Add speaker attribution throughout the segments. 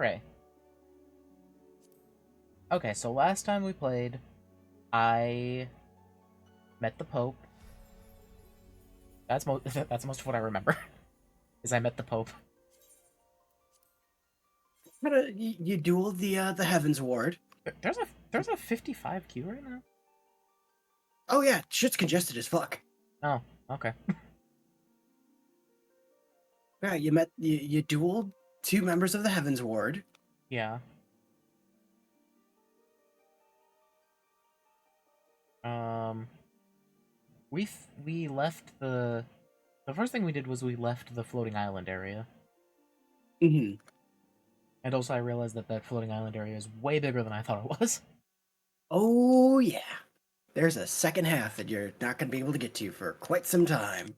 Speaker 1: Hooray. Okay, so last time we played, I met the Pope. That's that's most of what I remember. Is I met the Pope.
Speaker 2: You dueled the Heavensward.
Speaker 1: There's a 55 queue right now.
Speaker 2: Oh yeah, shit's congested as fuck.
Speaker 1: Oh, okay.
Speaker 2: Yeah, you dueled two members of the Heavensward.
Speaker 1: Yeah. Um, we left the first thing we did was we left the floating island area,
Speaker 2: Mm-hmm.
Speaker 1: and also I realized that that floating island area is way bigger than I thought it was.
Speaker 2: Oh yeah. There's a second half that you're not gonna be able to get to for quite some time.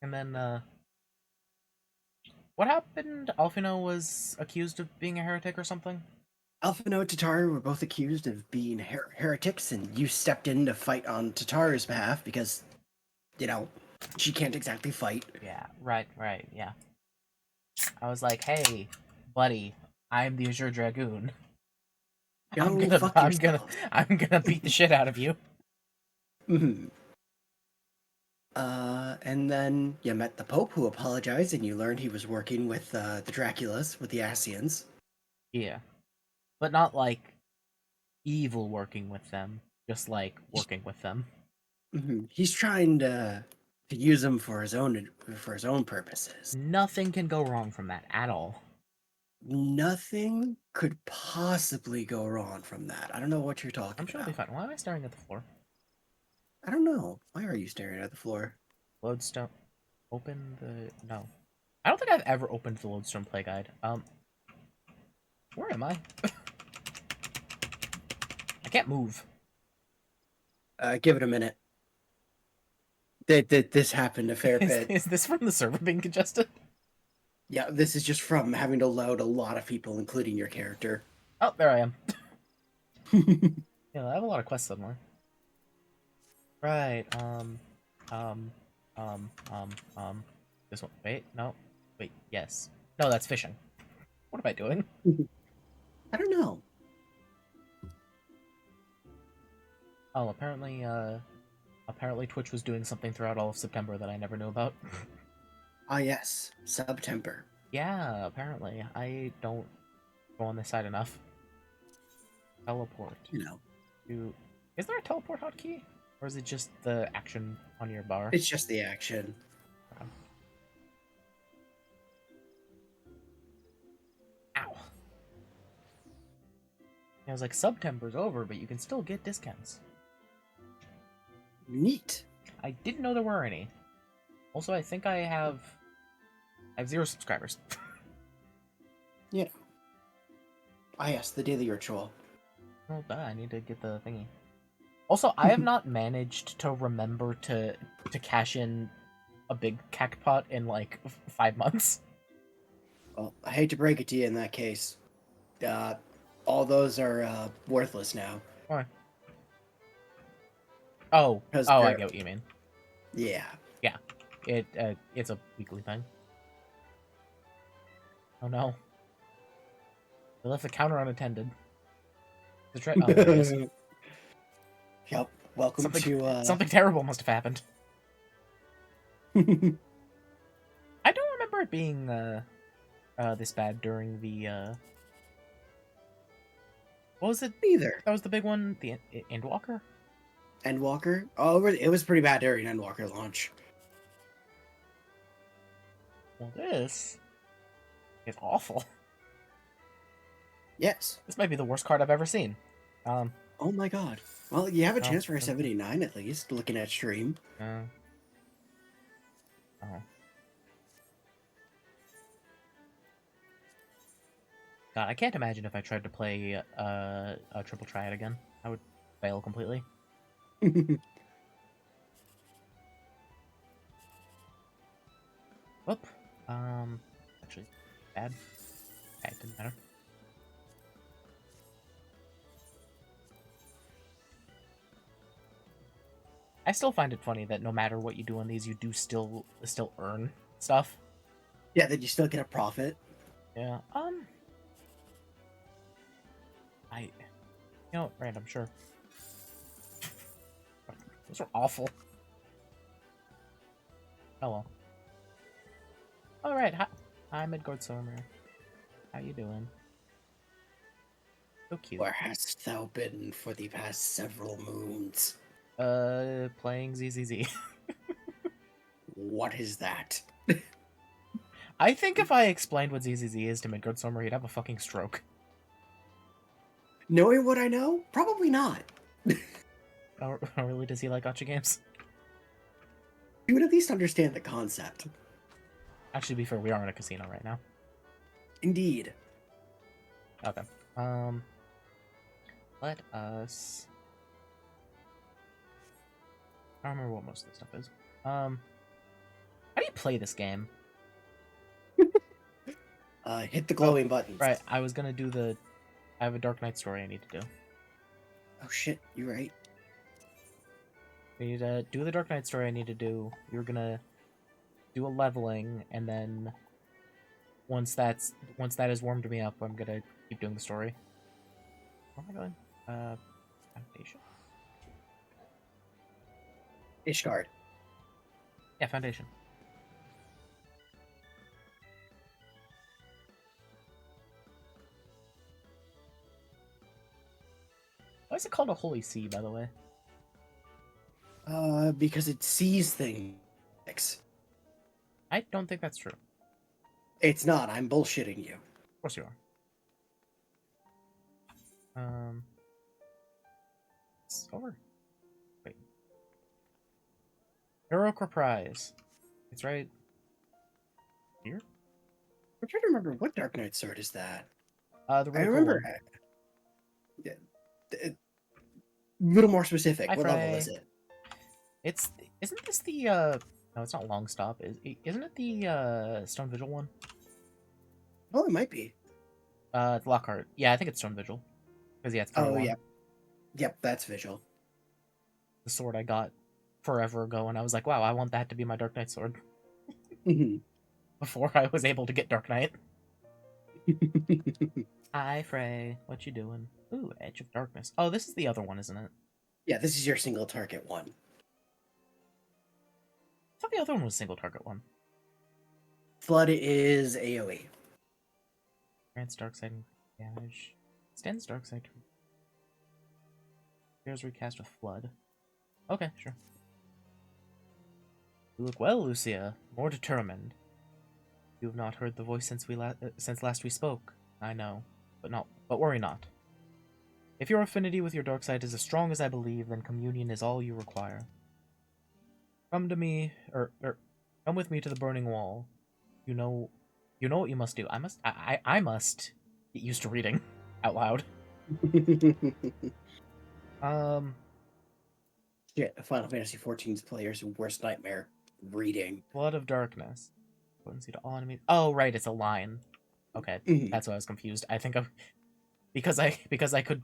Speaker 1: And then what happened? Alfino was accused of being a heretic or something.
Speaker 2: Alphino and Tataru were both accused of being heretics, and you stepped in to fight on Tataru's behalf because, you know, she can't exactly fight.
Speaker 1: Yeah, right, yeah. I was like, hey, buddy, I'm the Azure Dragoon. I'm
Speaker 2: Go
Speaker 1: gonna,
Speaker 2: fuck
Speaker 1: I'm gonna,
Speaker 2: yourself.
Speaker 1: I'm gonna beat the shit out of you.
Speaker 2: Mm-hmm. And then you met the Pope, who apologized, and you learned he was working with the Draculas, with the Asians.
Speaker 1: Yeah, but not like evil working with them, just like working with them.
Speaker 2: Mm-hmm. He's trying to use them for his own purposes.
Speaker 1: Nothing can go wrong from that at all.
Speaker 2: Nothing could possibly go wrong from that. I don't know what you're
Speaker 1: I'm
Speaker 2: talking
Speaker 1: sure it'll be
Speaker 2: about.
Speaker 1: fine. Why am I staring at the floor?
Speaker 2: I don't know. Why are you staring at the floor?
Speaker 1: Lodestone. Open the no. I don't think I've ever opened the Lodestone Play Guide. Where am I? I can't move.
Speaker 2: Give it a minute. This happened a fair bit.
Speaker 1: Is this from the server being congested?
Speaker 2: Yeah, this is just from having to load a lot of people, including your character.
Speaker 1: Oh, there I am. Yeah, I have a lot of quests somewhere. Right. Um. This one. Wait. No. Wait. Yes. No, that's fishing. What am I doing?
Speaker 2: I don't know.
Speaker 1: Oh, apparently Twitch was doing something throughout all of September that I never knew about.
Speaker 2: Ah, yes, September.
Speaker 1: Yeah, apparently. I don't go on this side enough. Teleport.
Speaker 2: You know,
Speaker 1: Is there a teleport hotkey? Or is it just the action on your bar?
Speaker 2: it's just the action.
Speaker 1: Okay. Ow. I was like, September's over, but you can still get discounts.
Speaker 2: Neat.
Speaker 1: I didn't know there were any. Also, I think I have 0 subscribers.
Speaker 2: Yeah. Ah, yes, the daily ritual.
Speaker 1: Oh, I need to get the thingy. Also, I have not managed to remember to cash in a big cactpot in like 5 months.
Speaker 2: Well, I hate to break it to you in that case. All those are worthless now.
Speaker 1: Why? Oh,
Speaker 2: Because
Speaker 1: I get what you mean.
Speaker 2: yeah.
Speaker 1: Yeah, it's a weekly thing. Oh no, they left the counter unattended. The oh, there it is.
Speaker 2: Yep. Welcome
Speaker 1: Something
Speaker 2: to
Speaker 1: something terrible must have happened. I don't remember it being this bad during the what was it?
Speaker 2: either.
Speaker 1: That was the big one, the Endwalker.
Speaker 2: Endwalker? Oh, it was pretty bad during Endwalker launch.
Speaker 1: Well, this is awful.
Speaker 2: Yes.
Speaker 1: This might be the worst card I've ever seen.
Speaker 2: Oh my god. Well, you have a
Speaker 1: No,
Speaker 2: chance for a 79 at least, looking at stream.
Speaker 1: Oh. God, I can't imagine if I tried to play a triple triad again. I would fail completely. Whoop. Actually, bad. Okay, it didn't matter. I still find it funny that no matter what you do on these, you do still earn stuff.
Speaker 2: Yeah, then you still get a profit.
Speaker 1: Yeah. Random, sure. Those are awful. Oh well. All right. Hi, Midgard Summer. How you doing? So cute.
Speaker 2: Where hast thou been for the past several moons?
Speaker 1: Playing ZZZ.
Speaker 2: What is that?
Speaker 1: I think if I explained what ZZZ is to Midgard Summer, he'd have a fucking stroke.
Speaker 2: Knowing what I know, probably not.
Speaker 1: Oh, really? Does he like gacha games?
Speaker 2: You would at least understand the concept.
Speaker 1: Actually, to be fair, we are in a casino right now.
Speaker 2: Indeed.
Speaker 1: Okay. Let us. I don't remember what most of this stuff is. How do you play this game?
Speaker 2: Hit the glowing buttons.
Speaker 1: Right, I was gonna do the. I have a Dark Knight story I need to do.
Speaker 2: Oh shit, you're right.
Speaker 1: I need to do the Dark Knight story I need to do. You're gonna do a leveling, and then once that has warmed me up, I'm gonna keep doing the story. Where am I going? Foundation.
Speaker 2: Ishgard.
Speaker 1: Yeah, Foundation. Why is it called a holy sea, by the way?
Speaker 2: Because it sees things.
Speaker 1: I don't think that's true.
Speaker 2: It's not. I'm bullshitting you.
Speaker 1: Of course you are. It's over. Wait. Heroic Reprise. It's right here?
Speaker 2: I'm trying to remember what Dark Knight sword is that.
Speaker 1: The really
Speaker 2: I remember.
Speaker 1: cool
Speaker 2: Yeah, a little more specific.
Speaker 1: Hi,
Speaker 2: What level
Speaker 1: Frey.
Speaker 2: is it?
Speaker 1: Isn't this the no, it's not Long Stop. Isn't it the Stone Vigil one?
Speaker 2: Oh, it might be.
Speaker 1: It's Lockhart. Yeah, I think it's Stone Vigil. Because yeah, it's
Speaker 2: Oh,
Speaker 1: 21.
Speaker 2: yeah. Yep, that's visual.
Speaker 1: The sword I got forever ago, and I was like, wow, I want that to be my Dark Knight sword. Before I was able to get Dark Knight. Hi, Frey. What you doing? Ooh, Edge of Darkness. Oh, this is the other one, isn't it?
Speaker 2: Yeah, this is your single target one.
Speaker 1: I thought the other one was single target one.
Speaker 2: Flood is AoE.
Speaker 1: Grants Darkside damage. Extends Darkside. Here's recast with Flood. Okay, sure. You look well, Lucia. More determined. You have not heard the voice since last we spoke. I know, but worry not. If your affinity with your dark side is as strong as I believe, then communion is all you require. Come to me, come with me to the burning wall. You know what you must do. I must get used to reading out loud.
Speaker 2: Shit, Final Fantasy XIV's players' worst nightmare. Reading.
Speaker 1: Blood of Darkness. Potency to all enemies. Oh, right, it's a line. Okay, that's why I was confused. I think because I could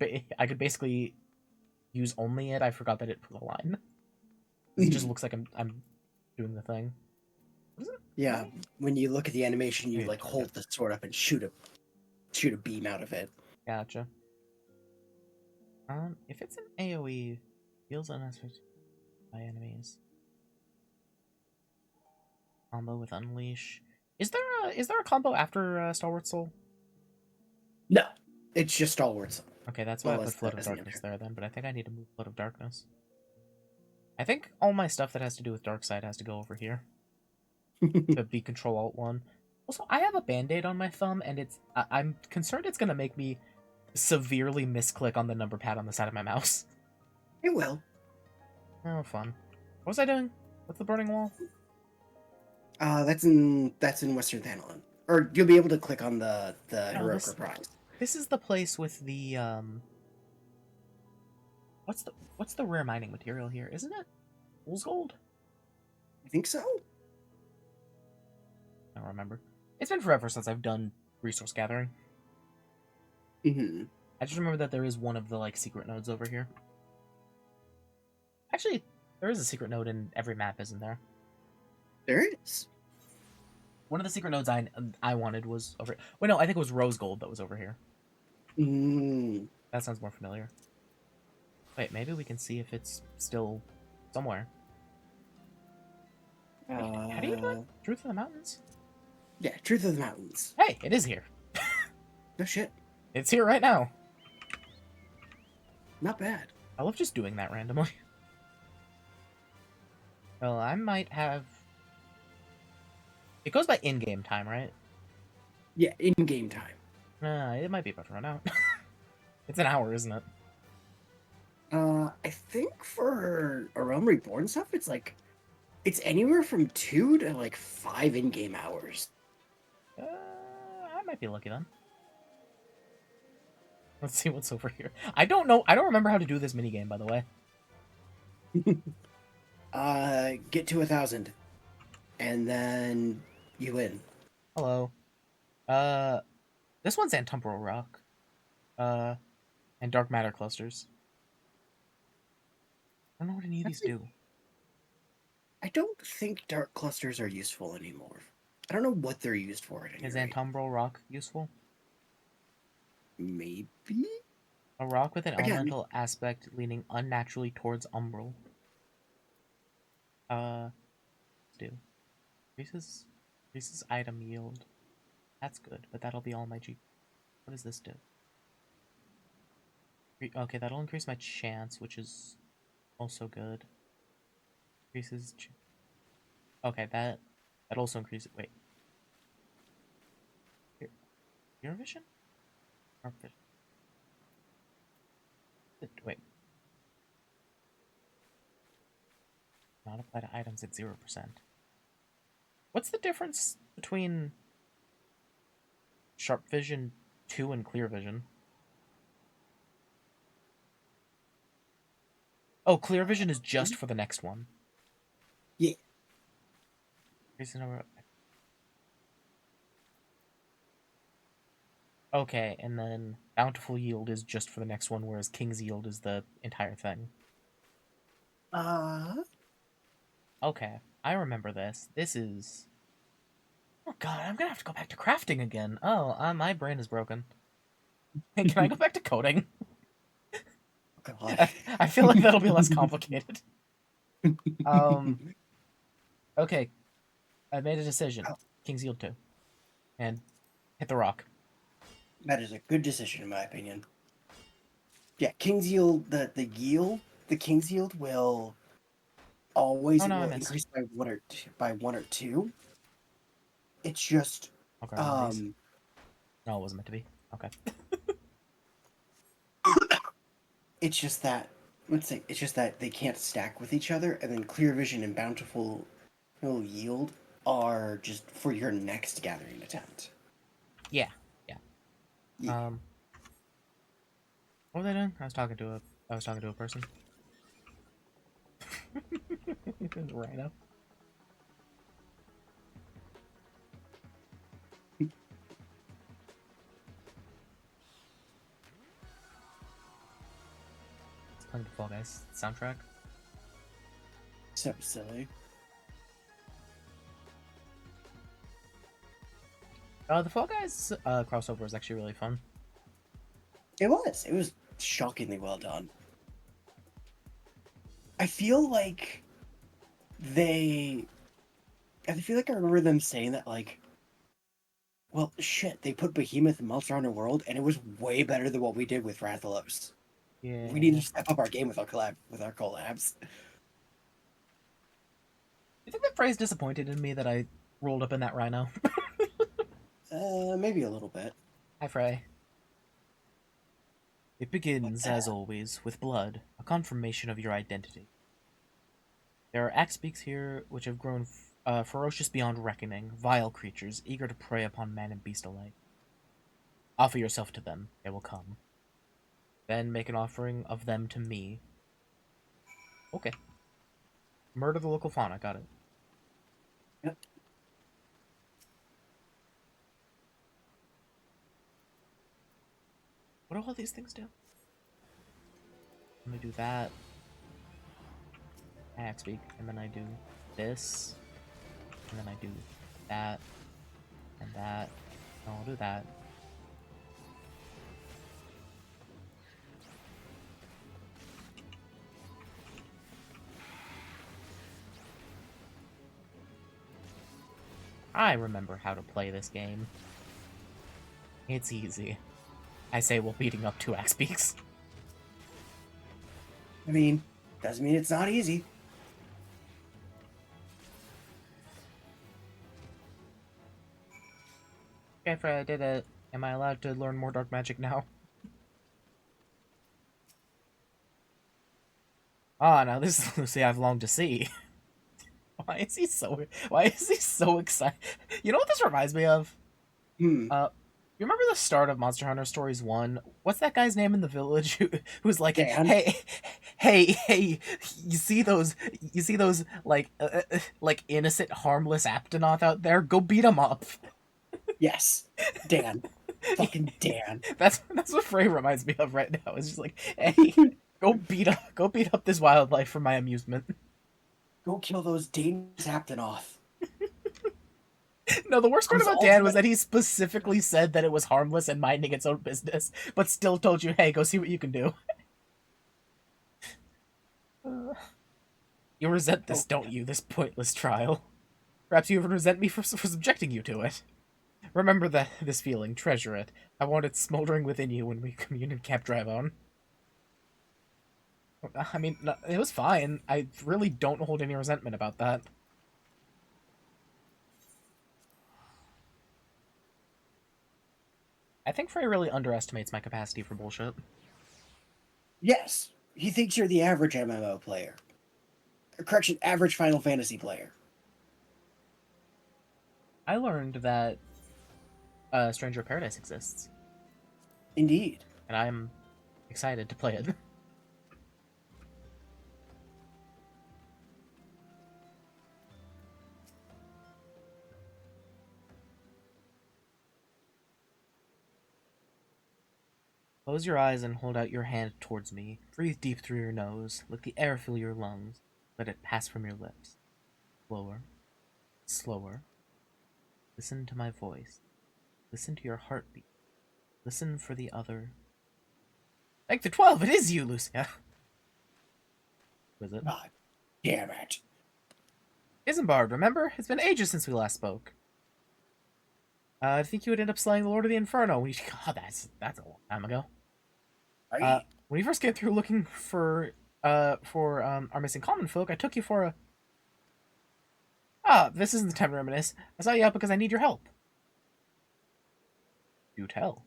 Speaker 1: basically use only it. I forgot that it put a line. It just looks like I'm doing the thing.
Speaker 2: Yeah, when you look at the animation, you like hold the sword up and shoot a beam out of it.
Speaker 1: Gotcha. If it's an AoE, heals unaffected by enemies. Combo with Unleash. Is there a combo after Stalwart Soul?
Speaker 2: No, it's just Stalwarts.
Speaker 1: Okay, that's why I put Flood of Darkness there then, but I think I need to move Flood of Darkness. I think all my stuff that has to do with Darkside has to go over here. To be Control-Alt-1. Also, I have a Band-Aid on my thumb, and I'm concerned it's gonna make me severely misclick on the number pad on the side of my mouse.
Speaker 2: It will.
Speaker 1: Oh, fun. What was I doing? What's the burning wall?
Speaker 2: That's in Western Thanalan. Or you'll be able to click on the Heroic Reprise.
Speaker 1: This is the place with the What's the rare mining material here? Isn't it fool's gold?
Speaker 2: I think so.
Speaker 1: I don't remember. It's been forever since I've done resource gathering. I just remember that there is one of the like secret nodes over here. Actually, there is a secret node in every map, isn't there?
Speaker 2: There is.
Speaker 1: one of the secret nodes I wanted was over. Wait, no, I think it was rose gold that was over here.
Speaker 2: Mm.
Speaker 1: That sounds more familiar. Wait, maybe we can see if it's still somewhere. Wait, how do you do it? Truth of the Mountains?
Speaker 2: Yeah, Truth of the Mountains.
Speaker 1: Hey, it is here.
Speaker 2: No shit.
Speaker 1: It's here right now.
Speaker 2: Not bad.
Speaker 1: I love just doing that randomly. Well, I might have... It goes by in-game time, right?
Speaker 2: Yeah, in-game time.
Speaker 1: It might be about to run out. It's an hour, isn't it?
Speaker 2: I think for a Realm Reborn stuff, it's anywhere from 2 to like 5 in-game hours.
Speaker 1: I might be lucky then. Let's see what's over here. I don't know. I don't remember how to do this minigame, by the way.
Speaker 2: Get to 1,000, and then you win.
Speaker 1: Hello. This one's Antumbral Rock. And Dark Matter Clusters. I don't know what any of these do.
Speaker 2: I don't think dark clusters are useful anymore. I don't know what they're used for at any
Speaker 1: Is
Speaker 2: rate.
Speaker 1: Antumbral Rock useful?
Speaker 2: Maybe?
Speaker 1: A rock with an
Speaker 2: Again.
Speaker 1: elemental aspect leaning unnaturally towards umbral. Let's do. Increases item yield. That's good, but that'll be all my G. What does this do? Okay, that'll increase my chance, which is also good. Increases. Okay, that also increases. Wait. Your vision? Or vision? Wait. Not apply to items at 0%. What's the difference between Sharp Vision 2 and Clear Vision? Oh, Clear Vision is just for the next one.
Speaker 2: Yeah.
Speaker 1: Okay, and then Bountiful Yield is just for the next one, whereas King's Yield is the entire thing. Okay, I remember this. This is... Oh god, I'm gonna have to go back to crafting again. Oh, my brain is broken. Can I go back to coding?
Speaker 2: God.
Speaker 1: I feel like that'll be less complicated. Okay, I made a decision. King's Yield 2. And hit the rock.
Speaker 2: That is a good decision, in my opinion. Yeah, King's Yield, the King's Yield will always increase by one or two. It's just
Speaker 1: Okay, no, it wasn't meant to be. Okay.
Speaker 2: It's just that they can't stack with each other, and then Clear Vision and Bountiful Yield are just for your next gathering attempt.
Speaker 1: Yeah. What were they doing? I was talking to a person. Rhino. It's playing the Fall Guys soundtrack.
Speaker 2: So silly.
Speaker 1: The Fall Guys crossover was actually really fun.
Speaker 2: It was shockingly well done. I feel like I remember them saying that, like, well, shit, they put Behemoth in Monster Hunter World, and it was way better than what we did with Rathalos.
Speaker 1: Yeah.
Speaker 2: We need to step up our game with our collabs.
Speaker 1: You think that phrase disappointed in me that I rolled up in that Rhino?
Speaker 2: Maybe a little bit.
Speaker 1: Hi, Frey. It begins, as always, with blood, a confirmation of your identity. There are axe beaks here which have grown ferocious beyond reckoning, vile creatures, eager to prey upon man and beast alike. Offer yourself to them, they will come. Then make an offering of them to me. Okay. Murder the local fauna, got it.
Speaker 2: Yep.
Speaker 1: What do all these things do? I'm gonna do that. Axe beak, and then I do this, and then I do that, And that. No, I'll do that. I remember how to play this game. It's easy. I say while beating up 2 axe beaks.
Speaker 2: I mean, doesn't mean it's not easy.
Speaker 1: Okay, Fred, I did it. Am I allowed to learn more dark magic now? Ah, now this is Lucy I've longed to see. Why is he so excited? You know what this reminds me of?
Speaker 2: Hmm.
Speaker 1: You remember the start of Monster Hunter Stories 1? What's that guy's name in the village who's like,
Speaker 2: Dan?
Speaker 1: hey, you see those, like innocent, harmless Aptonoth out there? Go beat them up.
Speaker 2: Yes. Dan. Fucking Dan.
Speaker 1: That's what Frey reminds me of right now. It's just like, hey, go beat up this wildlife for my amusement.
Speaker 2: Go kill those dangerous Aptonoth.
Speaker 1: No, the worst part
Speaker 2: Whose
Speaker 1: about Dan was
Speaker 2: ultimate-
Speaker 1: that he specifically said that it was harmless and minding its own business, but still told you, hey, go see what you can do. You resent this, don't you, this pointless trial? Perhaps you even resent me for subjecting you to it. Remember this feeling, treasure it. I want it smoldering within you when we commune in Camp Dravon. I mean, no, it was fine. I really don't hold any resentment about that. I think Frey really underestimates my capacity for bullshit.
Speaker 2: Yes. He thinks you're the average MMO player. Correction, average Final Fantasy player.
Speaker 1: I learned that Stranger of Paradise exists,
Speaker 2: Indeed.
Speaker 1: and I'm excited to play it. Close your eyes and hold out your hand towards me. Breathe deep through your nose. Let the air fill your lungs. Let it pass from your lips. Slower. Slower. Listen to my voice. Listen to your heartbeat. Listen for the other. Sector 12, it is you, Lucia! Was it?
Speaker 2: God damn it.
Speaker 1: Isambard, remember? It's been ages since we last spoke. I think you would end up slaying the Lord of the Inferno. God, that's a long time ago.
Speaker 2: Right?
Speaker 1: When you first came through looking for our missing common folk, I took you for a... Ah, this isn't the time to reminisce. I sought you out because I need your help. Do tell.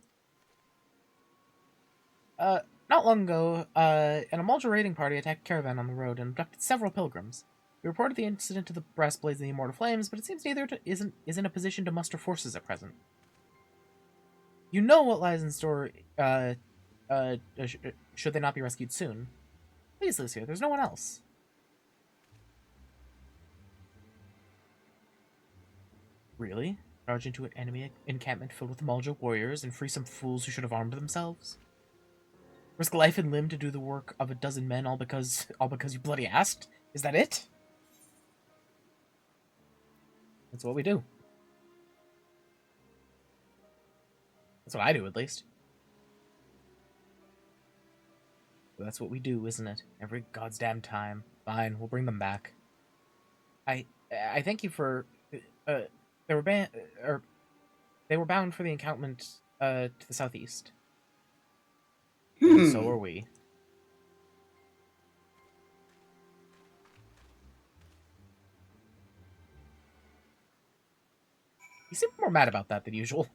Speaker 1: Not long ago, an Amalja raiding party attacked a caravan on the road and abducted several pilgrims. We reported the incident to the Brass Blades and the Immortal Flames, but it seems neither is in a position to muster forces at present. You know what lies in store, should they not be rescued soon. Please, Lucia, there's no one else. Really? Charge into an enemy encampment filled with Amalja warriors and free some fools who should have armed themselves? Risk life and limb to do the work of a dozen men all because you bloody asked? Is that it? That's what we do. That's what I do, at least. That's what we do, isn't it? Every goddamn time. Fine, we'll bring them back. I thank you for... they were bound for the encampment to the southeast. And so are we. You seem more mad about that than usual.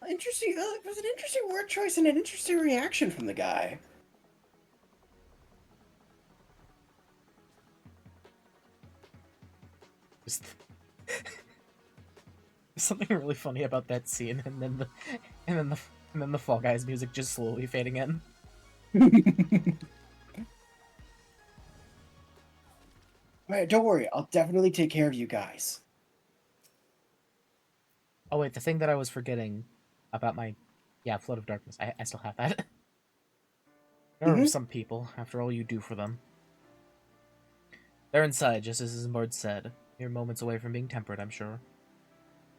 Speaker 2: Interesting. It was an interesting word choice and an interesting reaction from the guy.
Speaker 1: Just... There's something really funny about that scene, and then the Fall Guys music just slowly fading in.
Speaker 2: Alright, don't worry. I'll definitely take care of you guys.
Speaker 1: Oh wait, the thing that I was forgetting about my... Yeah, Flood of Darkness. I still have that. There are some people, after all you do for them. They're inside, just as Isambard said. Mere moments away from being tempered, I'm sure.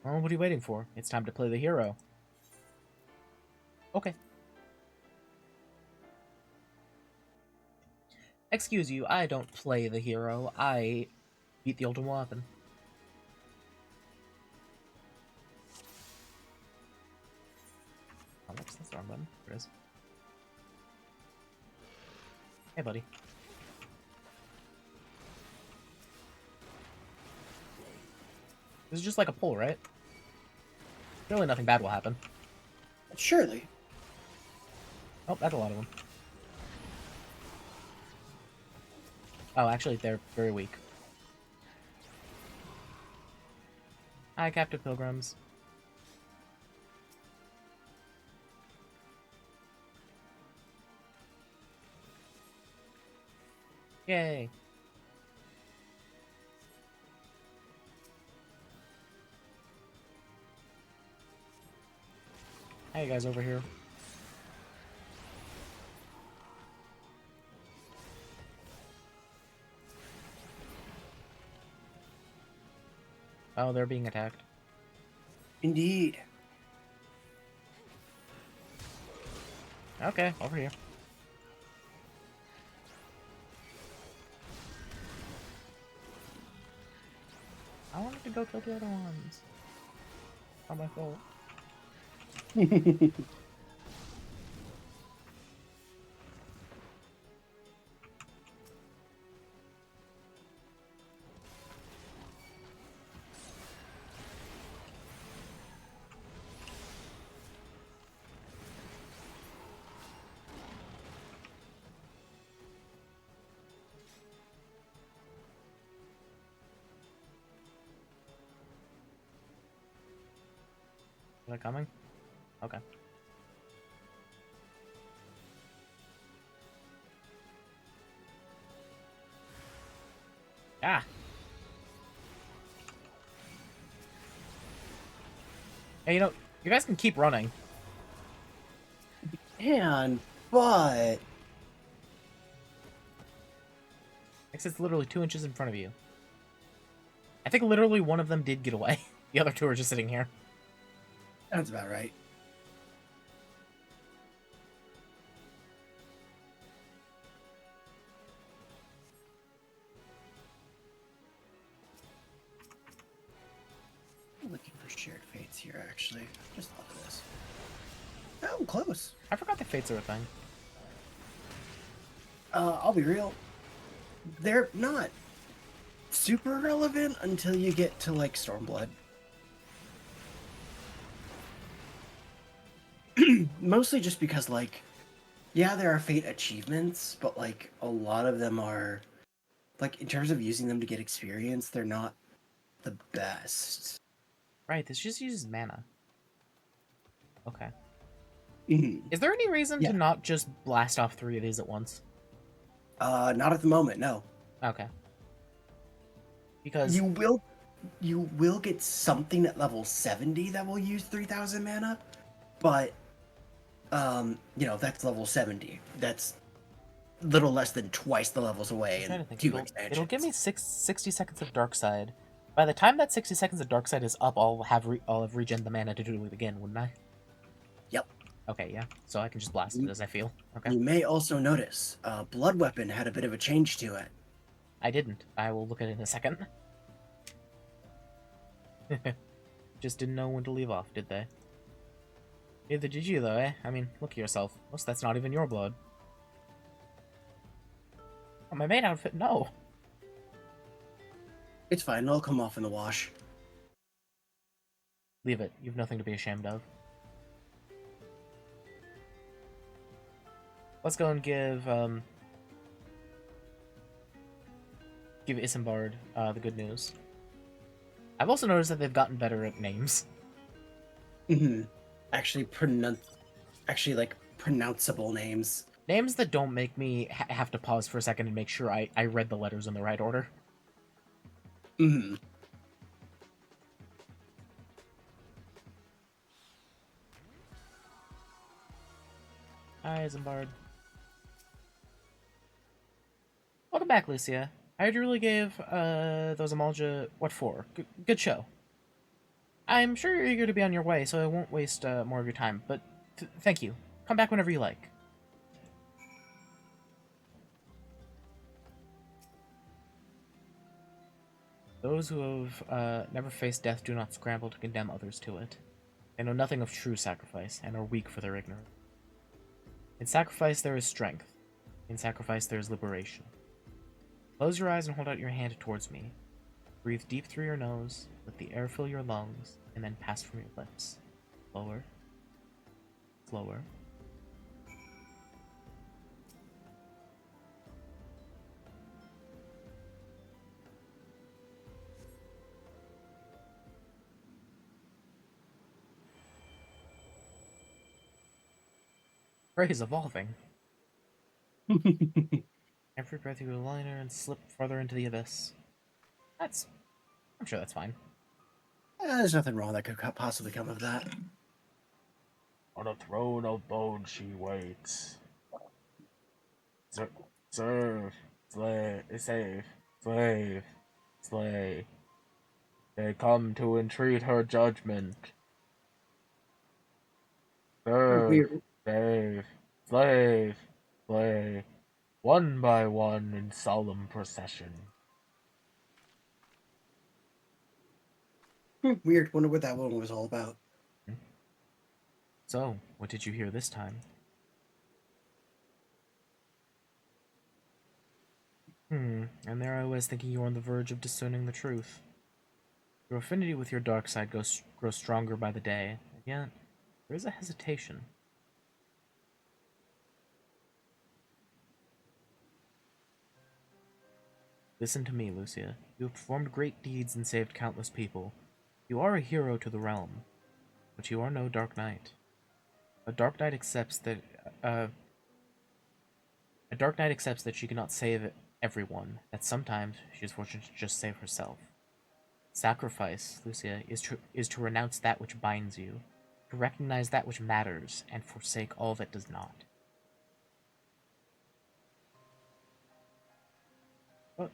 Speaker 1: Well, what are you waiting for? It's time to play the hero. Okay. Excuse you, I don't play the hero. I beat the ultimate weapon. Oh, that's the wrong button. There it is. Hey, buddy. This is just like a pull, right? Really nothing bad will happen.
Speaker 2: Surely.
Speaker 1: Oh, that's a lot of them. Oh, actually, they're very weak. Hi, Captive Pilgrims. Yay. How you guys over here? Oh, they're being attacked.
Speaker 2: Indeed.
Speaker 1: Okay, over here. I wanted to go kill the other ones. Not my fault. Is that coming? Okay. Ah! Hey, you guys can keep running.
Speaker 2: But...
Speaker 1: It's literally 2 inches in front of you. I think literally one of them did get away. The other two are just sitting here.
Speaker 2: That's about right. I'm looking for shared fates here, actually. Just look at this. Oh, close.
Speaker 1: I forgot the fates are a thing.
Speaker 2: I'll be real. They're not super relevant until you get to, like, Stormblood. Mostly just because, like, yeah, there are fate achievements, but, like, a lot of them are, like, in terms of using them to get experience, they're not the best.
Speaker 1: Right, this just uses mana. Okay.
Speaker 2: Mm-hmm.
Speaker 1: Is there any reason
Speaker 2: Yeah.
Speaker 1: to not just blast off 3 of these at once?
Speaker 2: Not at the moment, no.
Speaker 1: Okay. Because...
Speaker 2: You will get something at level 70 that will use 3,000 mana, but, that's level 70. That's little less than twice the levels away
Speaker 1: I'm trying to
Speaker 2: in
Speaker 1: think.
Speaker 2: 2 expansions.
Speaker 1: It'll give me 60 seconds of Dark Side. By the time that 60 seconds of Dark Side is up, I'll have regen the mana to do it again, wouldn't I?
Speaker 2: Yep.
Speaker 1: Okay, yeah. So I can just blast it as I feel. Okay.
Speaker 2: You may also notice, Blood Weapon had a bit of a change to it.
Speaker 1: I didn't. I will look at it in a second. Just didn't know when to leave off, did they? Neither did you, though, eh? I mean, look at yourself. Most that's not even your blood. Oh, my main outfit? No.
Speaker 2: It's fine, it'll come off in the wash.
Speaker 1: Leave it. You've nothing to be ashamed of. Let's go and give Isambard the good news. I've also noticed that they've gotten better at names.
Speaker 2: Mm-hmm. Actually, pronounceable names.
Speaker 1: Names that don't make me have to pause for a second and make sure I read the letters in the right order.
Speaker 2: Mm-hmm.
Speaker 1: Hi, Isambard. Welcome back, Lucia. I heard you really gave those Amalja what for? Good show. I'm sure you're eager to be on your way, so I won't waste more of your time, but thank you. Come back whenever you like. Those who have never faced death do not scramble to condemn others to it. They know nothing of true sacrifice, and are weak for their ignorance. In sacrifice there is strength. In sacrifice there is liberation. Close your eyes and hold out your hand towards me. Breathe deep through your nose, let the air fill your lungs, and then pass from your lips. Slower. Slower. Prey is evolving. Every breath you go lighter and slip farther into the abyss. I'm sure that's fine.
Speaker 2: There's nothing wrong that could possibly come of that.
Speaker 3: On a throne of bone she waits. Serve, save, slave, slay. They come to entreat her judgment. Serve,
Speaker 2: Weird.
Speaker 3: save, slave, slay. One by one in solemn procession.
Speaker 2: Weird. Wonder what that one was all about.
Speaker 1: So, what did you hear this time? And there I was thinking you were on the verge of discerning the truth. Your affinity with your dark side grows stronger by the day, and yet there is a hesitation. Listen to me, Lucia. You have performed great deeds and saved countless people. You are a hero to the realm, but you are no Dark Knight. A Dark Knight accepts that a Dark Knight accepts that she cannot save everyone. That sometimes she is fortunate to just save herself. Sacrifice, Lucia, is to renounce that which binds you, to recognize that which matters, and forsake all that does not. But,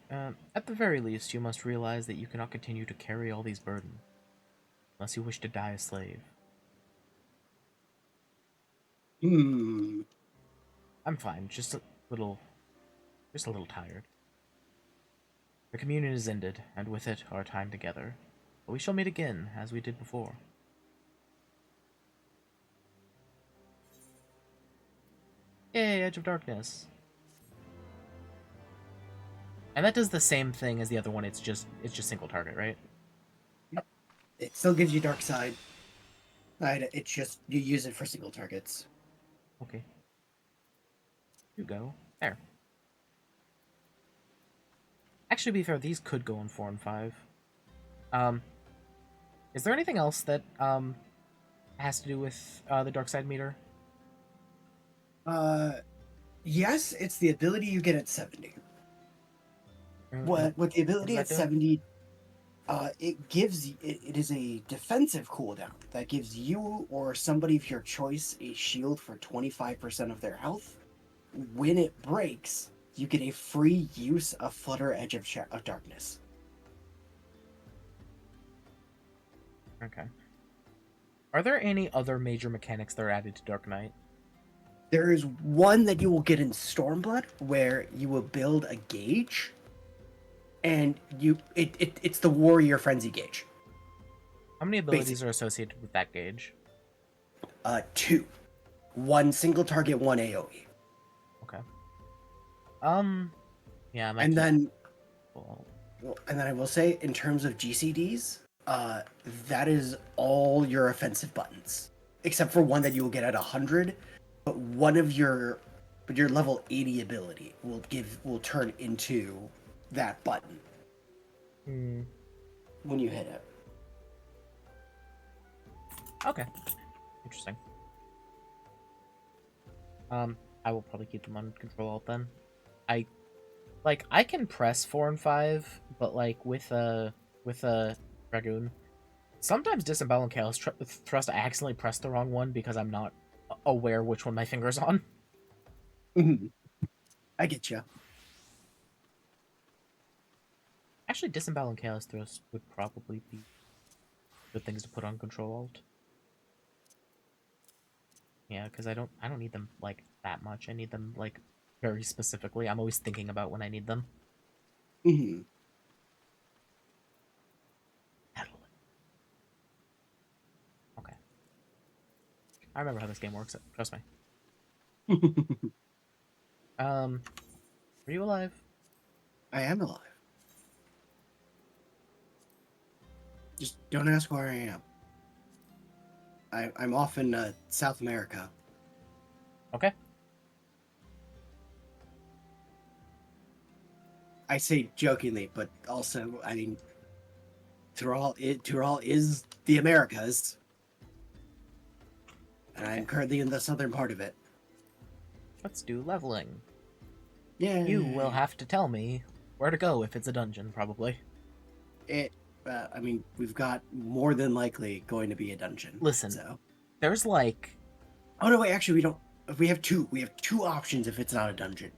Speaker 1: at the very least, you must realize that you cannot continue to carry all these burdens, unless you wish to die a slave.
Speaker 2: Hmm.
Speaker 1: I'm fine, just a little tired. The communion is ended, and with it, our time together. But we shall meet again, as we did before. Yay, Edge of Darkness. And that does the same thing as the other one, it's just single target, right?
Speaker 2: Yep. It still gives you dark side. It's just you use it for single targets.
Speaker 1: Okay. You go. There. Actually, to be fair, these could go on 4 and 5. Is there anything else that has to do with the dark side meter?
Speaker 2: Yes, it's the ability you get at 70. What the ability at 70, it gives it is a defensive cooldown that gives you or somebody of your choice a shield for 25% of their health. When it breaks, you get a free use of Flutter Edge of Darkness.
Speaker 1: Okay. Are there any other major mechanics that are added to Dark Knight?
Speaker 2: There is one that you will get in Stormblood where you will build a gauge, and it's the Warrior Frenzy gauge.
Speaker 1: How many abilities are associated with that gauge?
Speaker 2: 2. 1 single target, 1 AoE.
Speaker 1: Okay. Yeah,
Speaker 2: And then I will say, in terms of GCDs, that is all your offensive buttons, except for one that you will get at 100. But one of your level 80 ability will turn into that button when you hit it.
Speaker 1: Okay. Interesting. I will probably keep them on Control Alt then. I can press 4 and 5, but like with a Dragoon, sometimes Disembowel and Chaos Thrust I accidentally press the wrong one because I'm not aware which one my finger's on.
Speaker 2: I get you.
Speaker 1: Actually, Disembowel and Chaos Thrust would probably be Good things to put on Control Alt. Yeah, because I don't need them like that much. I need them like very specifically. I'm always thinking about when I need them.
Speaker 2: Mm-hmm.
Speaker 1: Okay. I remember how this game works. Trust me. Are you alive?
Speaker 2: I am alive. Just don't ask where I am. I'm off in South America.
Speaker 1: Okay.
Speaker 2: I say jokingly, but also, I mean, Tural is the Americas, and I'm currently in the southern part of it.
Speaker 1: Let's do leveling.
Speaker 2: Yeah.
Speaker 1: You will have to tell me where to go if it's a dungeon, probably.
Speaker 2: I mean, we've got more than likely going to be a dungeon.
Speaker 1: Listen,
Speaker 2: So.
Speaker 1: there's like...
Speaker 2: Oh no, wait, actually we don't. We have two. We have two options if it's not a dungeon.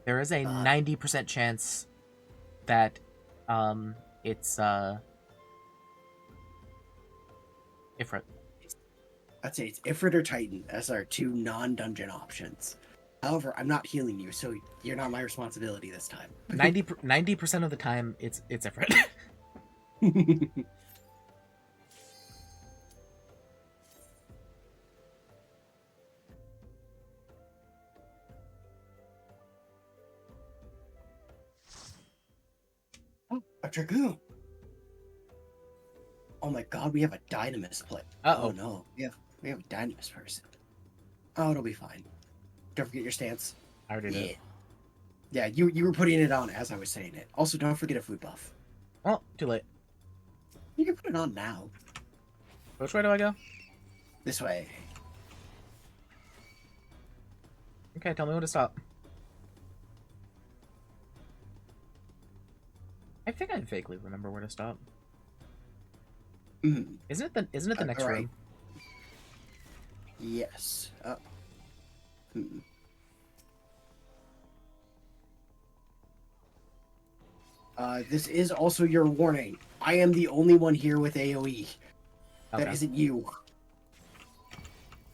Speaker 1: There is a 90% chance that, it's, Ifrit.
Speaker 2: I'd say it's Ifrit or Titan as our two non-dungeon options. However, I'm not healing you, so you're not my responsibility this time.
Speaker 1: 90% of the time, it's Ifrit.
Speaker 2: Oh, a Dragoon! Oh my god, we have a Dynamis play.
Speaker 1: Uh-oh.
Speaker 2: Oh no, we have a Dynamis person. Oh, it'll be fine. Don't forget your stance.
Speaker 1: I already did.
Speaker 2: Yeah, you were putting it on as I was saying it. Also, don't forget a food buff.
Speaker 1: Oh, too late.
Speaker 2: You can put it on now.
Speaker 1: Which way do I go?
Speaker 2: This way.
Speaker 1: Okay, tell me when to stop. I think I vaguely remember where to stop.
Speaker 2: Mm.
Speaker 1: Isn't it the next
Speaker 2: right.
Speaker 1: room?
Speaker 2: Yes. This is also your warning. I am the only one here with AoE.
Speaker 1: Okay.
Speaker 2: That isn't you.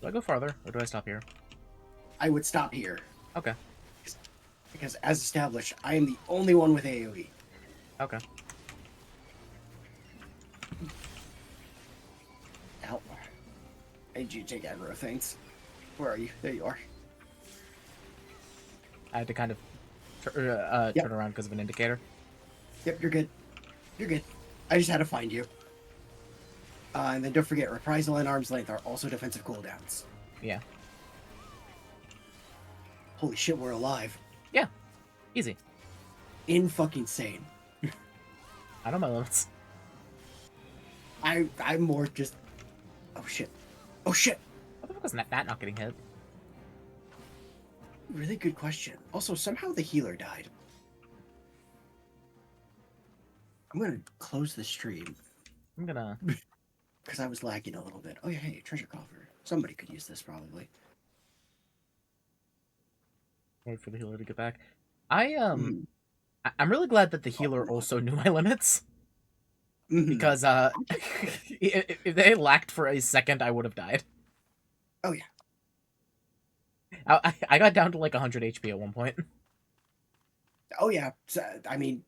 Speaker 1: Do I go farther, or do I stop here?
Speaker 2: I would stop here.
Speaker 1: Okay.
Speaker 2: Because as established, I am the only one with AoE.
Speaker 1: Okay.
Speaker 2: Ow. I need you to take aggro things. Where are you? There you are.
Speaker 1: I had to kind of
Speaker 2: Yep.
Speaker 1: turn around because of an indicator.
Speaker 2: Yep, you're good. You're good. I just had to find you. And then don't forget, Reprisal and Arm's Length are also defensive cooldowns.
Speaker 1: Yeah.
Speaker 2: Holy shit, we're alive.
Speaker 1: Yeah. Easy.
Speaker 2: In fucking sane.
Speaker 1: I know my limits.
Speaker 2: I'm more just... Oh shit. Oh shit!
Speaker 1: What the fuck was that not getting hit?
Speaker 2: Really good question. Also, somehow the healer died. I'm gonna close the stream.
Speaker 1: I'm gonna...
Speaker 2: Because I was lagging a little bit. Oh yeah, hey, treasure coffer. Somebody could use this, probably.
Speaker 1: Wait for the healer to get back. I'm really glad that the healer also knew my limits. Because, if they lacked for a second, I would have died.
Speaker 2: Oh yeah.
Speaker 1: I got down to like 100 HP at one point.
Speaker 2: Oh yeah. I mean,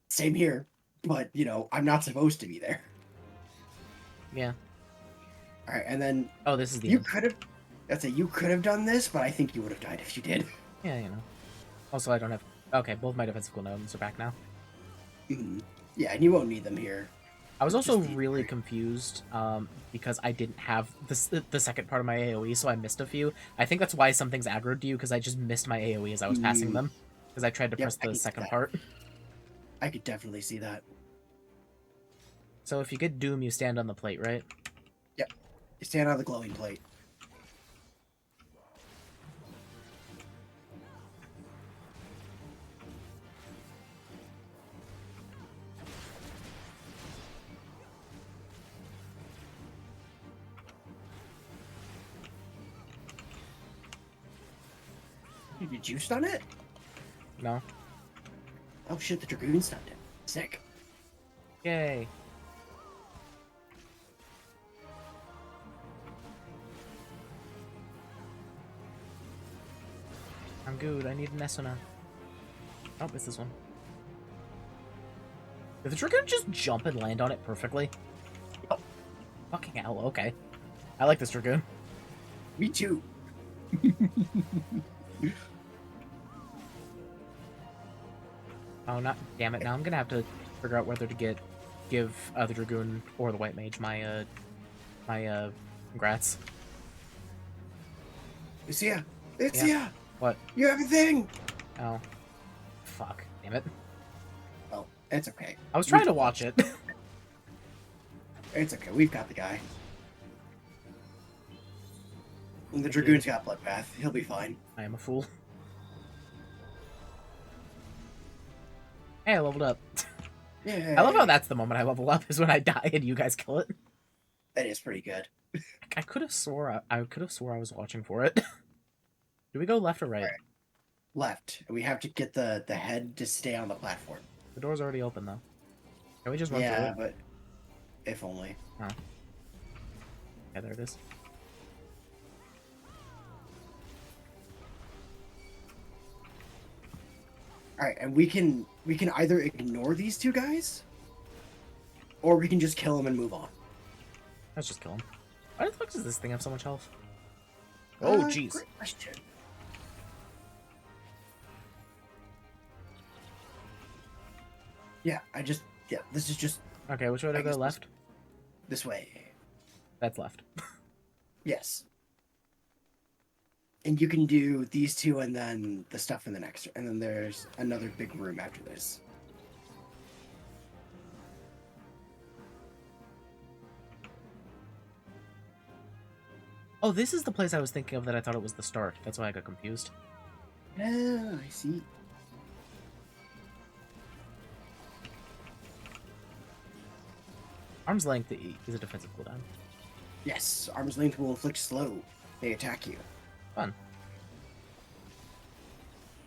Speaker 2: same here. But, you know, I'm not supposed to be there.
Speaker 1: Yeah.
Speaker 2: Alright, and then...
Speaker 1: Oh, this is the
Speaker 2: You
Speaker 1: end.
Speaker 2: could have... That's it. You could have done this, but I think you would have died if you did.
Speaker 1: Yeah, you know. Also, I don't have... Okay, both my defensive cooldowns are back now.
Speaker 2: Yeah, and you won't need them here.
Speaker 1: I was also really confused because I didn't have the second part of my AoE, so I missed a few. I think that's why some things aggroed to you, because I just missed my AoE as I was passing them. Because I tried to press the second part.
Speaker 2: I could definitely see that.
Speaker 1: So if you get Doom, you stand on the plate, right?
Speaker 2: Yep. You stand on the glowing plate. Did you stun it?
Speaker 1: No.
Speaker 2: Oh shit, the Dragoon stunned it. Sick.
Speaker 1: Yay. I'm good. I need an Esuna. Oh, it's this one. Did the Dragoon just jump and land on it perfectly?
Speaker 2: Oh.
Speaker 1: Fucking hell, okay. I like this Dragoon.
Speaker 2: Me too.
Speaker 1: Oh, not damn it! Now I'm gonna have to figure out whether to give the Dragoon or the White Mage my congrats.
Speaker 2: It's here. It's
Speaker 1: Yeah.
Speaker 2: here.
Speaker 1: What?
Speaker 2: You have a thing.
Speaker 1: Oh, fuck! Damn it!
Speaker 2: Oh, it's okay.
Speaker 1: I was trying to watch it.
Speaker 2: It's okay. We've got the guy. And the Dragoon's got Bloodbath. He'll be fine.
Speaker 1: I am a fool. Hey, I leveled up.
Speaker 2: Yeah.
Speaker 1: I love how that's the moment I level up is when I die and you guys kill it.
Speaker 2: That is pretty good.
Speaker 1: I could have swore I was watching for it. Do we go left or right?
Speaker 2: Left. And we have to get the head to stay on the platform.
Speaker 1: The door's already open though. Can we just run through
Speaker 2: Yeah,
Speaker 1: it?
Speaker 2: but if only.
Speaker 1: Oh. Yeah, there it is.
Speaker 2: Alright, and we can either ignore these two guys, or we can just kill them and move on.
Speaker 1: Let's just kill him. Why the fuck does this thing have so much health? Oh, jeez.
Speaker 2: Great question. Yeah, this is just
Speaker 1: Okay, which way do I go? Left?
Speaker 2: this way.
Speaker 1: That's left.
Speaker 2: Yes. And you can do these two and then the stuff in the next, and then there's another big room after this.
Speaker 1: Oh, this is the place I was thinking of that I thought it was the start. That's why I got confused.
Speaker 2: Yeah, I see.
Speaker 1: Arm's length is a defensive cooldown.
Speaker 2: Yes, arm's length will inflict slow. They attack you.
Speaker 1: Fun.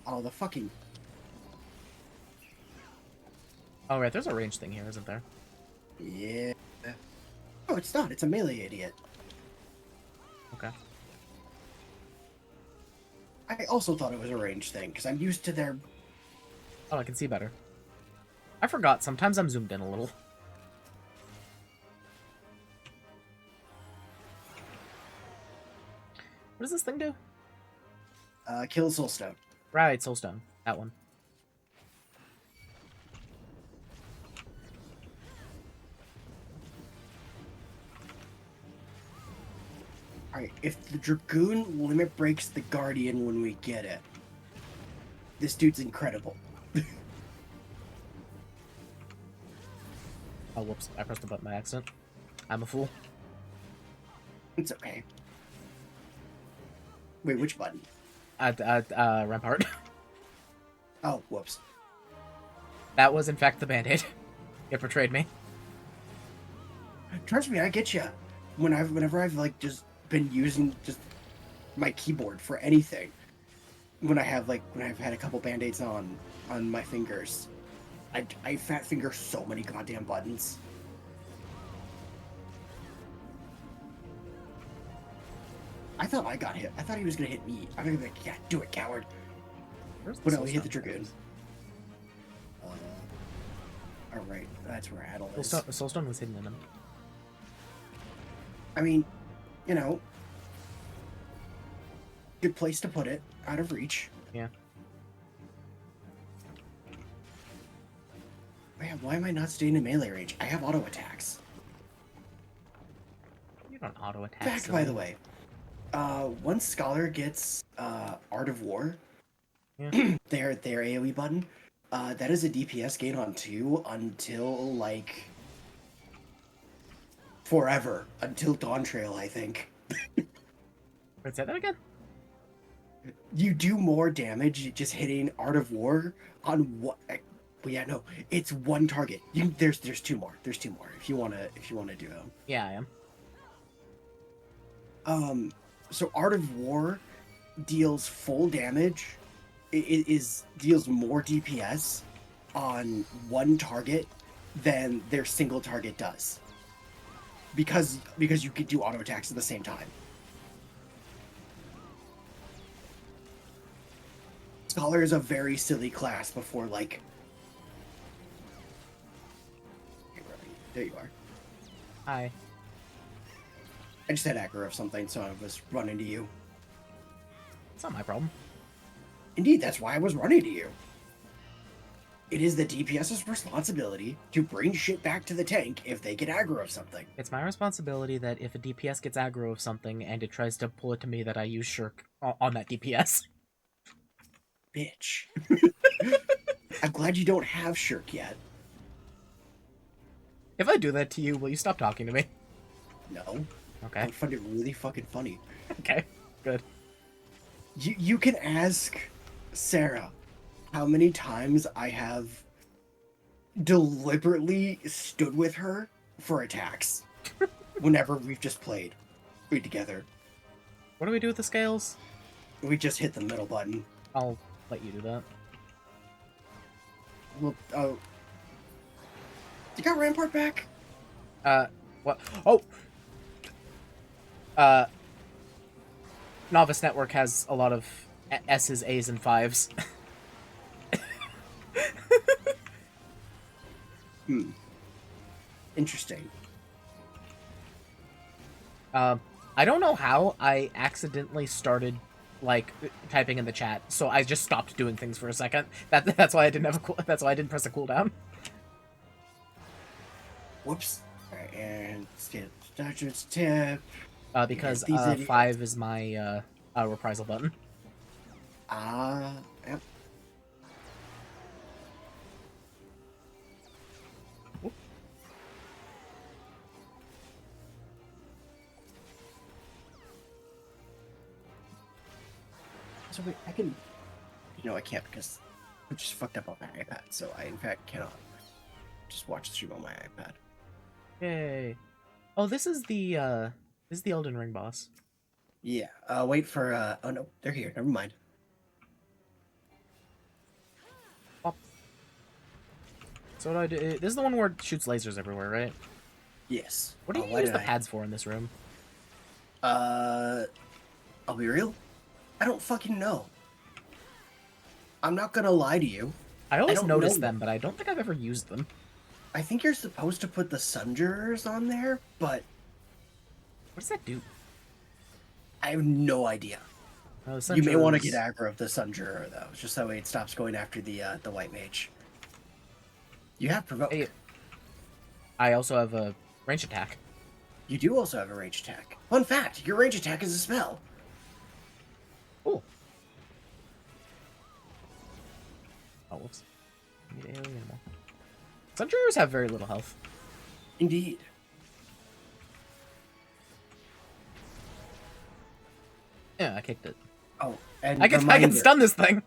Speaker 2: Oh, the fucking...
Speaker 1: Oh, right, there's a range thing here, isn't there?
Speaker 2: Yeah. Oh, it's not. It's a melee idiot.
Speaker 1: Okay.
Speaker 2: I also thought it was a range thing, because I'm used to their...
Speaker 1: Oh, I can see better. I forgot. Sometimes I'm zoomed in a little. What does this thing do?
Speaker 2: Kill Soulstone.
Speaker 1: Right, Soulstone. That one.
Speaker 2: Alright, if the Dragoon limit breaks the Guardian when we get it, this dude's incredible.
Speaker 1: Oh, whoops. I pressed the button by accident. I'm a fool.
Speaker 2: It's okay. Wait, which button?
Speaker 1: Rampart.
Speaker 2: Oh, whoops.
Speaker 1: That was, in fact, the Band-Aid. It betrayed me.
Speaker 2: Trust me, I get you. Whenever I've like just been using just my keyboard for anything, when I've had a couple band-aids on my fingers, I fat finger so many goddamn buttons. I thought I got hit. I thought he was gonna hit me. I'm gonna be like, yeah, do it, coward. But no, he hit the Dragoon. Alright, that's where Adel is.
Speaker 1: Soulstone was hidden in him.
Speaker 2: I mean, you know, good place to put it, out of reach.
Speaker 1: Yeah.
Speaker 2: Man, why am I not staying in melee range? I have auto attacks.
Speaker 1: You don't auto attack.
Speaker 2: Fact, by the way, once Scholar gets Art of War,
Speaker 1: yeah.
Speaker 2: their AoE button, that is a DPS gain on 2 until like forever, until Dawn Trail, I think.
Speaker 1: Wait, say that again?
Speaker 2: You do more damage just hitting Art of War on what? Well, yeah, no, it's one target. There's two more. There's two more if you wanna do them.
Speaker 1: Yeah, I am.
Speaker 2: So Art of War deals full damage. It deals more DPS on one target than their single target does. Because you can do auto attacks at the same time. Scholar is a very silly class before, like... There you are.
Speaker 1: Hi.
Speaker 2: I just had aggro of something, so I was running to you.
Speaker 1: It's not my problem.
Speaker 2: Indeed, that's why I was running to you. It is the DPS's responsibility to bring shit back to the tank if they get aggro of something.
Speaker 1: It's my responsibility that if a DPS gets aggro of something and it tries to pull it to me, that I use Shirk on that DPS.
Speaker 2: Bitch. I'm glad you don't have Shirk yet.
Speaker 1: If I do that to you, will you stop talking to me?
Speaker 2: No.
Speaker 1: Okay.
Speaker 2: I find it really fucking funny.
Speaker 1: Okay. Good.
Speaker 2: You can ask Sarah how many times I have deliberately stood with her for attacks whenever we've just played together.
Speaker 1: What do we do with the scales?
Speaker 2: We just hit the middle button.
Speaker 1: I'll let you do that.
Speaker 2: Well, oh. You got Rampart back?
Speaker 1: What? Oh! Novice Network has a lot of S's, A's, and 5s.
Speaker 2: Interesting.
Speaker 1: I don't know how I accidentally started, like, typing in the chat, so I just stopped doing things for a second. That's why I didn't have that's why I didn't press a cooldown.
Speaker 2: Whoops. Alright, and let's get Dodger's tip.
Speaker 1: Because
Speaker 2: these idiots.
Speaker 1: 5 is my reprisal button.
Speaker 2: Yep. So wait, I can... No, I can't because I just fucked up on my iPad, so I in fact cannot just watch the stream on my iPad.
Speaker 1: Yay. Oh, this is the Elden Ring boss.
Speaker 2: Yeah, wait for, oh no, they're here, never mind.
Speaker 1: Oh. So what do I do? This is the one where it shoots lasers everywhere, right?
Speaker 2: Yes.
Speaker 1: What do you use the pads for in this room?
Speaker 2: I'll be real. I don't fucking know. I'm not gonna lie to you.
Speaker 1: I always notice them, but I don't think I've ever used them.
Speaker 2: I think you're supposed to put the Sunjurers on there, but...
Speaker 1: What does that do?
Speaker 2: I have no idea.
Speaker 1: Oh,
Speaker 2: you may want to get aggro of the Sunjurer, though, just that way it stops going after the White Mage. You have Provoke.
Speaker 1: Hey, I also have a range attack.
Speaker 2: You do also have a range attack. Fun fact, your range attack is a spell.
Speaker 1: Cool. Oh, whoops. Need alien animal. Sunjurers have very little health.
Speaker 2: Indeed.
Speaker 1: Yeah, I kicked it.
Speaker 2: Oh, and
Speaker 1: I can stun this thing.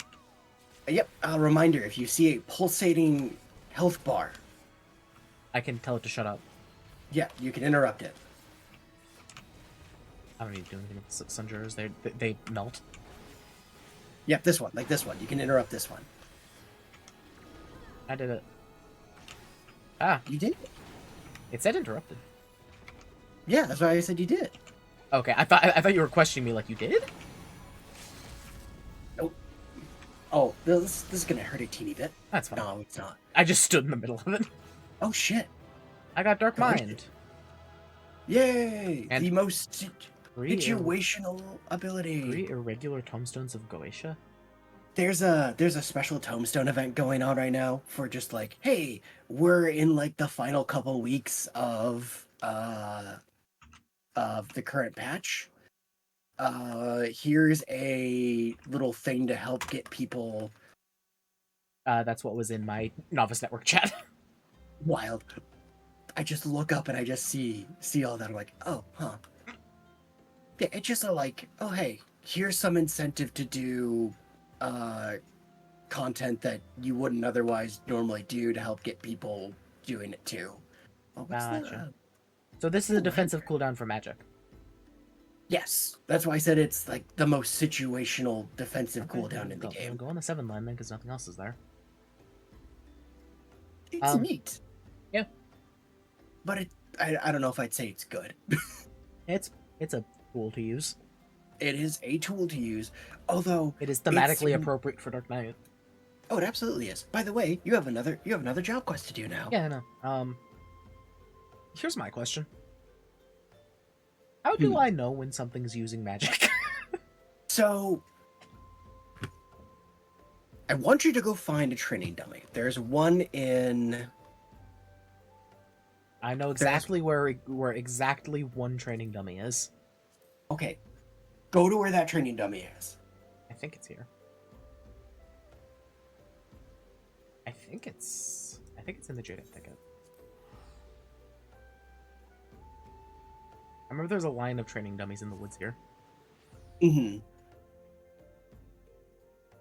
Speaker 2: Yep, a reminder, if you see a pulsating health bar...
Speaker 1: I can tell it to shut up.
Speaker 2: Yeah, you can interrupt it.
Speaker 1: I don't need to do anything with Sunjurers. They melt.
Speaker 2: Yep, this one, like this one. You can interrupt this one.
Speaker 1: I did it. Ah.
Speaker 2: You did?
Speaker 1: It said interrupted.
Speaker 2: Yeah, that's why I said you did.
Speaker 1: Okay, I thought you were questioning me like you did?
Speaker 2: Nope. Oh, this is gonna hurt a teeny bit.
Speaker 1: That's fine.
Speaker 2: No, it's not.
Speaker 1: I just stood in the middle of it.
Speaker 2: Oh shit.
Speaker 1: I got Dark Mind.
Speaker 2: Yay!
Speaker 1: And
Speaker 2: the most situational ability.
Speaker 1: 3 irregular tombstones of Goetia?
Speaker 2: There's a special tombstone event going on right now for just like, hey, we're in like the final couple weeks of the current patch. Here's a little thing to help get people.
Speaker 1: That's what was in my Novice Network chat.
Speaker 2: Wild. I just look up and I just see all that. I'm like, oh, huh. Yeah, it's just a like, oh hey, here's some incentive to do content that you wouldn't otherwise normally do to help get people doing it too. Oh,
Speaker 1: Gotcha. So this is a defensive cooldown for magic.
Speaker 2: Yes, that's why I said it's like the most situational defensive cooldown in the game.
Speaker 1: Go on the 7 line then, because nothing else is there.
Speaker 2: It's neat.
Speaker 1: Yeah.
Speaker 2: But I don't know if I'd say it's good.
Speaker 1: It's a tool to use.
Speaker 2: It is a tool to use, although
Speaker 1: It is thematically appropriate for Dark Knight.
Speaker 2: Oh, it absolutely is. By the way, you have another job quest to do now.
Speaker 1: Yeah, I know. Here's my question. How do I know when something's using magic?
Speaker 2: So, I want you to go find a training dummy. There's one in...
Speaker 1: I know exactly where exactly one training dummy is.
Speaker 2: Okay. Go to where that training dummy is.
Speaker 1: I think it's here. I think it's in the Jaded Thicket. I remember there's a line of training dummies in the woods here.
Speaker 2: Mm-hmm.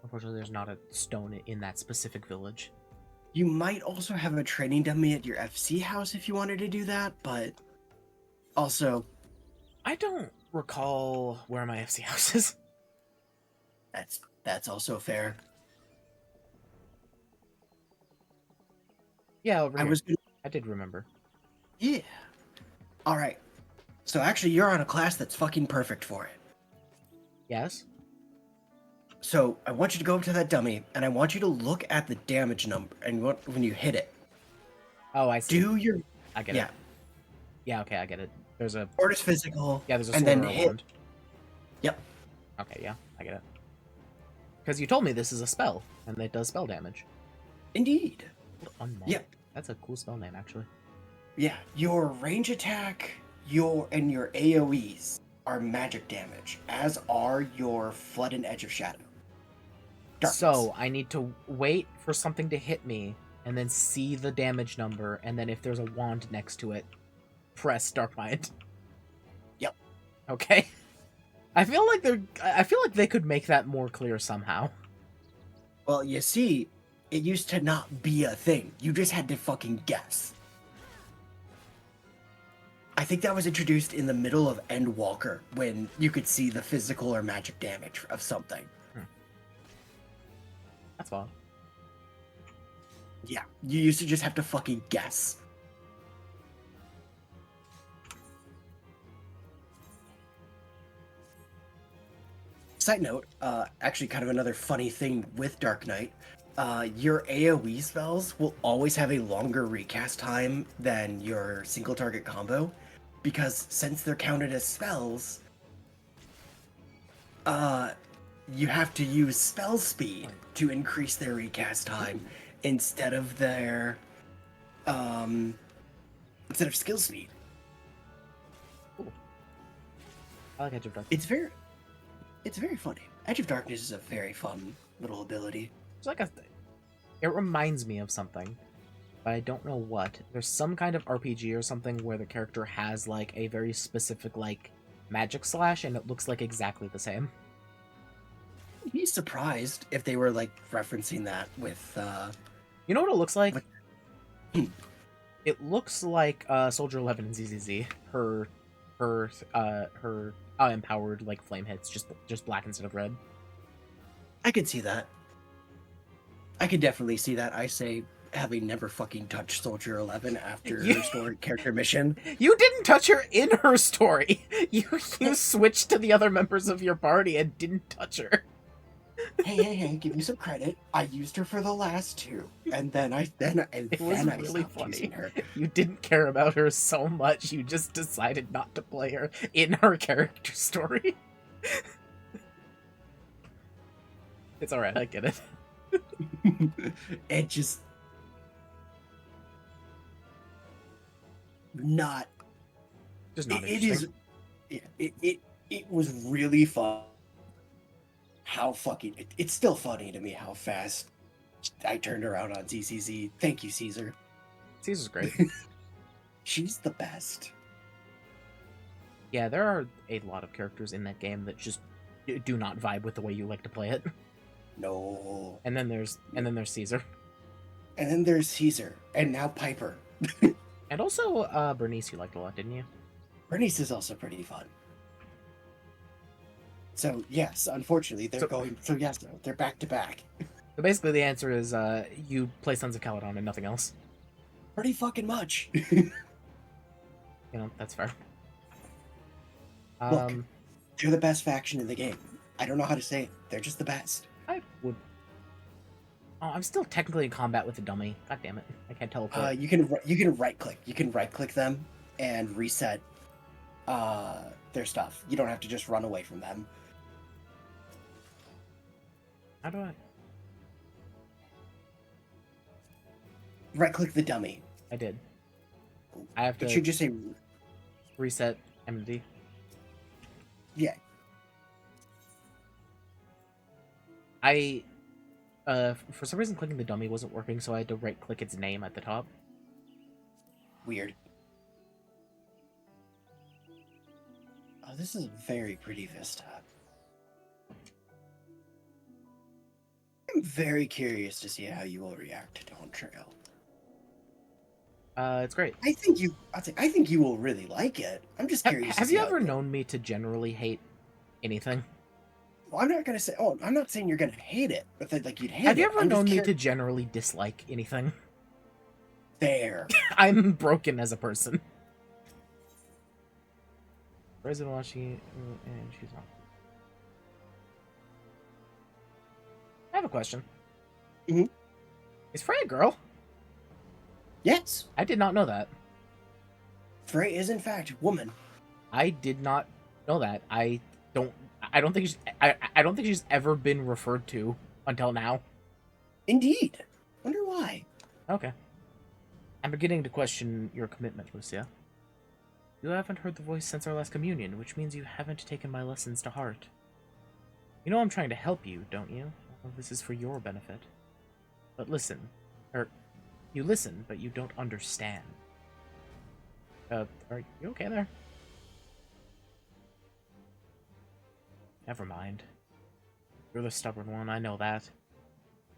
Speaker 1: Unfortunately, there's not a stone in that specific village.
Speaker 2: You might also have a training dummy at your FC house if you wanted to do that, but also...
Speaker 1: I don't recall where my FC house is.
Speaker 2: That's also fair.
Speaker 1: Yeah, over here. I did remember.
Speaker 2: Yeah. All right. So actually, you're on a class that's fucking perfect for it.
Speaker 1: Yes?
Speaker 2: So I want you to go up to that dummy, and I want you to look at the damage number, and when you hit it.
Speaker 1: Oh, I see. I get it. Yeah, okay, I get it. There's a...
Speaker 2: Sword is physical.
Speaker 1: Yeah, there's a
Speaker 2: sword
Speaker 1: sword
Speaker 2: and
Speaker 1: or a
Speaker 2: hit.
Speaker 1: wand.
Speaker 2: Yep.
Speaker 1: Okay, yeah, I get it. Because you told me this is a spell, and it does spell damage.
Speaker 2: Indeed.
Speaker 1: Unmarked.
Speaker 2: Yeah.
Speaker 1: That's a cool spell name, actually.
Speaker 2: Yeah, your range attack, your AoEs are magic damage, as are your Flood and Edge of Shadow. Darkness.
Speaker 1: So, I need to wait for something to hit me, and then see the damage number, and then if there's a wand next to it, press Dark Mind.
Speaker 2: Yep.
Speaker 1: Okay. I feel like they could make that more clear somehow.
Speaker 2: Well, you see, it used to not be a thing. You just had to fucking guess. I think that was introduced in the middle of Endwalker, when you could see the physical or magic damage of something.
Speaker 1: That's fine.
Speaker 2: Yeah, you used to just have to fucking guess. Side note, actually kind of another funny thing with Dark Knight, your AoE spells will always have a longer recast time than your single target combo, because since they're counted as spells, you have to use spell speed to increase their recast time instead of skill speed.
Speaker 1: Cool. I like Edge of Darkness.
Speaker 2: It's very funny. Edge of Darkness is a very fun little ability.
Speaker 1: It's like it reminds me of something, but I don't know what. There's some kind of RPG or something where the character has like a very specific like magic slash, and it looks like exactly the same.
Speaker 2: I'd be surprised if they were like referencing that with
Speaker 1: You know what it looks like? It looks like Soldier 11 in ZZZ. Her empowered like flame hits just black instead of red.
Speaker 2: I could see that. I could definitely see that. I say, having never fucking touched Soldier 11 after her story character mission.
Speaker 1: You didn't touch her in her story. You switched to the other members of your party and didn't touch her.
Speaker 2: Hey, give me some credit. I used her for the last two, and then I
Speaker 1: Really funny. Her. You didn't care about her so much, you just decided not to play her in her character story. It's alright, I get it.
Speaker 2: It just not.
Speaker 1: Just not
Speaker 2: it is. It was really fun. How fucking it's still funny to me how fast I turned around on ZCZ. Thank you, Caesar.
Speaker 1: Caesar's great.
Speaker 2: She's the best.
Speaker 1: Yeah, there are a lot of characters in that game that just do not vibe with the way you like to play it.
Speaker 2: No.
Speaker 1: And then there's Caesar.
Speaker 2: And then there's Caesar, and now Piper.
Speaker 1: And also Bernice you liked a lot, didn't you?
Speaker 2: Bernice is also pretty fun. So yes, unfortunately they're they're back to back.
Speaker 1: So basically the answer is you play Sons of Caledon and nothing else.
Speaker 2: Pretty fucking much.
Speaker 1: You know, that's fair.
Speaker 2: Look, They're the best faction in the game. I don't know how to say it. They're just the best.
Speaker 1: I would. Oh, I'm still technically in combat with the dummy. God damn it! I can't teleport.
Speaker 2: You can right click. You can right click them and reset their stuff. You don't have to just run away from them.
Speaker 1: How do I?
Speaker 2: Right click the dummy.
Speaker 1: I did. I have to.
Speaker 2: It should just say
Speaker 1: reset enmity.
Speaker 2: Yeah.
Speaker 1: For some reason clicking the dummy wasn't working, so I had to right click its name at the top.
Speaker 2: Weird. Oh, this is a very pretty vista. I'm very curious to see how you will react to Dawn Trail.
Speaker 1: It's great.
Speaker 2: I think you will really like it. I'm just curious.
Speaker 1: Have you ever known me to generally hate anything?
Speaker 2: Well, I'm not gonna say. Oh, I'm not saying you're gonna hate it, but that like you'd hate it.
Speaker 1: Have you ever known me to generally dislike anything?
Speaker 2: There.
Speaker 1: I'm broken as a person. President watching, and she's on. I have a question.
Speaker 2: Mm-hmm.
Speaker 1: Is Frey a girl?
Speaker 2: Yes.
Speaker 1: I did not know that.
Speaker 2: Frey is in fact a woman.
Speaker 1: I did not know that. I don't think she's ever been referred to until now.
Speaker 2: Indeed. Wonder why.
Speaker 1: Okay. I'm beginning to question your commitment, Lucia. You haven't heard the voice since our last communion, which means you haven't taken my lessons to heart. You know I'm trying to help you, don't you? Well, this is for your benefit. But listen. You listen, but you don't understand. Are you okay there? Never mind. You're the stubborn one, I know that.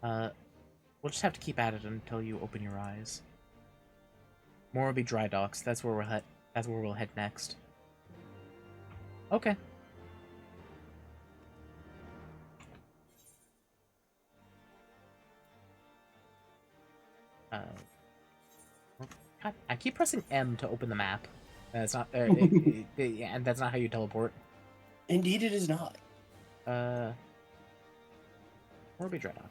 Speaker 1: We'll just have to keep at it until you open your eyes. More will be dry docks. That's where we'll head next. Okay. God, I keep pressing M to open the map. That's not. And that's not how you teleport.
Speaker 2: Indeed, it is not.
Speaker 1: Or be Dreadnought.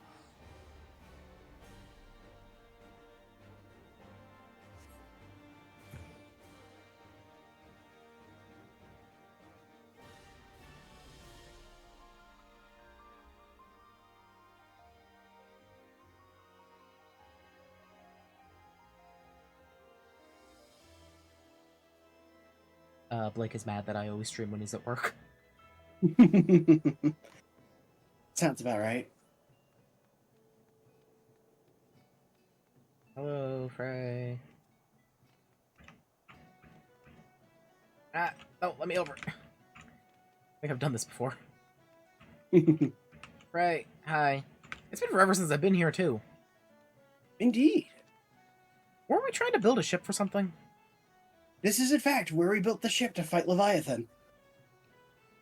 Speaker 1: Blake is mad that I always stream when he's at work.
Speaker 2: Sounds about right.
Speaker 1: Hello, Frey. Ah, oh, let me over. I think I've done this before. Frey, hi. It's been forever since I've been here, too.
Speaker 2: Indeed.
Speaker 1: Weren't we trying to build a ship for something?
Speaker 2: This is, in fact, where we built the ship to fight Leviathan.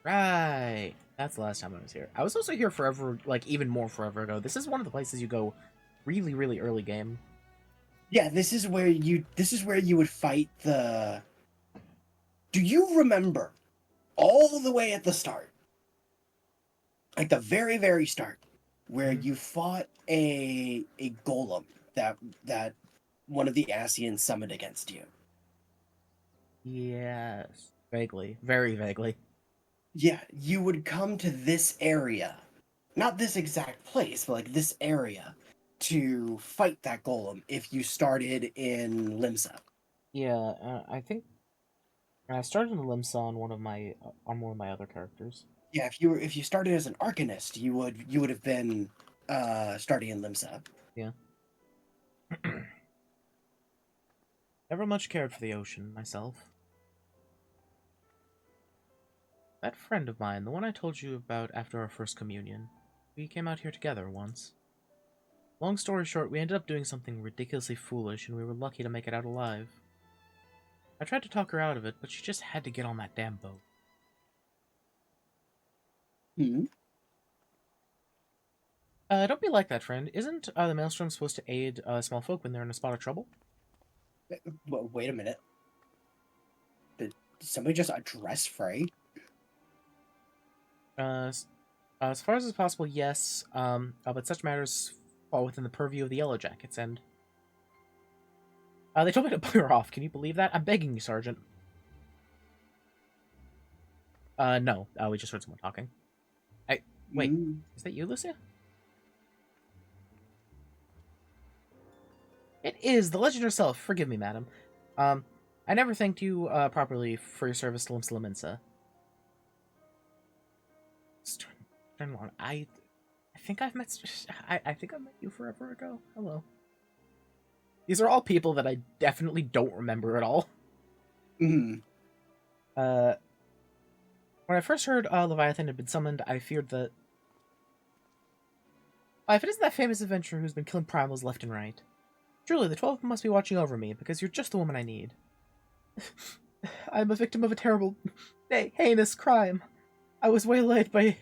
Speaker 1: Right. That's the last time I was here. I was also here forever, like, even more forever ago. This is one of the places you go really, really early game.
Speaker 2: Yeah, this is where you would fight the... Do you remember all the way at the start? Like the very, very start, where you fought a golem that one of the Asians summoned against you.
Speaker 1: Yes. Vaguely. Very vaguely.
Speaker 2: Yeah, you would come to this area. Not this exact place, but like this area to fight that golem if you started in Limsa.
Speaker 1: Yeah, I think I started in Limsa on one of my other characters.
Speaker 2: Yeah, if you started as an Arcanist, you would have been starting in Limsa.
Speaker 1: Yeah. Never much cared for the ocean myself. That friend of mine, the one I told you about after our first communion, we came out here together once. Long story short, we ended up doing something ridiculously foolish, and we were lucky to make it out alive. I tried to talk her out of it, but she just had to get on that damn boat. Don't be like that, friend. Isn't the Maelstrom supposed to aid small folk when they're in a spot of trouble?
Speaker 2: Well, wait a minute. Did somebody just address Frey?
Speaker 1: As far as is possible, yes. But such matters fall within the purview of the Yellow Jackets, and they told me to bugger off. Can you believe that? I'm begging you, Sergeant. No. We just heard someone talking. Wait. Is that you, Lucia? It is the legend herself. Forgive me, madam. I never thanked you properly for your service to Limsa Laminsa. Sternlon, I think I've met. I think I met you forever ago. Hello. These are all people that I definitely don't remember at all.
Speaker 2: Mm-hmm.
Speaker 1: When I first heard Leviathan had been summoned, I feared that. If it isn't that famous adventurer who's been killing primals left and right. Truly, the 12 must be watching over me, because you're just the woman I need. I'm a victim of a terrible, heinous crime. I was waylaid by...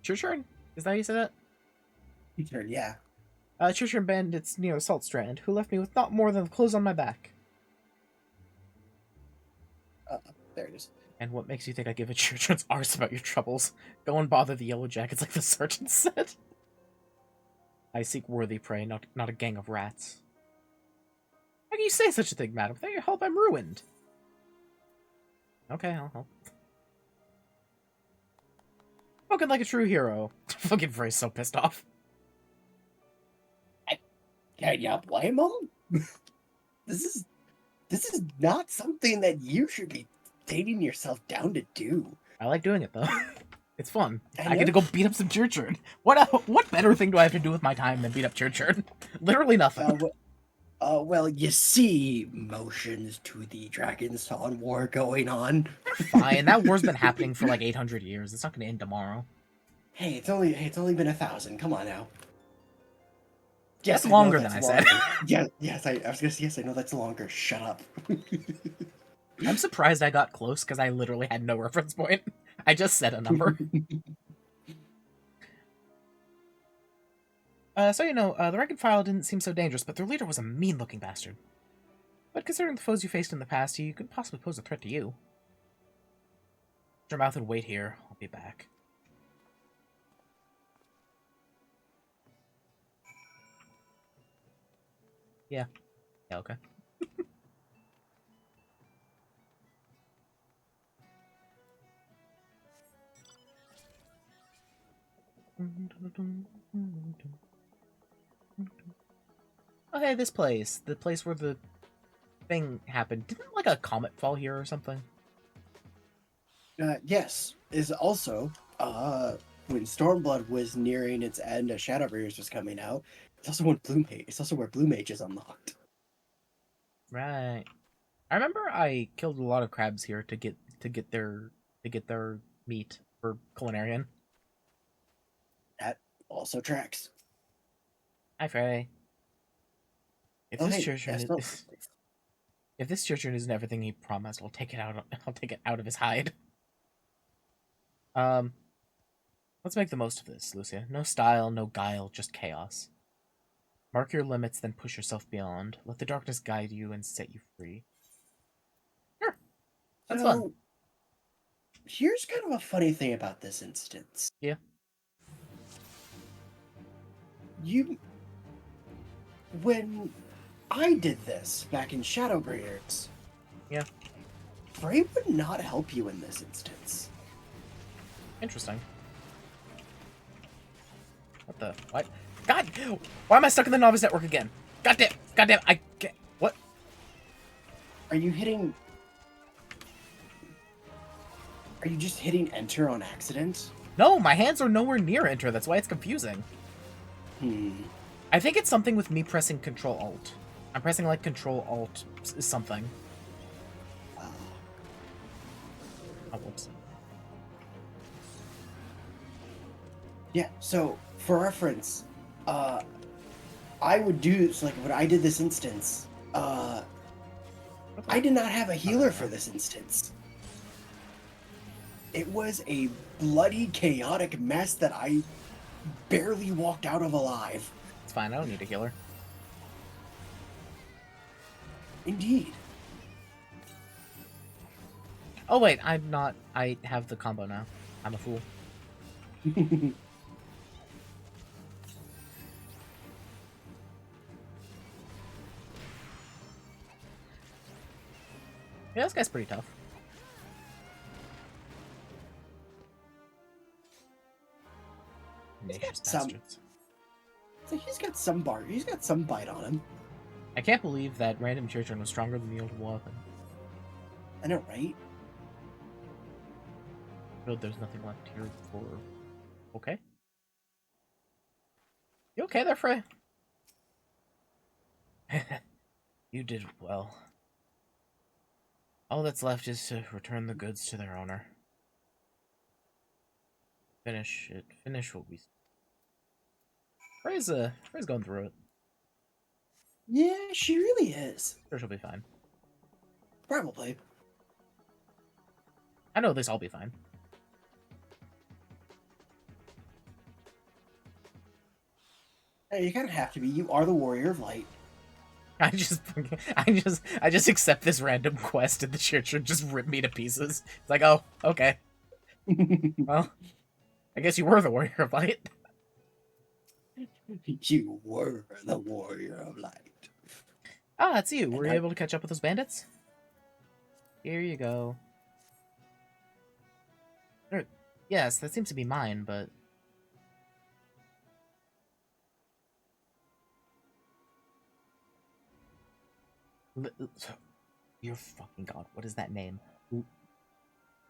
Speaker 1: Churchurn? Is that how you say that?
Speaker 2: Churchurn, yeah.
Speaker 1: Churchurn bandits near Salt Strand, who left me with not more than the clothes on my back.
Speaker 2: There it is.
Speaker 1: And what makes you think I give a Churchurn's arse about your troubles? Go and bother the Yellow Jackets like the sergeant said. I seek worthy prey, not a gang of rats. How can you say such a thing, madam? Without your help, I'm ruined. Okay, I'll help. Spoken like a true hero. Fucking Frey's so pissed off.
Speaker 2: Can you blame him? This is not something that you should be taking yourself down to do.
Speaker 1: I like doing it, though. It's fun. I get to go beat up some Churchurn. What better thing do I have to do with my time than beat up Churchurn? Literally nothing.
Speaker 2: Well, you see motions to the Dragonstone War going on.
Speaker 1: Fine, that war's been happening for like 800 years. It's not going to end tomorrow.
Speaker 2: Hey, it's only been 1,000. Come on now.
Speaker 1: Yes, that's longer than I said.
Speaker 2: Yes, I was gonna say yes. I know that's longer. Shut up.
Speaker 1: I'm surprised I got close because I literally had no reference point. I just said a number. So you know, the rank and file didn't seem so dangerous, but their leader was a mean-looking bastard. But considering the foes you faced in the past, he could possibly pose a threat to you. Shut your mouth and wait here. I'll be back. Yeah. Yeah, okay. Oh, hey, this place. The place where the thing happened. Didn't, like, a comet fall here or something?
Speaker 2: Yes. Is also, when Stormblood was nearing its end, Shadowbringers was coming out. It's also when it's also where Blue Mage is unlocked.
Speaker 1: Right. I remember I killed a lot of crabs here to get their meat for Culinarian.
Speaker 2: That also tracks.
Speaker 1: Hi, Frey. If this Churchurn isn't everything he promised, I'll take it out. I'll take it out of his hide. Let's make the most of this, Lucia. No style, no guile, just chaos. Mark your limits, then push yourself beyond. Let the darkness guide you and set you free. Sure. That's fun.
Speaker 2: Here's kind of a funny thing about this instance.
Speaker 1: Yeah.
Speaker 2: When I did this back in Shadowbringers,
Speaker 1: yeah,
Speaker 2: Frey would not help you in this instance.
Speaker 1: Interesting. What the? What? God! Why am I stuck in the novice network again? Goddamn! Goddamn! I get what?
Speaker 2: Are you just hitting enter on accident?
Speaker 1: No, my hands are nowhere near enter. That's why it's confusing. I think it's something with me pressing Control Alt. I'm pressing like Control Alt something. Oh, whoops.
Speaker 2: Yeah. So for reference, I would do so. Like when I did this instance, I did not have a healer for this instance. It was a bloody, chaotic mess that I barely walked out of alive.
Speaker 1: It's fine, I don't need a healer.
Speaker 2: Indeed.
Speaker 1: Oh wait, I'm not. I have the combo now. I'm a fool. Yeah, this guy's pretty tough. Tenacious bastards.
Speaker 2: So he's got some He's got some bite on him.
Speaker 1: I can't believe that random children was stronger than the old weapon.
Speaker 2: I know, right?
Speaker 1: But there's nothing left here for. Okay. You okay there, Frey? You did well. All that's left is to return the goods to their owner. Finish it. Finish what we. Frey's going through it.
Speaker 2: Yeah, she really is.
Speaker 1: Sure, she'll be fine.
Speaker 2: Probably.
Speaker 1: I know this all be fine.
Speaker 2: You kind of have to be. You are the warrior of light.
Speaker 1: I just accept this random quest and the church would just rip me to pieces. It's like, oh, okay. Well, I guess you were the warrior of light.
Speaker 2: You were the warrior of light.
Speaker 1: Ah, that's you. Were you able to catch up with those bandits? Here you go. Yes, that seems to be mine, but... You're fucking god. What is that name?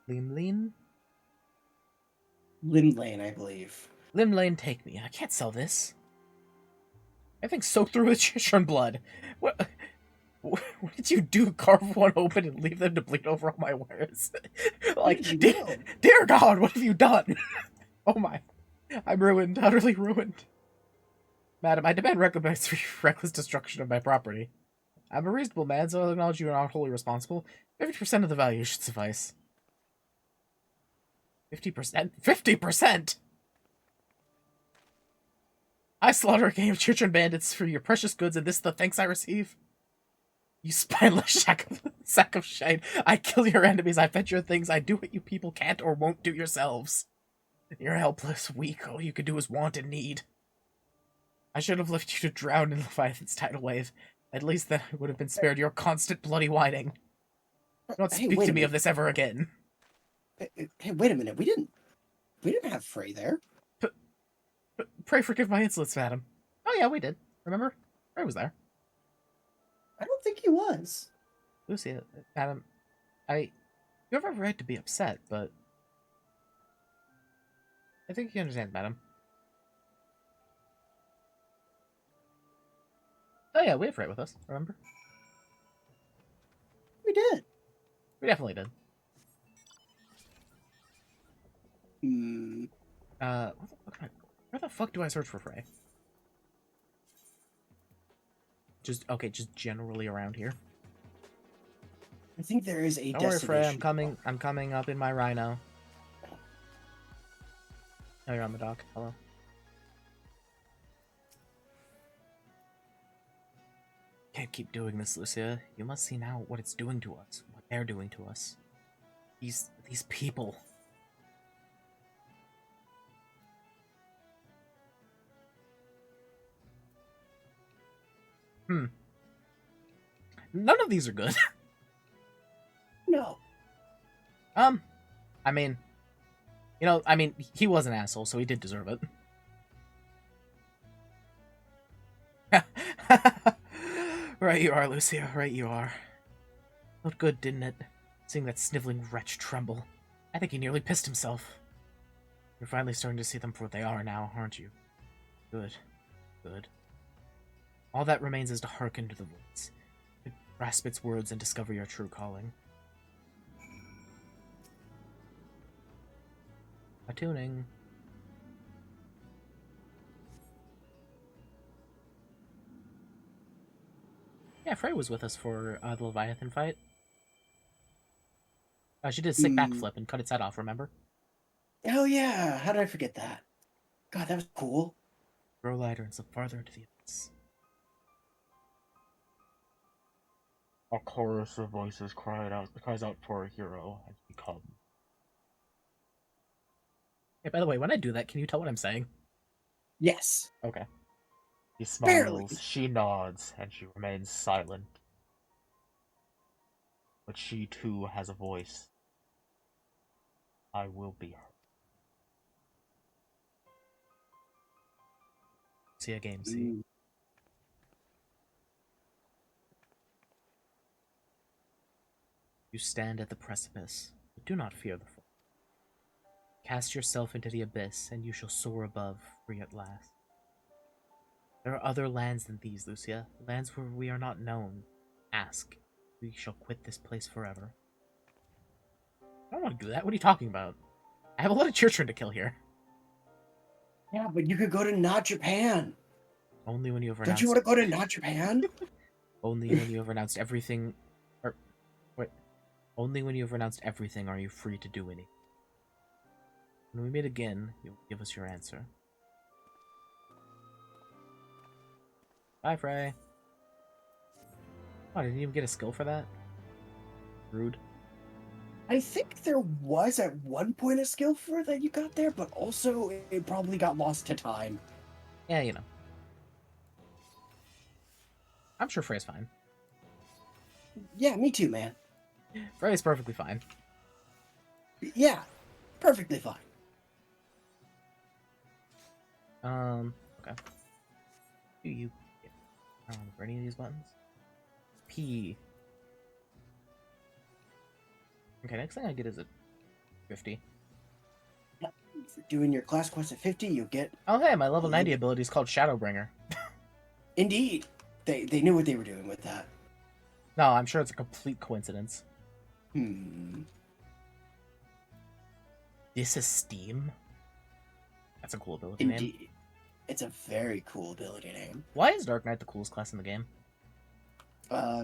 Speaker 1: Limlane?
Speaker 2: Limlane, I believe.
Speaker 1: Limlane, take me. I can't sell this. Everything's soaked through with Chishran blood. What did you do? Carve one open and leave them to bleed over all my wares? Like, dear God, what have you done? Oh my. I'm ruined, utterly ruined. Madam, I demand recompense for your reckless destruction of my property. I'm a reasonable man, so I'll acknowledge you are not wholly responsible. 50% of the value should suffice. 50%? 50%?! I slaughter a gang of church and bandits for your precious goods, and this is the thanks I receive? You spineless sack of shite. I kill your enemies, I fetch your things, I do what you people can't or won't do yourselves. You're helpless, weak, all you can do is want and need. I should have left you to drown in Leviathan's tidal wave. At least then I would have been spared your constant bloody whining. Don't speak to me of this ever again.
Speaker 2: Hey, wait a minute. We didn't have Frey there.
Speaker 1: Pray forgive my insolence, madam. Oh yeah, we did. Remember? Frey was there.
Speaker 2: I don't think he was.
Speaker 1: Lucia, madam, you have every right to be upset, but I think you understand, madam. Oh yeah, we have Frey with us, remember?
Speaker 2: We did.
Speaker 1: We definitely did. Where the fuck do I search for Frey? Just generally around here.
Speaker 2: I think there is a
Speaker 1: Don't worry,
Speaker 2: destination.
Speaker 1: Frey, I'm coming up in my rhino. Oh, you're on the dock. Hello. Can't keep doing this, Lucia. You must see now what it's doing to us. What they're doing to us. These people. None of these are good.
Speaker 2: No.
Speaker 1: I mean, he was an asshole, so he did deserve it. Right you are, Lucia, right you are. Looked good, didn't it? Seeing that sniveling wretch tremble. I think he nearly pissed himself. You're finally starting to see them for what they are now, aren't you? Good. Good. All that remains is to hearken to the voice, to grasp its words and discover your true calling. Attuning. Yeah, Frey was with us for the Leviathan fight. She did a sick backflip and cut its head off, remember?
Speaker 2: Oh yeah, how did I forget that? God, that was cool.
Speaker 1: Grow lighter and slip farther into the abyss.
Speaker 3: A chorus of voices cries out for a hero has become.
Speaker 1: Hey, by the way, when I do that, can you tell what I'm saying?
Speaker 2: Yes.
Speaker 1: Okay.
Speaker 3: He
Speaker 2: Barely.
Speaker 3: smiles, she nods, and she remains silent. But she too has a voice. I will be her.
Speaker 1: See a game, see.
Speaker 2: Mm.
Speaker 1: You stand at the precipice, but do not fear the fall. Cast yourself into the abyss, and you shall soar above, free at last. There are other lands than these, Lucia, lands where we are not known. Ask. We shall quit this place forever. I don't want to do that. What are you talking about? I have a lot of children to kill here.
Speaker 2: Yeah, but you could go to not Japan.
Speaker 1: Only when you have
Speaker 2: Don't you
Speaker 1: renounced.
Speaker 2: want to go to not Japan?
Speaker 1: Only when you have renounced everything. Or wait. Only when you have renounced everything are you free to do anything. When we meet again, you will give us your answer. Bye, Frey. Oh, I didn't even get a skill for that? Rude.
Speaker 2: I think there was at one point a skill for that you got there, but also it probably got lost to time.
Speaker 1: Yeah, you know. I'm sure Frey's fine.
Speaker 2: Yeah, me too, man.
Speaker 1: Frey's perfectly fine.
Speaker 2: Yeah, perfectly fine.
Speaker 1: Okay. Do you get for any of these buttons? P. Okay, next thing I get is a 50.
Speaker 2: For doing your class quest at 50, you get...
Speaker 1: Oh, hey, my level 90 ability is called Shadowbringer.
Speaker 2: Indeed. They knew what they were doing with that.
Speaker 1: No, I'm sure it's a complete coincidence. Disesteem? That's a cool ability name.
Speaker 2: Indeed. It's a very cool ability name.
Speaker 1: Why is Dark Knight the coolest class in the game?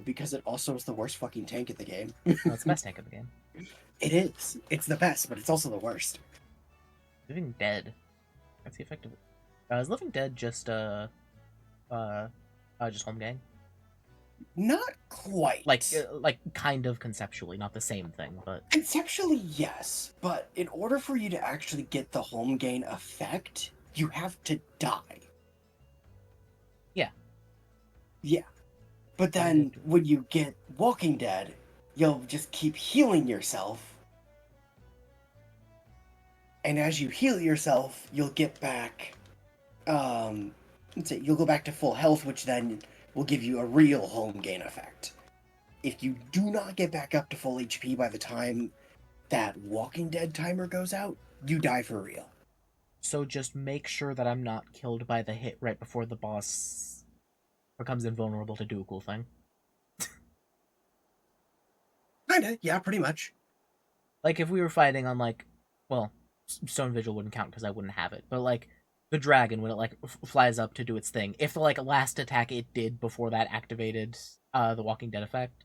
Speaker 2: Because it also is the worst fucking tank in the game.
Speaker 1: No, it's the best tank in the game.
Speaker 2: It is. It's the best, but it's also the worst.
Speaker 1: Living Dead. That's the effect of it. Is Living Dead just home gang?
Speaker 2: Not quite.
Speaker 1: Like kind of conceptually, not the same thing, but
Speaker 2: Conceptually, yes. But in order for you to actually get the home gain effect, you have to die.
Speaker 1: yeah.
Speaker 2: Yeah. But then when you get Walking Dead, you'll just keep healing yourself. And as you heal yourself, you'll get back let's say you'll go back to full health, which then will give you a real home gain effect. If you do not get back up to full HP by the time that Walking Dead timer goes out, you die for real.
Speaker 1: So just make sure that I'm not killed by the hit right before the boss becomes invulnerable to do a cool thing.
Speaker 2: Kinda, yeah, pretty much.
Speaker 1: Like if we were fighting on well, Stone Vigil wouldn't count because I wouldn't have it, but like the dragon when it flies up to do its thing, if the last attack it did before that activated the Walking Dead effect,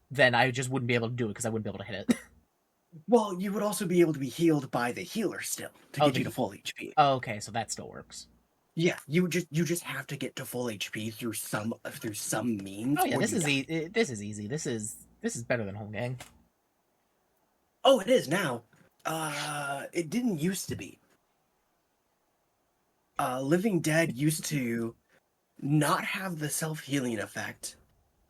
Speaker 1: then I just wouldn't be able to do it because I wouldn't be able to hit it.
Speaker 2: Well, you would also be able to be healed by the healer still to get you to full HP.
Speaker 1: Oh, okay, so that still works.
Speaker 2: Yeah, you just have to get to full HP through some means.
Speaker 1: Oh yeah, this is easy. This is easy. This is better than Home Gang.
Speaker 2: Oh, it is now. It didn't used to be. Living Dead used to not have the self-healing effect,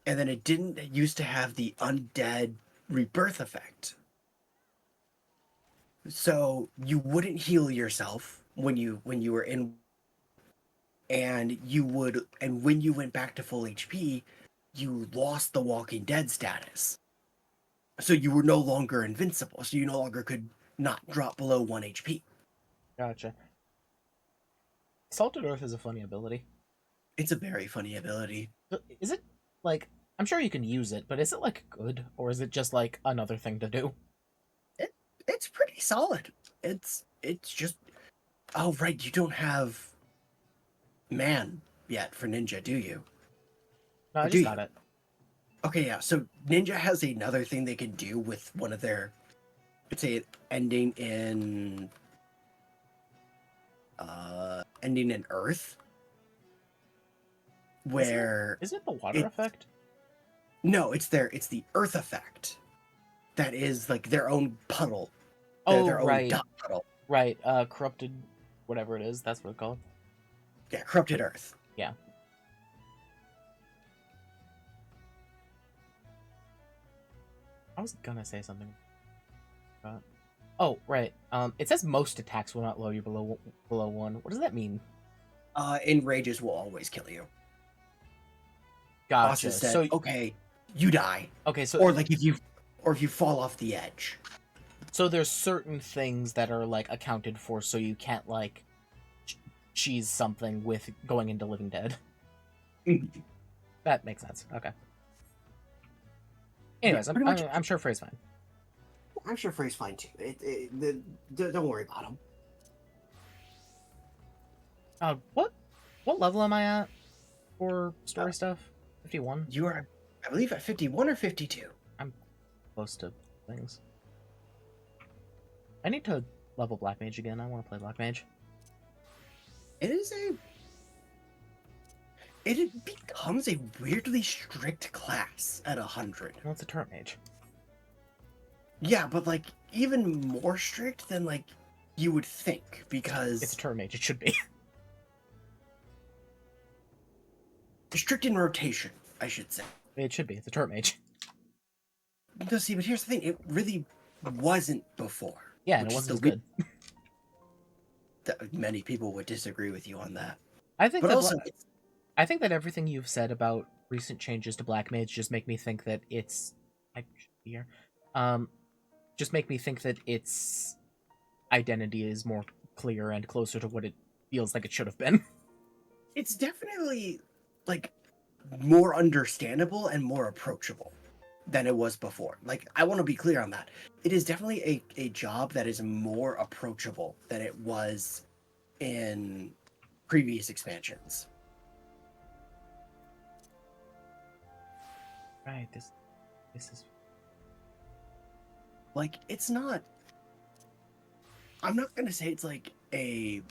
Speaker 2: and then it didn't used to have the undead rebirth effect. So you wouldn't heal yourself when you were in, and when you went back to full HP, you lost the Walking Dead status. So you were no longer invincible. So you no longer could not drop below 1 HP.
Speaker 1: Gotcha. Salted Earth is a funny ability.
Speaker 2: It's a very funny ability.
Speaker 1: Is it I'm sure you can use it, but is it good, or is it just another thing to do?
Speaker 2: It's pretty solid. It's just, oh right, you don't have man yet for Ninja, do you?
Speaker 1: No, I just got it.
Speaker 2: Okay, yeah. So Ninja has another thing they can do with one of their, let's say, ending in Earth, where
Speaker 1: is it the water effect?
Speaker 2: No, it's the earth effect. That is like their own puddle.
Speaker 1: Oh,
Speaker 2: Their own
Speaker 1: right.
Speaker 2: dot puddle.
Speaker 1: Right, corrupted, whatever it is, that's what it's called.
Speaker 2: Yeah, corrupted earth.
Speaker 1: Yeah. I was gonna say something. Oh, right. It says most attacks will not lower you below 1. What does that mean?
Speaker 2: Enrages will always kill you.
Speaker 1: Gotcha.
Speaker 2: Bosses said,
Speaker 1: So
Speaker 2: okay, you die.
Speaker 1: okay, so
Speaker 2: Or like if you fall off the edge.
Speaker 1: so there's certain things that are like accounted for, so you can't like cheese something with going into Living Dead. That makes sense. Okay. Anyways,
Speaker 2: Yeah,
Speaker 1: I'm sure Frey's fine.
Speaker 2: I'm sure Frey's fine too. Don't worry about him.
Speaker 1: What level am I at for story stuff? 51.
Speaker 2: You are, I believe, at 51 or 52.
Speaker 1: I'm close to things. I need to level Black Mage again. I want to play Black Mage.
Speaker 2: It becomes a weirdly strict class at 100.
Speaker 1: Well, it's a turret mage.
Speaker 2: Yeah, but like even more strict than like you would think, because
Speaker 1: It's a turret mage. It should be.
Speaker 2: strict in rotation, I should say.
Speaker 1: It should be. It's a turret mage.
Speaker 2: No, see, but here's the thing: it really wasn't before.
Speaker 1: Yeah, and it
Speaker 2: which is
Speaker 1: wasn't as
Speaker 2: the
Speaker 1: good.
Speaker 2: Many people would disagree with you on that.
Speaker 1: I think
Speaker 2: But
Speaker 1: that
Speaker 2: also,
Speaker 1: I think that everything you've said about recent changes to Black Mage just make me think that it's here. Just make me think that its identity is more clear and closer to what it feels like it should have been.
Speaker 2: it's definitely like more understandable and more approachable than it was before. Like, I want to be clear on that. It is definitely a job that is more approachable than it was in previous expansions.
Speaker 1: Right. This is
Speaker 2: Like, it's not. I'm not gonna say it's like a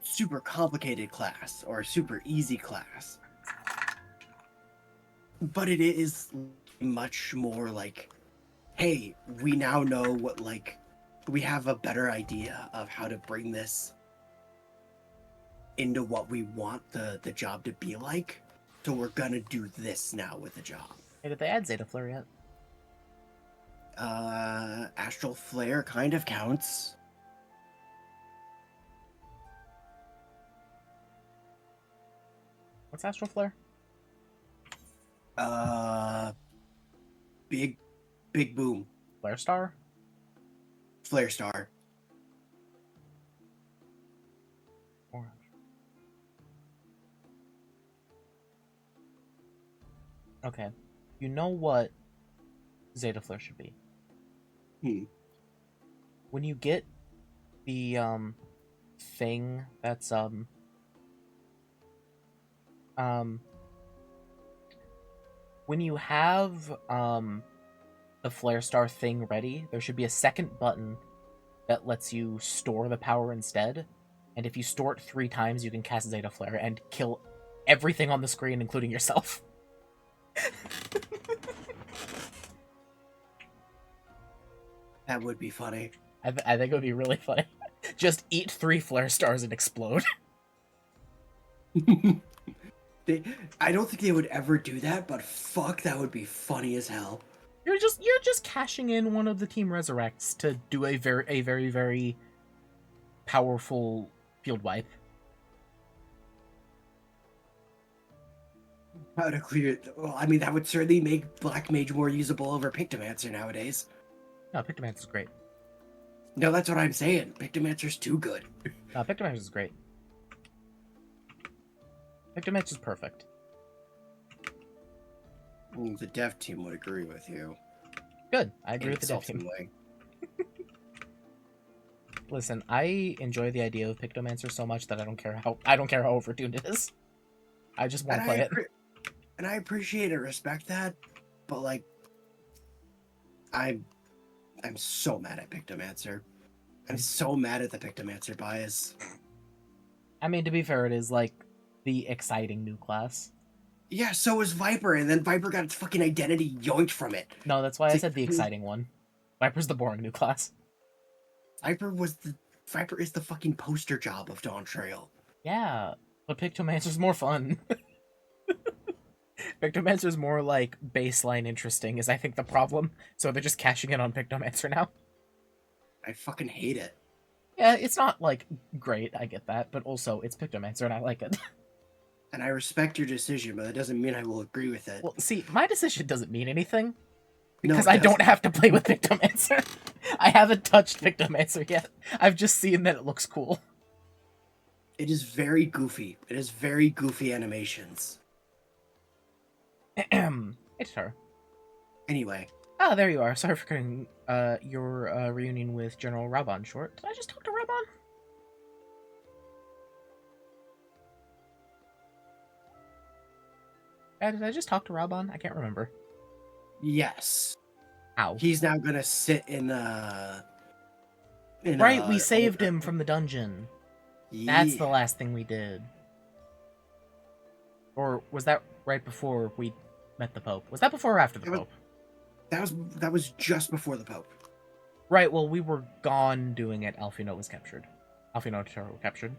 Speaker 2: super complicated class or a super easy class, but it is much more like, hey, we now know what, like, we have a better idea of how to bring this into what we want the job to be like, so we're gonna do this now with the job.
Speaker 1: Hey, did they add Zeta Flare yet?
Speaker 2: Astral Flare kind of counts.
Speaker 1: What's Astral Flare?
Speaker 2: Big boom.
Speaker 1: Flare Star?
Speaker 2: Flare Star.
Speaker 1: Okay. You know what Zeta Flare should be? When you get the thing that's when you have the Flare Star thing ready, there should be a second button that lets you store the power instead. And if you store it 3 times, you can cast Zeta Flare and kill everything on the screen, including yourself.
Speaker 2: That would be funny.
Speaker 1: I think it would be really funny. Just eat 3 Flare Stars and explode.
Speaker 2: I don't think they would ever do that, but fuck, that would be funny as hell.
Speaker 1: You're just cashing in one of the Team Resurrects to do a very powerful field wipe.
Speaker 2: How to clear it? Well, I mean, that would certainly make Black Mage more usable over Pictomancer nowadays.
Speaker 1: No, Pictomancer's great.
Speaker 2: No, that's what I'm saying. Pictomancer's too good.
Speaker 1: No, Pictomancer's great. Pictomancer's perfect.
Speaker 2: The dev team would agree with you.
Speaker 1: Good, I agree with the dev team. Listen, I enjoy the idea of Pictomancer so much that I don't care how overtuned it is. I just want to play it.
Speaker 2: And I appreciate and respect that, but like, I'm so mad at Pictomancer. I'm so mad at the Pictomancer bias.
Speaker 1: I mean, to be fair, it is, like, the exciting new class.
Speaker 2: Yeah, so is Viper, and then Viper got its fucking identity yoinked from it.
Speaker 1: No, that's why I
Speaker 2: It's
Speaker 1: said the
Speaker 2: like,
Speaker 1: exciting one. Viper's the boring new class.
Speaker 2: Viper is the fucking poster job of Dawn Trail.
Speaker 1: Yeah, but Pictomancer's more fun. Pictomancer's more, like, baseline interesting is, I think, the problem. So they're just cashing in on Pictomancer now.
Speaker 2: I fucking hate it.
Speaker 1: Yeah, it's not, like, great, I get that, but also, it's Pictomancer and I like it.
Speaker 2: And I respect your decision, but that doesn't mean I will agree with it.
Speaker 1: Well, see, my decision doesn't mean anything.
Speaker 2: No,
Speaker 1: Because
Speaker 2: it
Speaker 1: I don't
Speaker 2: doesn't.
Speaker 1: have to play with Pictomancer. I haven't touched Pictomancer yet. I've just seen that it looks cool.
Speaker 2: It is very goofy. It is very goofy animations.
Speaker 1: It's her.
Speaker 2: Anyway.
Speaker 1: Ah, there you are. Sorry for cutting your reunion with General Raban short. Did I just talk to Raban? Did I just talk to Raban? I can't remember.
Speaker 2: Yes.
Speaker 1: Ow.
Speaker 2: He's now gonna sit in
Speaker 1: right, we saved him from the dungeon.
Speaker 2: Yeah.
Speaker 1: That's the last thing we did. Or was that right before we met the Pope? Was that before or after the Pope?
Speaker 2: That was just before the Pope.
Speaker 1: Right, well, we were gone doing it. Alfino was captured. Alfino Taro captured.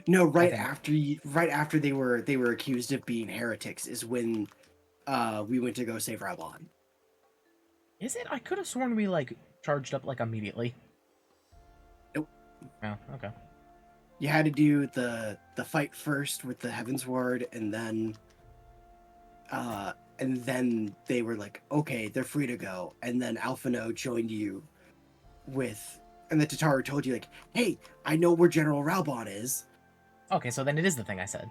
Speaker 2: No, right after they were accused of being heretics is when we went to go save Raban.
Speaker 1: Is it? I could have sworn we, like, charged up, like, immediately.
Speaker 2: Nope.
Speaker 1: Oh, okay.
Speaker 2: You had to do the fight first with the Heavensward, and then they were like, okay, they're free to go. And then Alphino joined you and the Tataru told you, like, hey, I know where General Raban is.
Speaker 1: Okay, so then it is the thing I said.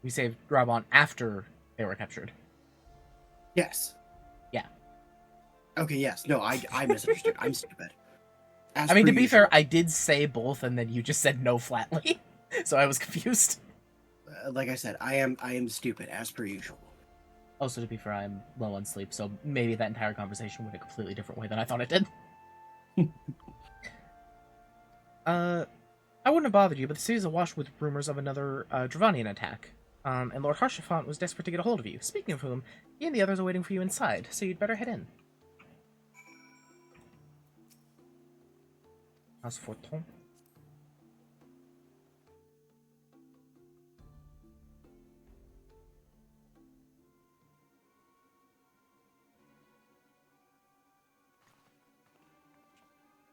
Speaker 1: We saved Raban after they were captured.
Speaker 2: Yes.
Speaker 1: Yeah.
Speaker 2: Okay, yes. No, I misunderstood. I'm stupid.
Speaker 1: I mean, to be fair, I did say both, and then you just said no flatly. So I was confused.
Speaker 2: Like I said, I am stupid, as per usual.
Speaker 1: Also, to be fair, I'm low on sleep, so maybe that entire conversation went a completely different way than I thought it did. I wouldn't have bothered you, but the city is awash with rumors of another Dravanian attack. And Lord Harshafant was desperate to get a hold of you. Speaking of whom, he and the others are waiting for you inside, so you'd better head in. As for Tom.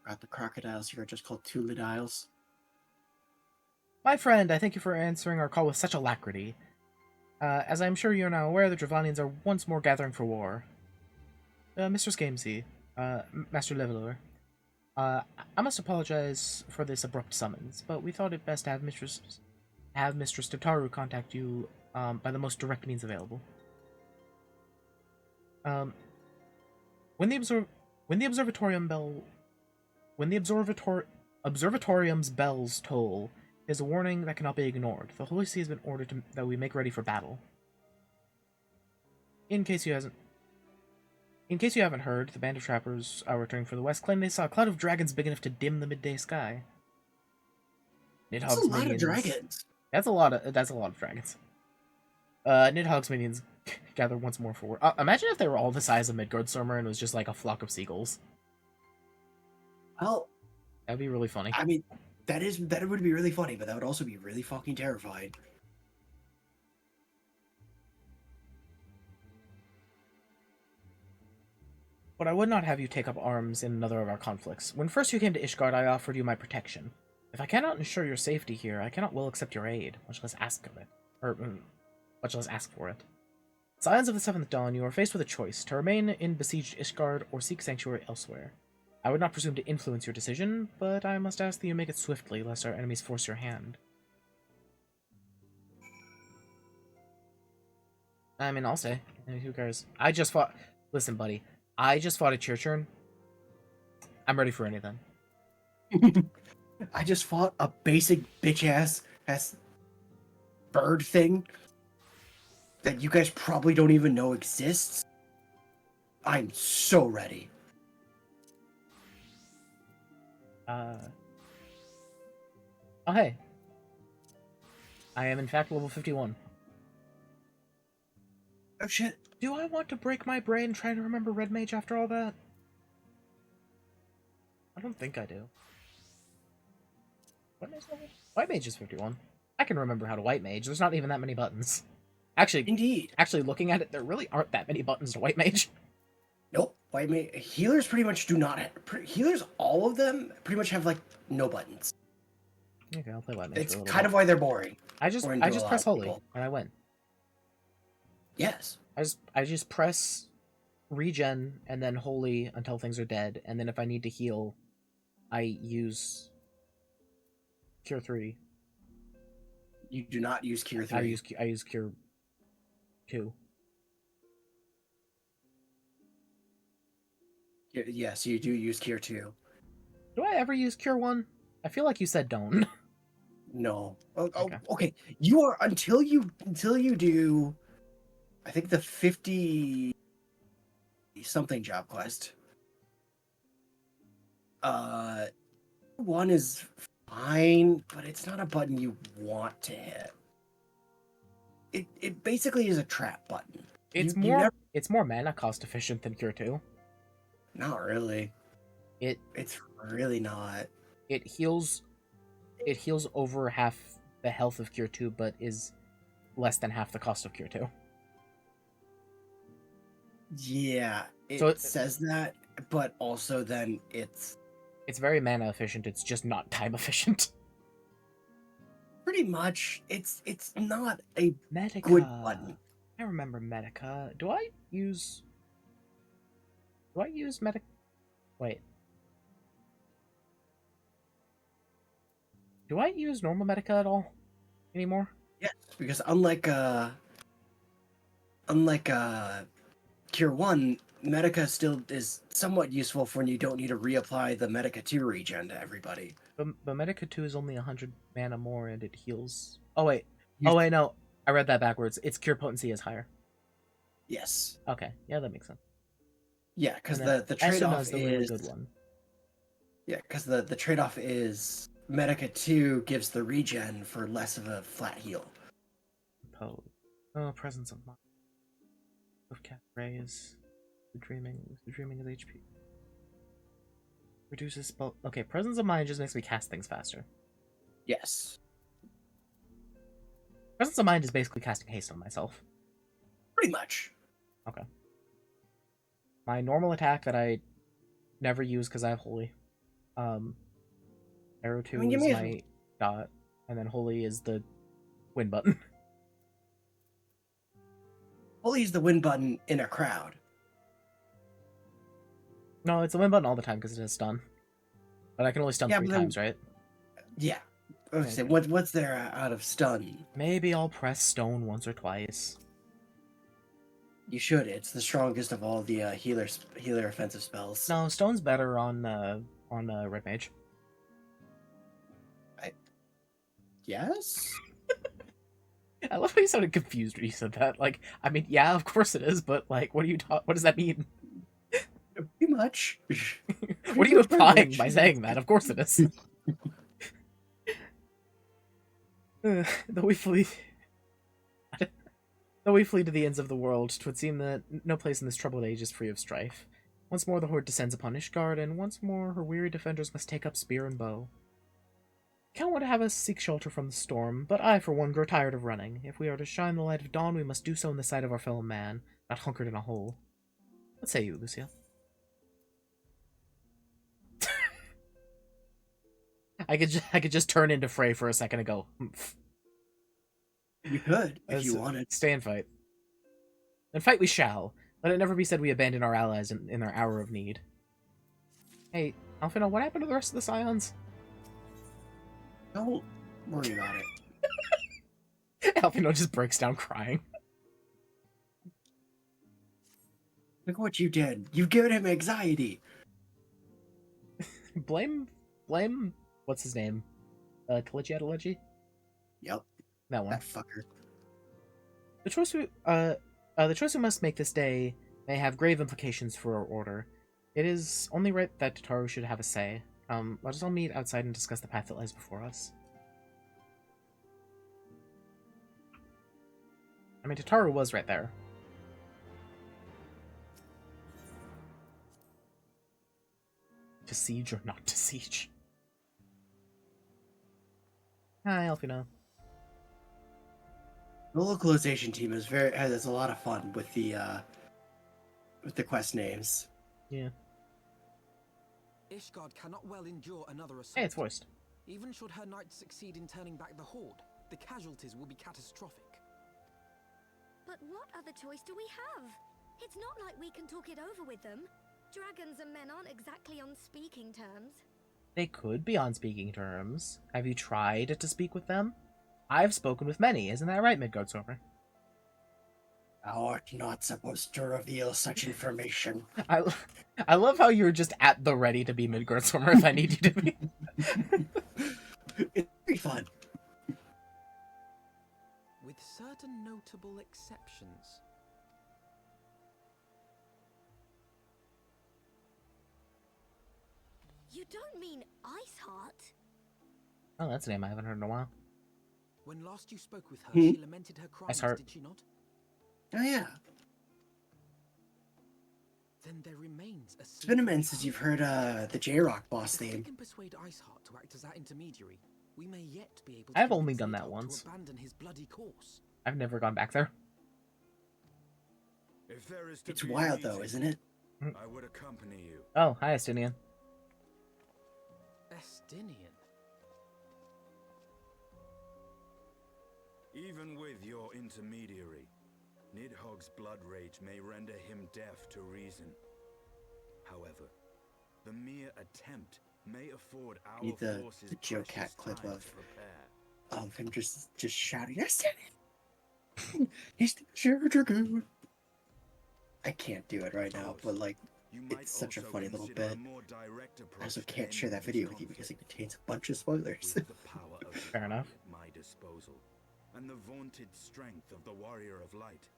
Speaker 2: Got the crocodiles here are just called Tuladiles.
Speaker 1: My friend, I thank you for answering our call with such alacrity. As I am sure you are now aware, the Dravanians are once more gathering for war. Mistress GameC, Master Leveler, I must apologize for this abrupt summons, but we thought it best to have Mistress Tataru contact you by the most direct means available. When the observatorium's bells toll, is a warning that cannot be ignored. The Holy See has been ordered that we make ready for battle. In case you haven't heard, the band of trappers returning from the west claim they saw a cloud of dragons big enough to dim the midday sky.
Speaker 2: That's a lot of dragons.
Speaker 1: That's a lot of dragons. Nidhogg's minions gather once more for war. Imagine if they were all the size of Midgardstormer and it was just like a flock of seagulls.
Speaker 2: Well,
Speaker 1: that'd be really funny.
Speaker 2: I mean, that would be really funny, but that would also be really fucking terrifying.
Speaker 1: But I would not have you take up arms in another of our conflicts. When first you came to Ishgard, I offered you my protection. If I cannot ensure your safety here, I cannot well accept your aid, much less ask of it. Much less ask for it. Scions of the Seventh Dawn, you are faced with a choice, to remain in besieged Ishgard or seek sanctuary elsewhere. I would not presume to influence your decision, but I must ask that you make it swiftly, lest our enemies force your hand. I mean, I'll say. Who cares? I just fought... Listen, buddy. I just fought a Churchurn. I'm ready for anything.
Speaker 2: I just fought a basic bitch-ass bird thing that you guys probably don't even know exists. I'm so ready.
Speaker 1: Oh, hey. I am, in fact, level 51.
Speaker 2: Oh, shit.
Speaker 1: Do I want to break my brain trying to remember Red Mage after all that? I don't think I do. What is level? White Mage is 51. I can remember how to White Mage. There's not even that many buttons.
Speaker 2: Indeed.
Speaker 1: Actually, looking at it, there really aren't that many buttons to White Mage.
Speaker 2: Nope. White Mage healers pretty much do not have healers. All of them pretty much have like no buttons.
Speaker 1: Okay, I'll play White Mage.
Speaker 2: It's
Speaker 1: for a little
Speaker 2: kind
Speaker 1: bit.
Speaker 2: of why they're boring.
Speaker 1: I just press Holy and I win.
Speaker 2: Yes.
Speaker 1: I just press regen and then Holy until things are dead, and then if I need to heal, I use Cure 3.
Speaker 2: You do not use Cure 3.
Speaker 1: I use Cure 2.
Speaker 2: Yes, you do use Cure 2.
Speaker 1: Do I ever use Cure 1? I feel like you said don't.
Speaker 2: No.
Speaker 1: Okay.
Speaker 2: Okay. You are until you do, I think the 50 something job quest. One is fine, but it's not a button you want to hit. It basically is a trap button.
Speaker 1: It's more mana cost efficient than Cure 2.
Speaker 2: Not really. It's really not.
Speaker 1: It heals over half the health of Cure 2, but is less than half the cost of Cure 2.
Speaker 2: Yeah,
Speaker 1: So
Speaker 2: it says that, but also then it's
Speaker 1: very mana efficient, it's just not time efficient.
Speaker 2: pretty much it's not a
Speaker 1: Medica.
Speaker 2: good button.
Speaker 1: I remember Medica. Do I use Medica? Wait. Do I use normal Medica at all anymore?
Speaker 2: Yes, because unlike Cure 1, Medica still is somewhat useful for when you don't need to reapply the Medica 2 regen to everybody.
Speaker 1: But Medica 2 is only 100 mana more and it heals. Oh wait. No. I read that backwards. Its Cure potency is higher.
Speaker 2: Yes.
Speaker 1: Okay. Yeah, that makes sense.
Speaker 2: Yeah, because the trade-off is
Speaker 1: the really good one.
Speaker 2: Yeah, because the trade-off is Medica 2 gives the regen for less of a flat heal.
Speaker 1: Oh, Presence of Mind. Of Cat Rays. The dreaming is HP. Reduces spell. Okay, Presence of Mind just makes me cast things faster.
Speaker 2: Yes.
Speaker 1: Presence of Mind is basically casting haste on myself.
Speaker 2: Pretty much.
Speaker 1: Okay. My normal attack that I never use because I have Holy. Arrow 2 is my dot, and then Holy is the win button.
Speaker 2: Holy is the win button in a crowd.
Speaker 1: No, it's a win button all the time because it has stun. But I can only stun 3 times, right?
Speaker 2: Yeah. I was gonna say, what's there out of stun?
Speaker 1: Maybe I'll press stone once or twice.
Speaker 2: You should. It's the strongest of all the healer offensive spells.
Speaker 1: No, stone's better on Red Mage.
Speaker 2: Yes?
Speaker 1: I love how you sounded confused when you said that. Like, I mean, yeah, of course it is, but like, what does that mean?
Speaker 2: Pretty much.
Speaker 1: What are you implying by saying that? Of course it is. Though we flee to the ends of the world, 'twould seem that no place in this troubled age is free of strife. Once more the horde descends upon Ishgard, and once more her weary defenders must take up spear and bow. Count would have us seek shelter from the storm, but I, for one, grow tired of running. If we are to shine the light of dawn, we must do so in the sight of our fellow man, not hunkered in a hole. What say you, Lucia? I could just turn into Frey for a second and go, "Humph."
Speaker 2: You could, if you wanted.
Speaker 1: Stay and fight. And fight we shall. Let it never be said we abandon our allies in their hour of need. Hey, Alfino, what happened to the rest of the Scions?
Speaker 2: Don't worry about it.
Speaker 1: Alfino just breaks down crying.
Speaker 2: Look what you did. You've given him anxiety.
Speaker 1: Blame, what's his name? Kalichi?
Speaker 2: Yep.
Speaker 1: That one.
Speaker 2: That fucker.
Speaker 1: The choice we must make this day may have grave implications for our order. It is only right that Tataru should have a say. Let us all meet outside and discuss the path that lies before us. I mean, Tataru was right there. To siege or not to siege? Hi, Elfina.
Speaker 2: The localization team has a lot of fun with the quest names.
Speaker 1: Yeah.
Speaker 4: Ishgard cannot well endure another assault.
Speaker 1: Hey, it's voiced.
Speaker 4: Even should her knights succeed in turning back the horde, the casualties will be catastrophic.
Speaker 5: But what other choice do we have? It's not like we can talk it over with them. Dragons and men aren't exactly on speaking terms.
Speaker 1: They could be on speaking terms. Have you tried to speak with them? I've spoken with many, isn't that right, Midgardsormr?
Speaker 2: Thou art not supposed to reveal such information.
Speaker 1: I love how you're just at the ready to be Midgardsormr if I need you to be.
Speaker 2: It's pretty fun.
Speaker 4: With certain notable exceptions.
Speaker 5: You don't mean Iceheart?
Speaker 1: Oh, that's a name I haven't heard in a while.
Speaker 4: When last you spoke with her,
Speaker 2: Hmm?
Speaker 4: she lamented her crimes,
Speaker 1: Iceheart.
Speaker 4: did she not?
Speaker 2: Oh yeah.
Speaker 4: Then there remains a
Speaker 2: It's been a minute since you've heard the J-Rock boss
Speaker 4: If we
Speaker 2: theme.
Speaker 4: can persuade Iceheart to act as our intermediary, we may yet be able to
Speaker 1: I've only
Speaker 4: convince
Speaker 1: done that
Speaker 4: Nidhogg
Speaker 1: once.
Speaker 4: to abandon his bloody course.
Speaker 1: I've never gone back there.
Speaker 6: If there is to
Speaker 2: It's
Speaker 6: be a
Speaker 2: wild though,
Speaker 6: meeting,
Speaker 2: isn't it?
Speaker 6: I would accompany you.
Speaker 1: Oh, hi, Estinian.
Speaker 4: Estinian.
Speaker 6: Even with your intermediary, Nidhogg's blood rage may render him deaf to reason. However, the mere attempt may afford our
Speaker 2: Need the
Speaker 6: forces
Speaker 2: Joe
Speaker 6: precious
Speaker 2: Cat clip
Speaker 6: time
Speaker 2: of-
Speaker 6: to prepare.
Speaker 2: Of him just shouting, "Yes, he's the Sure Dragoon." I can't do it right now, but like,
Speaker 6: You might
Speaker 2: it's such a
Speaker 6: also
Speaker 2: funny little
Speaker 6: consider
Speaker 2: bit.
Speaker 6: a more direct
Speaker 2: I
Speaker 6: approach
Speaker 2: also
Speaker 6: to
Speaker 2: can't share
Speaker 6: ending
Speaker 2: that video
Speaker 6: this
Speaker 2: with you because it
Speaker 6: conflict.
Speaker 2: contains a bunch of spoilers.
Speaker 6: With the power of the
Speaker 1: Fair enough.
Speaker 6: Eye at my disposal, and the vaunted strength of the Warrior of Light,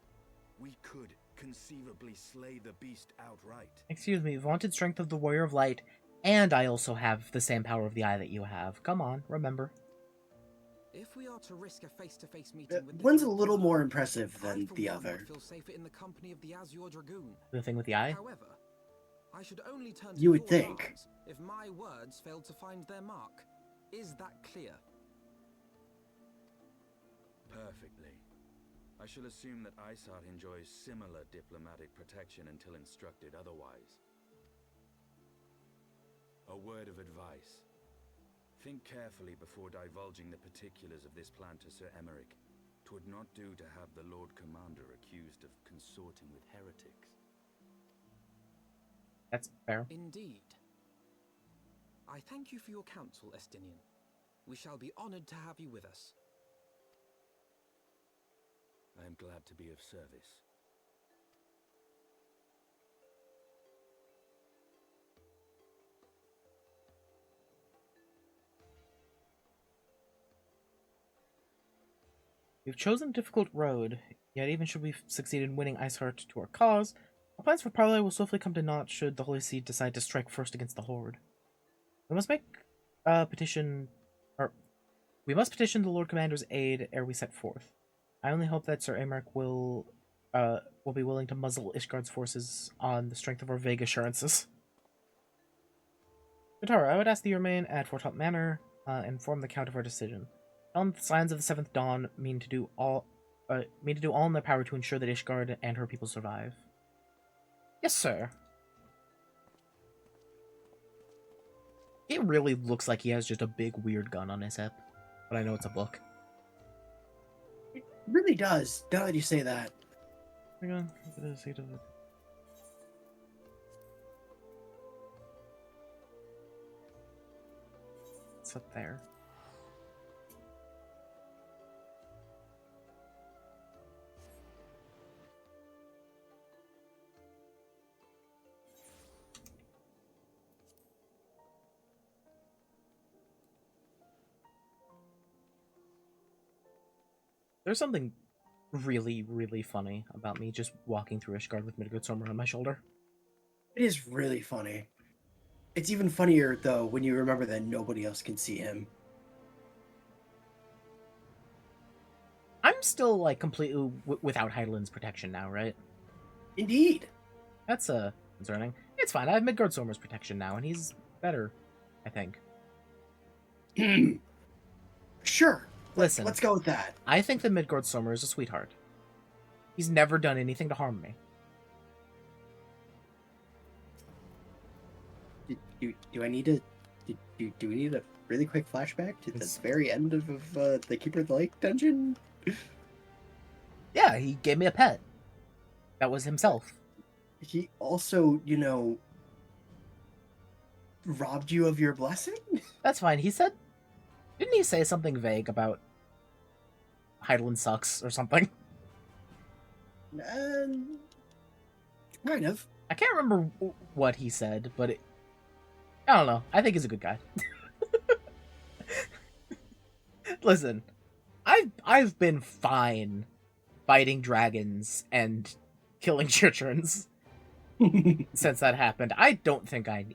Speaker 6: we could conceivably slay the beast outright.
Speaker 1: Excuse me, vaunted strength of the Warrior of Light, and I also have the same power of the Eye that you have. Come on, remember.
Speaker 4: If we are to risk a face-to-face meeting with the
Speaker 2: One's a
Speaker 4: Dread
Speaker 2: little
Speaker 4: Lord,
Speaker 2: more impressive
Speaker 4: I,
Speaker 2: than
Speaker 4: for
Speaker 2: the
Speaker 4: one,
Speaker 2: other.
Speaker 4: would feel safer in the company of the Azure Dragoon.
Speaker 1: The thing with the eye?
Speaker 4: However, I should only turn to
Speaker 2: You would
Speaker 4: your
Speaker 2: think.
Speaker 4: arms if my words failed to find their mark. Is that clear?
Speaker 6: Perfectly. I shall assume that Isart enjoys similar diplomatic protection until instructed otherwise. A word of advice. Think carefully before divulging the particulars of this plan to Sir Emeric. 'Twould not do to have the Lord Commander accused of consorting with heretics.
Speaker 1: That's fair.
Speaker 4: Indeed. I thank you for your counsel, Estinian. We shall be honored to have you with us.
Speaker 6: I am glad to be of service.
Speaker 1: We've chosen a difficult road, yet even should we succeed in winning Iceheart to our cause, our plans for parley will swiftly come to naught should the Holy See decide to strike first against the Horde. We must petition the Lord Commander's aid ere we set forth. I only hope that Sir Emeric will be willing to muzzle Ishgard's forces on the strength of our vague assurances. Katara, I would ask that you remain at Fort Top Manor and inform the Count of our decision. Tell him the Scions of the Seventh Dawn mean to do all in their power to ensure that Ishgard and her people survive. Yes, sir. It really looks like he has just a big weird gun on his hip, but I know it's a book.
Speaker 2: It really does, now that you say that.
Speaker 1: Hang on. It's up there. There's something really, really funny about me just walking through Ishgard with Midgardsormr on my shoulder.
Speaker 2: It is really funny. It's even funnier, though, when you remember that nobody else can see him.
Speaker 1: I'm still, like, completely without Heidelin's protection now, right?
Speaker 2: Indeed.
Speaker 1: That's, concerning. It's fine, I have Midgard Sommer's protection now, and he's better, I think.
Speaker 2: Sure.
Speaker 1: Listen.
Speaker 2: Let's go with that.
Speaker 1: I think that Midgard Sommer is a sweetheart. He's never done anything to harm me.
Speaker 2: Do I need to... Do we need a really quick flashback to the very end of the Keeper of the Lake dungeon?
Speaker 1: Yeah, he gave me a pet. That was himself.
Speaker 2: He also, you know, robbed you of your blessing?
Speaker 1: That's fine. He said... Didn't he say something vague about Heidelin sucks or something?
Speaker 2: Kind of.
Speaker 1: I can't remember what he said, but I don't know. I think he's a good guy. Listen, I've been fine fighting dragons and killing childrens since that happened. I don't think I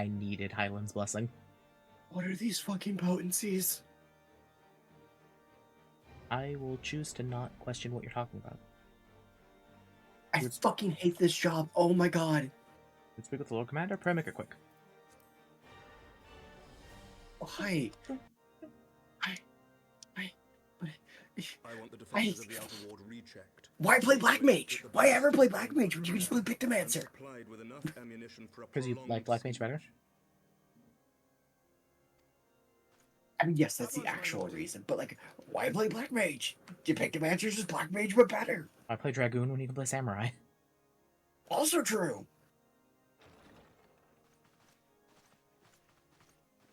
Speaker 1: needed Heidelin's blessing.
Speaker 2: What are these fucking potencies?
Speaker 1: I will choose to not question what you're talking about.
Speaker 2: I fucking hate this job. Oh my god.
Speaker 1: Let's speak with the Lord Commander. Pray make it quick.
Speaker 2: Why?
Speaker 6: I want the defenses of the outer ward rechecked.
Speaker 2: Why play Black Mage? Why ever play Black Mage when you can just play Pictomancer?
Speaker 1: Because you like Black Mage better?
Speaker 2: I mean, yes, that's the actual reason, but like, why play Black Mage? You Pictomancer's just Black Mage, but better.
Speaker 1: I play Dragoon when you can play Samurai.
Speaker 2: Also true.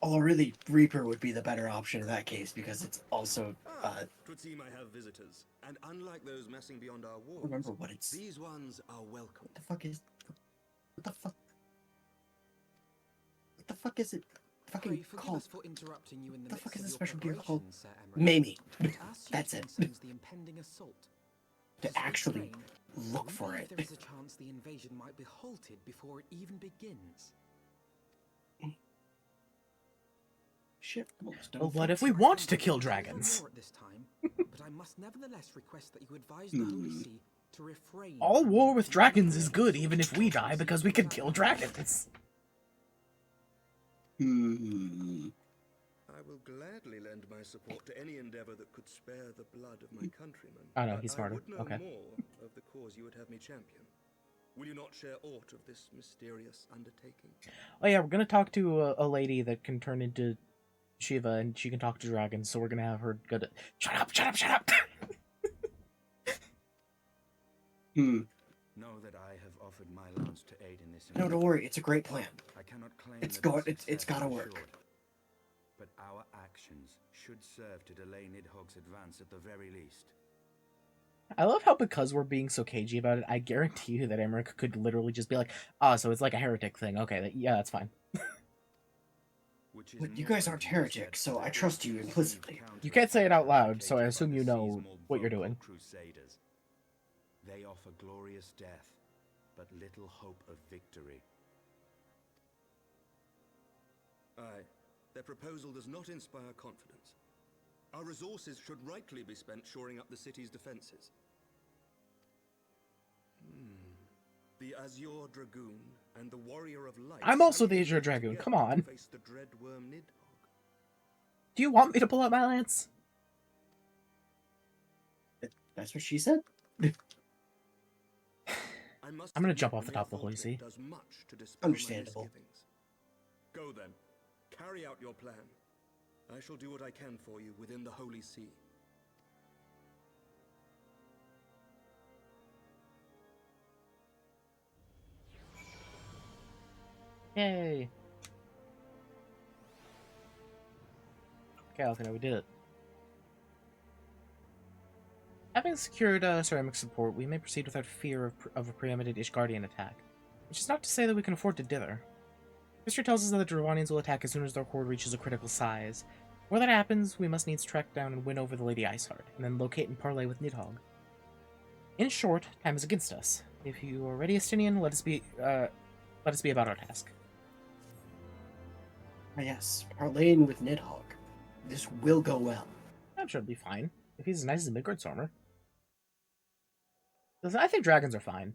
Speaker 2: Although really, Reaper would be the better option in that case because it's also.
Speaker 6: Twould seem I have visitors, and unlike those messing beyond our walls,
Speaker 2: Remember what it's.
Speaker 6: these ones are welcome.
Speaker 2: What the fuck is? What the fuck? What the fuck is it? Fucking called?
Speaker 4: For interrupting you in
Speaker 2: The
Speaker 4: the
Speaker 2: fuck is
Speaker 4: midst
Speaker 2: this
Speaker 4: of your
Speaker 2: special gear called?
Speaker 4: preparations, Sir Emmerich.
Speaker 2: Mamie.
Speaker 4: But as
Speaker 2: That's
Speaker 4: Susan
Speaker 2: it.
Speaker 4: senses the impending assault.
Speaker 2: To
Speaker 4: As you
Speaker 2: actually
Speaker 4: explain,
Speaker 2: look
Speaker 4: we
Speaker 2: for
Speaker 4: believe
Speaker 2: it.
Speaker 4: There is a chance the invasion might be halted before it even begins.
Speaker 2: Shit. almost done
Speaker 1: Well, what
Speaker 2: for-
Speaker 1: if we want to kill dragons?
Speaker 4: At this time, but I must nevertheless request that you advise the Holy See to refrain.
Speaker 1: All
Speaker 4: from
Speaker 1: war with
Speaker 4: using
Speaker 1: dragons is
Speaker 4: violence
Speaker 1: good, even if we die,
Speaker 4: against
Speaker 1: because we can kill dragons.
Speaker 6: I will gladly lend my support to any endeavor that could spare the blood of my countrymen.
Speaker 1: Oh, no,
Speaker 6: but
Speaker 1: he's smarter.
Speaker 6: I would know
Speaker 1: Okay.
Speaker 6: more of the cause you would have me champion. Will you not share aught of this mysterious undertaking?
Speaker 1: Oh yeah, we're gonna talk to a lady that can turn into Shiva, and she can talk to dragons, so we're gonna have her go to... Shut up, shut up, shut up!
Speaker 6: Know that I have offered my lance to aid in this.
Speaker 2: No, don't worry. It's a great plan.
Speaker 6: I cannot claim
Speaker 2: It's
Speaker 6: that
Speaker 2: go-
Speaker 6: its
Speaker 2: it's
Speaker 6: success
Speaker 2: gotta
Speaker 6: is
Speaker 2: work.
Speaker 6: assured, but our actions should serve to delay Nidhogg's advance at the very least.
Speaker 1: I love how, because we're being so cagey about it, I guarantee you that Emmerich could literally just be like, oh, so it's like a heretic thing. Okay, yeah, that's fine.
Speaker 6: Which is
Speaker 2: But you
Speaker 6: more
Speaker 2: guys aren't
Speaker 6: than
Speaker 2: heretics, so I trust you implicitly.
Speaker 1: You can't say it out loud, so I assume you know what you're doing.
Speaker 6: Crusaders. They offer glorious death, but little hope of victory. Aye, their proposal does not inspire confidence. Our resources should rightly be spent shoring up the city's defenses. The Azure Dragoon and the Warrior of Light.
Speaker 1: I'm also the Azure Dragoon, come on.
Speaker 6: Face the dread worm Nidhogg.
Speaker 1: Do you want me to pull out my lance?
Speaker 2: That's what she said?
Speaker 1: I'm gonna jump off the top of the Holy See.
Speaker 2: Understandable.
Speaker 6: Go then. Carry out your plan. I shall do what I can for you within the Holy See.
Speaker 1: Yay! Okay, Althina, we did it. Having secured ceramic support, we may proceed without fear of a preeminent Ishgardian attack. Which is not to say that we can afford to dither. History tells us that the Dravanians will attack as soon as their horde reaches a critical size. Before that happens, we must needs track down and win over the Lady Iceheart, and then locate and parley with Nidhogg. In short, time is against us. If you are ready, Estinian, let us be about our task.
Speaker 2: Yes, parlaying with Nidhogg. This will go well.
Speaker 1: I'm sure it'll be fine. If he's as nice as a Midgard-Stormer. Listen, I think dragons are fine.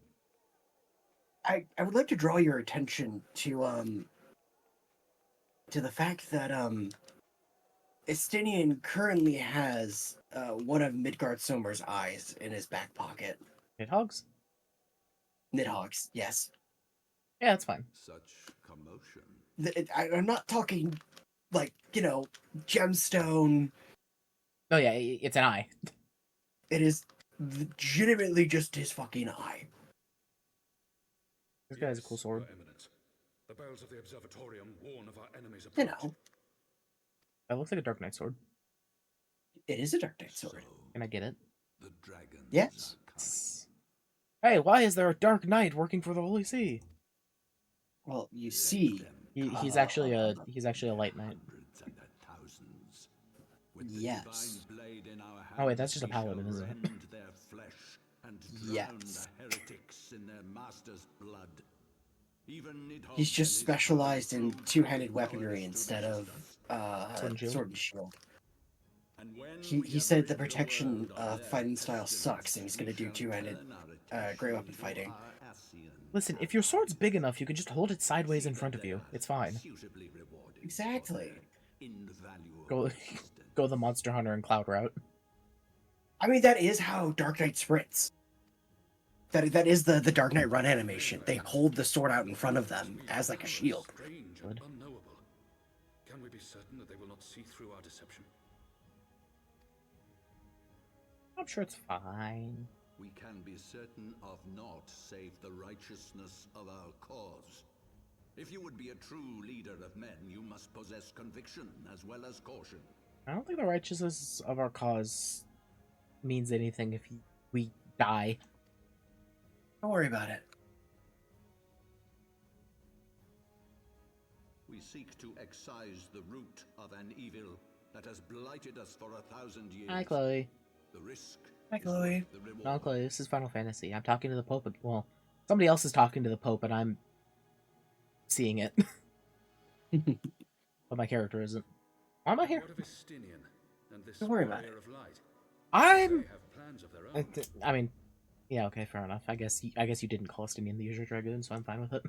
Speaker 2: I would like to draw your attention to the fact that Estinian currently has one of Midgard-Stormer's eyes in his back pocket.
Speaker 1: Nidhogg's?
Speaker 2: Nidhogg's, yes.
Speaker 1: Yeah, that's fine.
Speaker 6: Such commotion.
Speaker 2: I'm not talking like, gemstone.
Speaker 1: Oh yeah, it's an eye.
Speaker 2: It is legitimately just his fucking eye.
Speaker 1: This guy has a cool sword.
Speaker 6: Your Eminence. The bells of the observatorium warn of our enemies'
Speaker 2: You
Speaker 6: approach.
Speaker 2: know,
Speaker 1: That looks like a Dark Knight sword.
Speaker 2: it is a Dark Knight sword.
Speaker 1: Can I get it?
Speaker 6: The dragons
Speaker 2: Yes.
Speaker 6: are
Speaker 1: Hey, why is there a Dark Knight working for the Holy See?
Speaker 2: Well, you see,
Speaker 1: He's actually a light knight.
Speaker 6: hundreds and their thousands. With the
Speaker 2: Yes.
Speaker 6: divine blade in our
Speaker 1: Oh, wait,
Speaker 6: hands,
Speaker 1: that's just a
Speaker 6: we
Speaker 1: paladin,
Speaker 6: shall
Speaker 1: isn't it?
Speaker 6: rend their flesh and drown
Speaker 2: Yes.
Speaker 6: the heretics in their master's blood. Even Nidhogg
Speaker 2: he's just
Speaker 6: and his
Speaker 2: specialized in
Speaker 6: true
Speaker 2: two-handed
Speaker 6: powers
Speaker 2: weaponry
Speaker 6: to
Speaker 2: instead
Speaker 6: resist
Speaker 2: of
Speaker 6: us.
Speaker 1: Sword and shield.
Speaker 2: sword and shield.
Speaker 6: And when
Speaker 2: He
Speaker 6: we
Speaker 2: he
Speaker 6: have
Speaker 2: said the
Speaker 6: rid
Speaker 2: protection
Speaker 6: world of their
Speaker 2: fighting style
Speaker 6: pestilence,
Speaker 2: sucks, and he's gonna
Speaker 6: we
Speaker 2: do
Speaker 6: shall
Speaker 2: two-handed
Speaker 6: turn our
Speaker 2: great weapon
Speaker 6: attention
Speaker 2: fighting.
Speaker 6: to our Ascian
Speaker 1: Listen, if your sword's big enough, you can just hold it sideways
Speaker 6: See
Speaker 1: in front
Speaker 6: that
Speaker 1: of you.
Speaker 6: they are
Speaker 1: It's fine.
Speaker 6: suitably rewarded for
Speaker 2: Exactly.
Speaker 6: their invaluable
Speaker 1: Go,
Speaker 6: assistance.
Speaker 1: go the Monster Hunter and Cloud route.
Speaker 2: I mean, that is how Dark Knight sprints. That is the Dark Knight run animation. They hold the sword out in front of them as like a shield.
Speaker 6: Strange
Speaker 1: Good.
Speaker 6: and unknowable. Can we be certain that they will not see through our deception?
Speaker 1: I'm sure it's fine.
Speaker 6: We can be certain of naught save the righteousness of our cause. If you would be a true leader of men, you must possess conviction as well as caution.
Speaker 1: I don't think the righteousness of our cause means anything if we die.
Speaker 2: Don't worry about it.
Speaker 6: We seek to excise the root of an evil that has blighted us for 1,000 years.
Speaker 1: Hi, Chloe.
Speaker 6: The risk
Speaker 2: Hi,
Speaker 6: is
Speaker 2: Chloe.
Speaker 6: worth the reward.
Speaker 1: No, Chloe, this is Final Fantasy. I'm talking to the Pope. Well, somebody else is talking to the Pope, and I'm seeing it. But my character isn't. Why am I here?
Speaker 6: What of Estinian and this
Speaker 2: Don't worry about
Speaker 6: warrior of light?
Speaker 1: I'm.
Speaker 6: They have plans of their own.
Speaker 1: I mean, yeah, okay, fair enough. I guess you didn't call Estinian the usual dragoon, so I'm fine with it.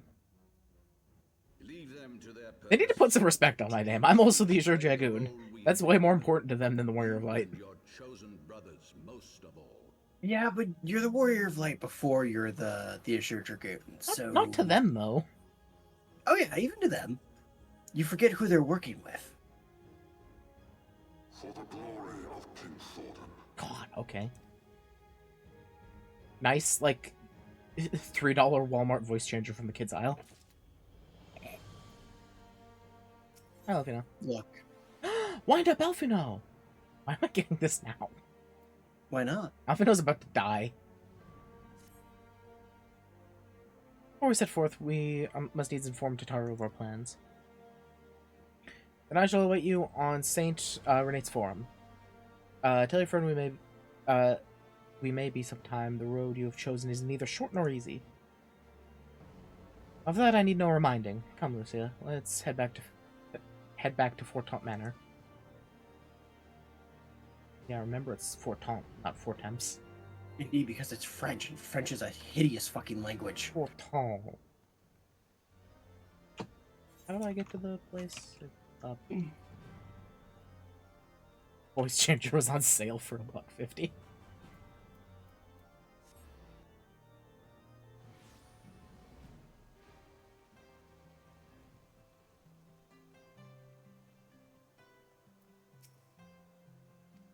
Speaker 6: Leave them to their
Speaker 1: They need to put some
Speaker 6: purpose.
Speaker 1: respect on my name. I'm also the usual dragoon. That's way more important to them than the Warrior of Light.
Speaker 6: And your chosen brothers most of all.
Speaker 2: Yeah, but you're the Warrior of Light before you're the Azure Dragoon. So
Speaker 1: Not to them though.
Speaker 2: Oh yeah, even to them. You forget who they're working with.
Speaker 7: For the glory of King Thornton.
Speaker 1: God, okay. Nice, like $3 Walmart voice changer from the kids aisle. Hi, Elfino.
Speaker 2: Look,
Speaker 1: Wind up, Elfino! Why am I getting this now?
Speaker 2: why not?
Speaker 1: Elfino's about to die. Before we set forth, we must needs inform Tataru of our plans. Then I shall await you on Saint Renate's Forum. Tell your friend we may be sometime. The road you have chosen is neither short nor easy. Of that I need no reminding. Come, Lucia, let's head back to Fort Taunt Manor. Yeah, remember it's Fort Taunt, not Fort Temps.
Speaker 2: Indeed, because it's French, and French is a hideous fucking language.
Speaker 1: Fort Taunt. How do I get to the place? Up. Voice changer was on sale for $1.50.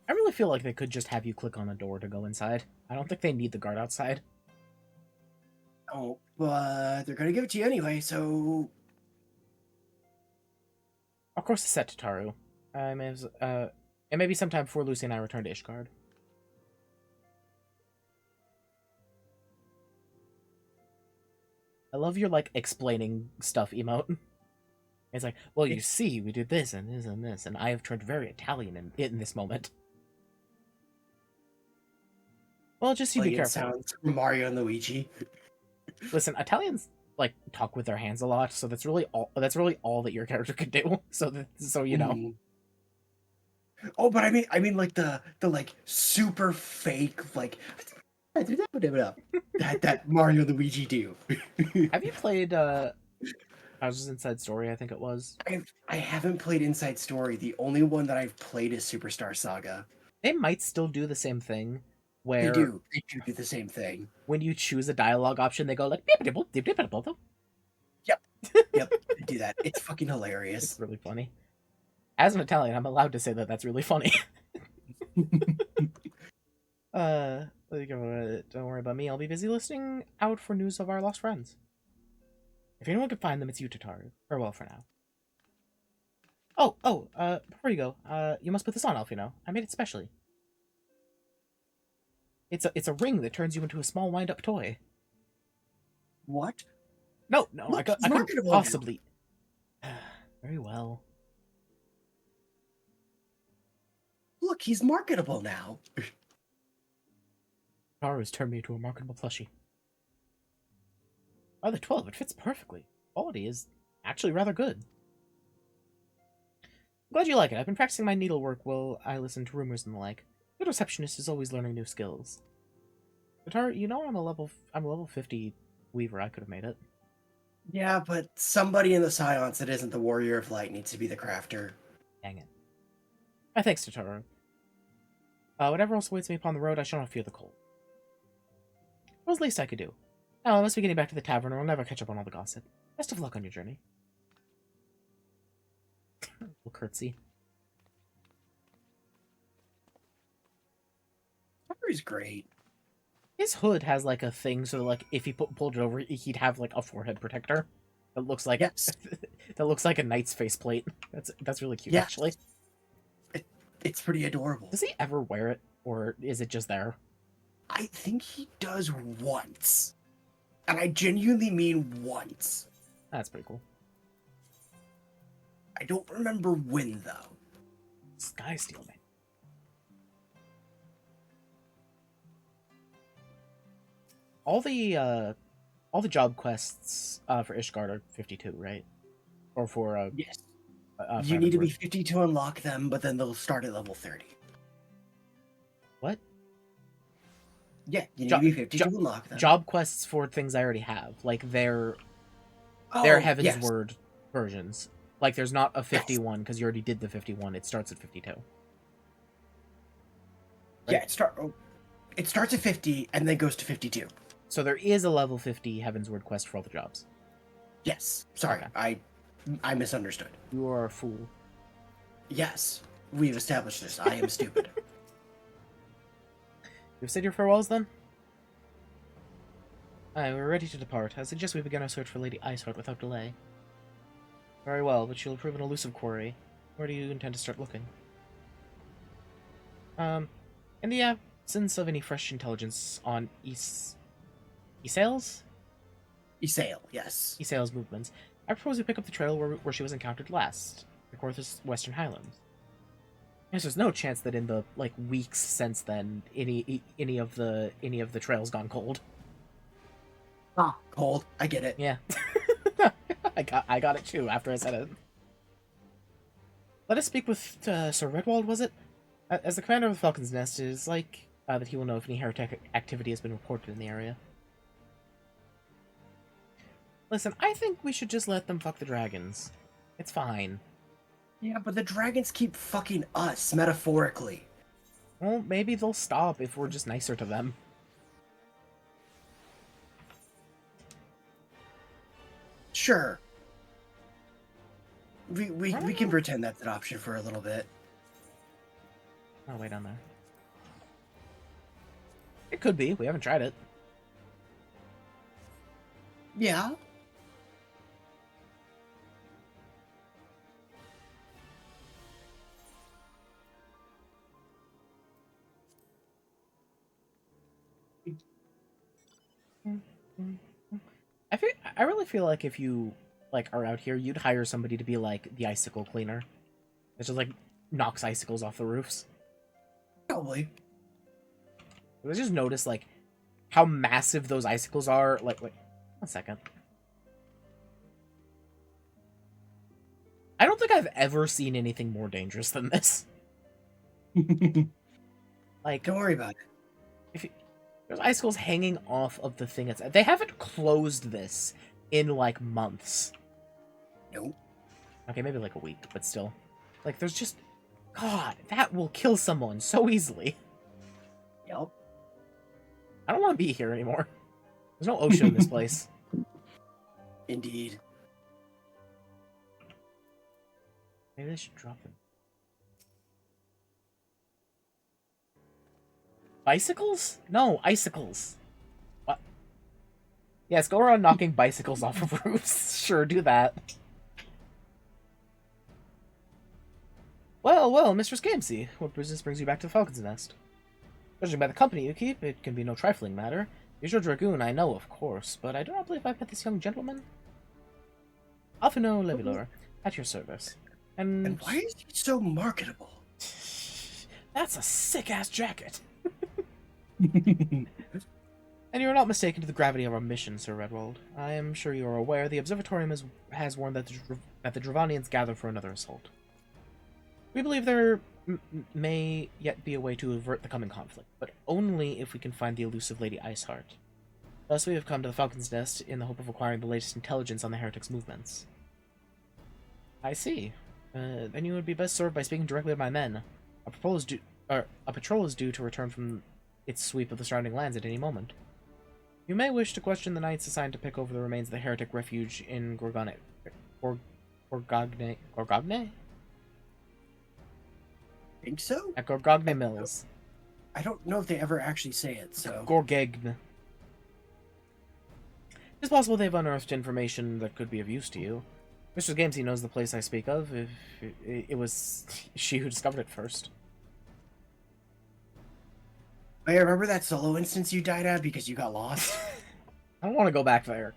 Speaker 1: I really feel like they could just have you click on a door to go inside. I don't think they need the guard outside.
Speaker 2: Oh, but they're gonna give it to you anyway, so...
Speaker 1: Of course, it's set to Taru. It may be sometime before Lucy and I return to Ishgard. I love your, like, explaining stuff emote. It's like, well, you see, we do this and this and this, and I have turned very Italian in this moment. Well, just you be
Speaker 2: Like it
Speaker 1: careful.
Speaker 2: sounds Mario and Luigi.
Speaker 1: Listen, Italians like talk with their hands a lot, so that's really all that your character could do. So you know.
Speaker 2: Mhm. Oh, but I mean, like the like super fake like that Mario and Luigi do.
Speaker 1: Have you played Bowser's Inside Story? I think it was.
Speaker 2: I haven't played Inside Story. The only one that I've played is Superstar Saga.
Speaker 1: They might still do the same thing,
Speaker 2: They
Speaker 1: where
Speaker 2: do. They do the same thing.
Speaker 1: when you choose a dialogue option, they go like
Speaker 2: Yep. Yep. They do that. It's fucking hilarious.
Speaker 1: It's really funny. As an Italian, I'm allowed to say that that's really funny. Don't worry about me. I'll be busy listening out for news of our lost friends. If anyone can find them, it's you, Tataru. Farewell for now. Before you go, you must put this on, Alfino. I made it specially. It's a ring that turns you into a small wind-up toy.
Speaker 2: What?
Speaker 1: No,
Speaker 2: Look,
Speaker 1: I couldn't
Speaker 2: marketable
Speaker 1: possibly. Very well.
Speaker 2: Look, he's marketable now.
Speaker 1: Tataru's turned me into a marketable plushie. By the 12, it fits perfectly. Quality is actually rather good. Glad you like it. I've been practicing my needlework while I listen to rumors and the like. Good receptionist is always learning new skills. Tataru, you know I'm a level 50 weaver. I could have made it.
Speaker 2: Yeah, but somebody in the Scions that isn't the Warrior of Light needs to be the crafter.
Speaker 1: Dang it. My thanks, Tataru. Whatever else awaits me upon the road, I shall not fear the cold. What was the least I could do? Now, I must be getting back to the tavern, or I'll never catch up on all the gossip. Best of luck on your journey. Little curtsy.
Speaker 2: He's great.
Speaker 1: His hood has like a thing, so like if he pulled it over, he'd have like a forehead protector that looks like
Speaker 2: Yes.
Speaker 1: that looks like a knight's faceplate. That's really cute,
Speaker 2: Yeah.
Speaker 1: actually.
Speaker 2: It's pretty adorable.
Speaker 1: Does he ever wear it, or is it just there?
Speaker 2: I think he does once. And I genuinely mean once.
Speaker 1: That's pretty cool.
Speaker 2: I don't remember when, though.
Speaker 1: Sky Steel, man. All the job quests for Ishgard are 52, right? Or for
Speaker 2: Yes.
Speaker 1: for
Speaker 2: You need to be
Speaker 1: Heavensward.
Speaker 2: 50 to unlock them, but then they'll start at level 30.
Speaker 1: What?
Speaker 2: Yeah, you need to be 50 to unlock them.
Speaker 1: Job quests for things I already have, like they're
Speaker 2: Oh,
Speaker 1: Heavensward versions. Like there's not a 51 because you already did the 51. It starts at 52. Right?
Speaker 2: Yeah, it starts at 50 and then goes to 52.
Speaker 1: So there is a level 50 Heavensward quest for all the jobs.
Speaker 2: Yes. Sorry,
Speaker 1: Okay.
Speaker 2: I misunderstood.
Speaker 1: You are a fool.
Speaker 2: Yes, we've established this. I am stupid.
Speaker 1: You've said your farewells then? Aye, we're ready to depart. I suggest we begin our search for Lady Iceheart without delay. Very well, but she'll prove an elusive quarry. Where do you intend to start looking? In the absence of any fresh intelligence on Isail's
Speaker 2: Yes.
Speaker 1: movements, I propose we pick up the trail where she was encountered last, the Corthus Western Highlands. Yes, there's no chance that in the like weeks since then, any of the trails gone cold.
Speaker 2: Ah, cold. I get it.
Speaker 1: Yeah, I got it too after I said it. Let us speak with Sir Redwald. Was it? As the commander of the Falcon's Nest, it is like that he will know if any heretic activity has been reported in the area. Listen, I think we should just let them fuck the dragons. It's fine.
Speaker 2: Yeah, but the dragons keep fucking us, metaphorically.
Speaker 1: Well, maybe they'll stop if we're just nicer to them.
Speaker 2: Sure. We can pretend that's an option for a little bit.
Speaker 1: Oh, way down there. It could be. We haven't tried it.
Speaker 2: Yeah.
Speaker 1: I really feel like if you like are out here, you'd hire somebody to be like the icicle cleaner. That just like knocks icicles off the roofs.
Speaker 2: Probably.
Speaker 1: I just noticed like how massive those icicles are. Like, wait, 1 second. don't think I've ever seen anything more dangerous than this. Like,
Speaker 2: Don't worry about it.
Speaker 1: There's icicles hanging off of the thing. They haven't closed this in, like, months.
Speaker 2: Nope.
Speaker 1: Okay, maybe like a week, but still. Like, there's just... God, that will kill someone so easily.
Speaker 2: Yep.
Speaker 1: I don't want to be here anymore. There's no ocean in this place.
Speaker 2: Indeed.
Speaker 1: Maybe I should drop them. Bicycles? No, icicles. What? Yes, go around knocking bicycles off of roofs. Sure, do that. Well, Mistress GameC, what business brings you back to the Falcon's Nest? Judging by the company you keep, it can be no trifling matter. He's your dragoon, I know, of course, but I do not believe I've met this young gentleman. Alfino Levilor, at your service.
Speaker 2: And why is he so marketable?
Speaker 1: That's a sick-ass jacket. And you are not mistaken to the gravity of our mission, Sir Redwald. I am sure you are aware the Observatorium has warned that the Dravanians gather for another assault. We believe there may yet be a way to avert the coming conflict, but only if we can find the elusive Lady Iceheart. Thus we have come to the Falcon's Nest in the hope of acquiring the latest intelligence on the heretics' movements. I see. Then you would be best served by speaking directly with my men. A patrol is due to return from its sweep of the surrounding lands at any moment. You may wish to question the knights assigned to pick over the remains of the heretic refuge in Gorgogne?
Speaker 2: Think so?
Speaker 1: At Gorgogne Mills.
Speaker 2: I don't know if they ever actually say it, so...
Speaker 1: Gorgegne. It's possible they've unearthed information that could be of use to you. Mr. GameC knows the place I speak of, if it was she who discovered it first.
Speaker 2: I remember that solo instance you died at because you got lost?
Speaker 1: I don't want to go back there.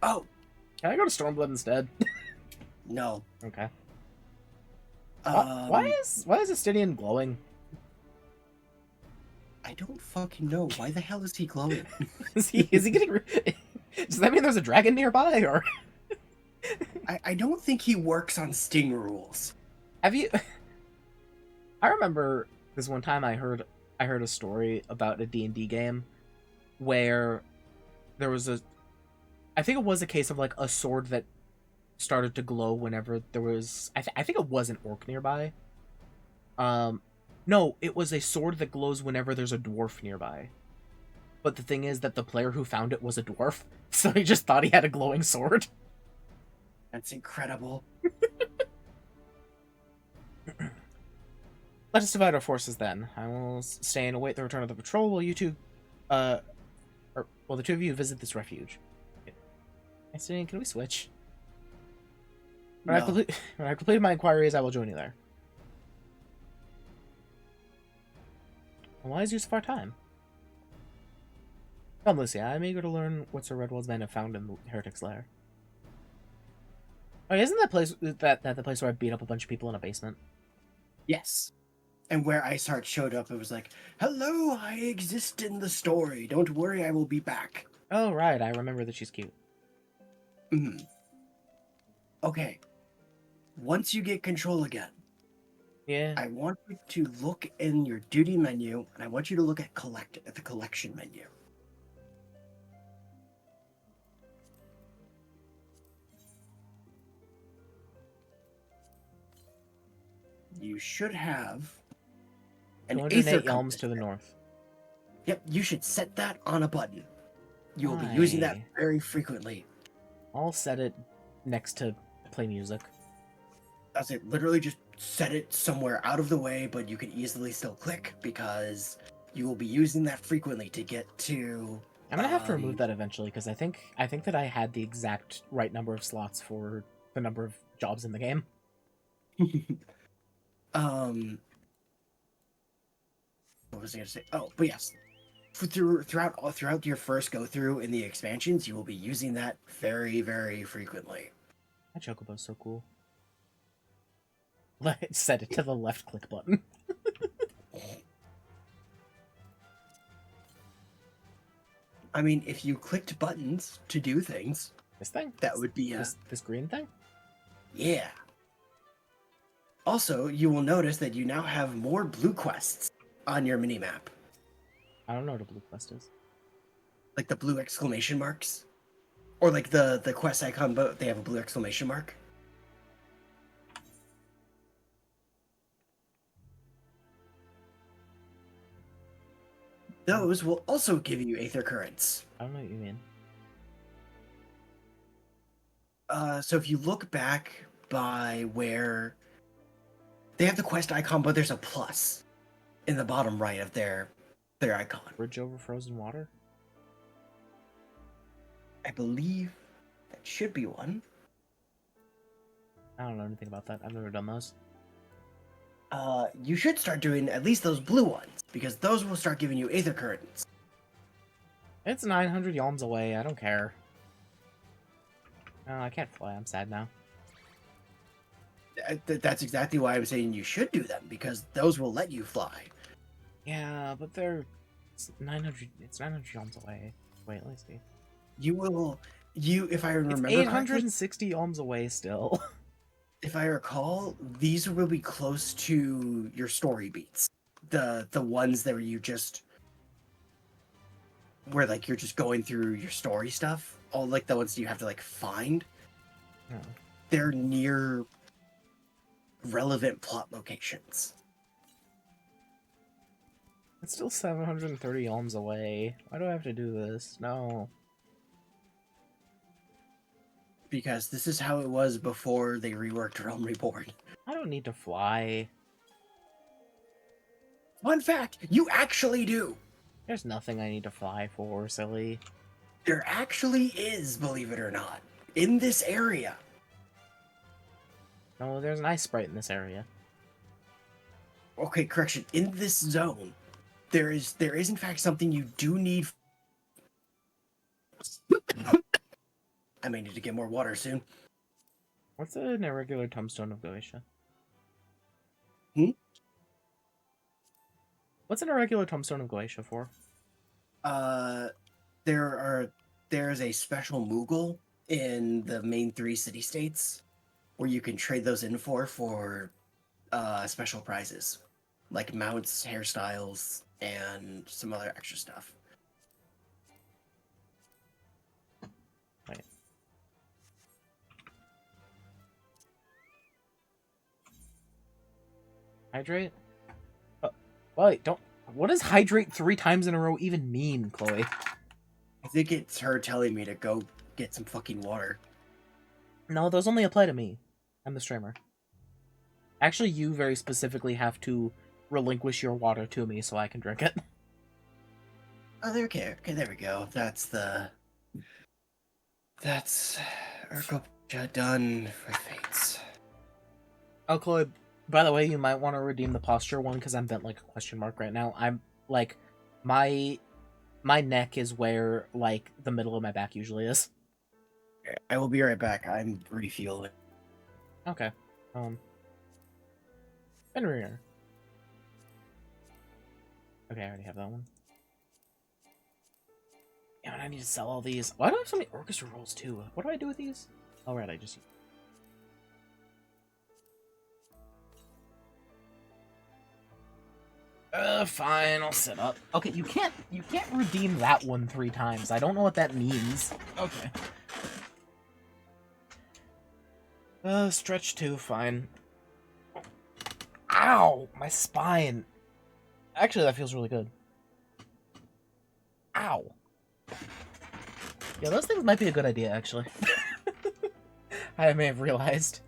Speaker 2: Oh!
Speaker 1: Can I go to Stormblood instead?
Speaker 2: No.
Speaker 1: Okay. Why is Estinian glowing?
Speaker 2: I don't fucking know. Why the hell is he glowing?
Speaker 1: Is he getting... Does that mean there's a dragon nearby, or...
Speaker 2: I don't think he works on Sting rules.
Speaker 1: Have you... I remember this one time I heard a story about a D&D game where there was I think it was a case of, like, a sword that started to glow whenever there was... I think it was an orc nearby. No, it was a sword that glows whenever there's a dwarf nearby. But the thing is that the player who found it was a dwarf, so he just thought he had a glowing sword.
Speaker 2: That's incredible.
Speaker 1: Let us divide our forces then. I will stay and await the return of the patrol while you two, the two of you visit this refuge. Can we switch? When I've completed my inquiries, I will join you there. Why is use of our time? Come, Lucy, I'm eager to learn what Sir Redwald's men have found in the Heretic's Lair. Oh, isn't that place that the place where I beat up a bunch of people in a basement?
Speaker 2: Yes. And where Iceheart showed up, it was like, hello, I exist in the story. Don't worry, I will be back.
Speaker 1: Oh, right, I remember that she's cute.
Speaker 2: Mm. Okay. Once you get control again,
Speaker 1: yeah,
Speaker 2: I want you to look in your duty menu, and I want you to look at the collection menu. You should have an
Speaker 1: 208 elms to the north.
Speaker 2: Yep, you should set that on a button. You will be using that very frequently.
Speaker 1: I'll set it next to play music.
Speaker 2: That's it. Literally just set it somewhere out of the way, but you can easily still click because you will be using that frequently to get to...
Speaker 1: I'm gonna have to remove that eventually because I think that I had the exact right number of slots for the number of jobs in the game.
Speaker 2: What was I gonna say? Oh, but yes. Throughout your first go through in the expansions, you will be using that very, very frequently.
Speaker 1: That Chocobo's so cool. Let's set it to the left click button.
Speaker 2: I mean, if you clicked buttons to do things,
Speaker 1: This thing?
Speaker 2: that would be
Speaker 1: this green thing?
Speaker 2: Yeah. Also, you will notice that you now have more blue quests on your minimap.
Speaker 1: I don't know what a blue quest is.
Speaker 2: Like the blue exclamation marks. Or like the quest icon, but they have a blue exclamation mark. Those will also give you Aether Currents.
Speaker 1: I don't know what you mean.
Speaker 2: So if you look back by where they have the quest icon, but there's a plus in the bottom right of their icon.
Speaker 1: Bridge over frozen water?
Speaker 2: I believe that should be one.
Speaker 1: I don't know anything about that. I've never done those.
Speaker 2: You should start doing at least those blue ones, because those will start giving you Aether Currents.
Speaker 1: It's 900 yalms away. I don't care. No, I can't fly. I'm sad now.
Speaker 2: That's exactly why I'm saying you should do them, because those will let you fly.
Speaker 1: Yeah, but they're... It's 900 yalms away. Wait, let me see.
Speaker 2: If I remember
Speaker 1: It's
Speaker 2: correctly,
Speaker 1: 860 yalms away still.
Speaker 2: if I recall, these will be close to your story beats. The ones that you just... where, like, you're just going through your story stuff. All, like, the ones you have to, like, find.
Speaker 1: Oh.
Speaker 2: They're near relevant plot locations.
Speaker 1: It's still 730 yalms away. Why do I have to do this? No.
Speaker 2: Because this is how it was before they reworked Realm Reborn.
Speaker 1: I don't need to fly.
Speaker 2: Fun fact, you actually do!
Speaker 1: There's nothing I need to fly for, silly.
Speaker 2: There actually is, believe it or not, in this area.
Speaker 1: No, there's an ice sprite in this area.
Speaker 2: Okay, correction, in this zone, there is in fact something you do need. I may need to get more water soon.
Speaker 1: What's an irregular tombstone of Goetia? What's an irregular tombstone of Goetia for?
Speaker 2: There's a special Moogle in the main 3 city-states where you can trade those in for special prizes. Like mounts, hairstyles, and some other extra stuff.
Speaker 1: Wait. Hydrate? Wait, don't... What does hydrate 3 times in a row even mean, Chloe?
Speaker 2: I think it's her telling me to go get some fucking water.
Speaker 1: No, those only apply to me. I'm the streamer. Actually, you very specifically have to relinquish your water to me so I can drink it.
Speaker 2: Oh, okay, there we go. That's Urkel done for fates.
Speaker 1: Oh, Chloe, by the way, you might want to redeem the posture one because I'm bent like a question mark right now. I'm like, my neck is where like the middle of my back usually is.
Speaker 2: I will be right back. I'm refueling.
Speaker 1: Okay. Fenrir. Okay, I already have that one. Yeah, and I need to sell all these. Why do I have so many orchestra rolls too? What do I do with these? Oh, right, I just... Fine, I'll set up. Okay, you can't redeem that one 3 times. I don't know what that means. Okay. Stretch 2, fine. Ow! My spine! Actually, that feels really good. Ow! Yeah, those things might be a good idea, actually. I may have realized.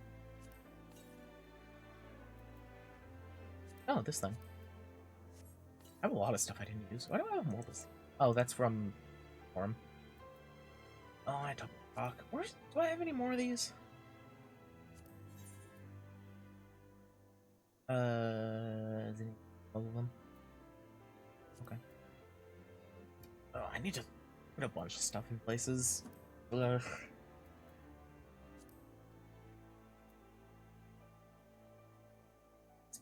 Speaker 1: Oh, this thing. I have a lot of stuff I didn't use. Why do I have more of this? Oh, that's from Forum. Oh, I took rock. Do I have any more of these? Is any all of them? Okay. Oh, I need to put a bunch of stuff in places. Ugh.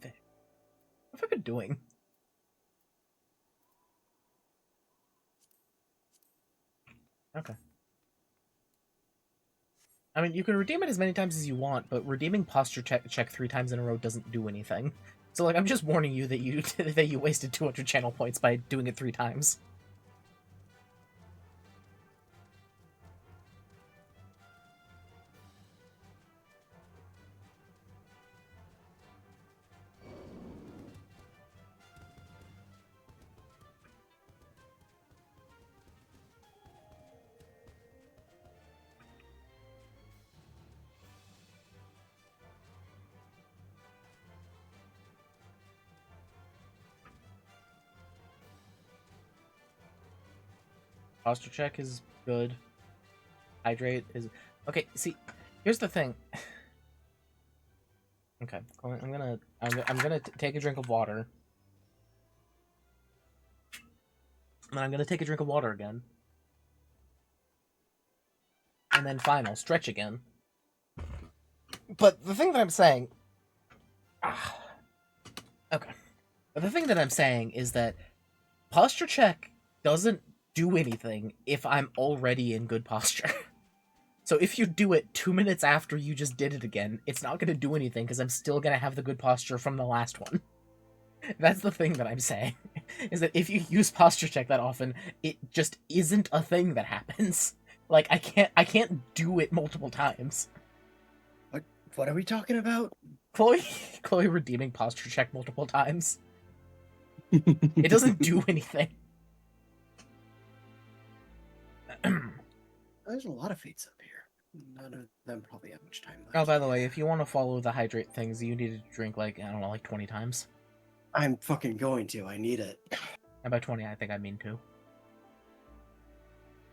Speaker 1: What have I been doing? Okay. I mean, you can redeem it as many times as you want, but redeeming posture check 3 times in a row doesn't do anything. So, like, I'm just warning you that you that you wasted 200 channel points by doing it 3 times. Posture check is good. Hydrate is okay. See, here's the thing. Okay, I'm gonna take a drink of water, and I'm gonna take a drink of water again, and then fine, I'll stretch again. But the thing that I'm saying, okay, but the thing that I'm saying is that posture check doesn't do anything if I'm already in good posture. So if you do it 2 minutes after you just did it again, it's not going to do anything because I'm still going to have the good posture from the last one. That's the thing that I'm saying, is that if you use posture check that often, it just isn't a thing that happens. Like, I can't do it multiple times.
Speaker 2: What are we talking about?
Speaker 1: Chloe redeeming posture check multiple times. It doesn't do anything.
Speaker 2: There's a lot of fates up here. None of them probably have much time left.
Speaker 1: Oh, by the way, if you want to follow the hydrate things, you need to drink, like, I don't know, like 20 times.
Speaker 2: I'm fucking going to. I need it.
Speaker 1: And by 20, I think I mean 2.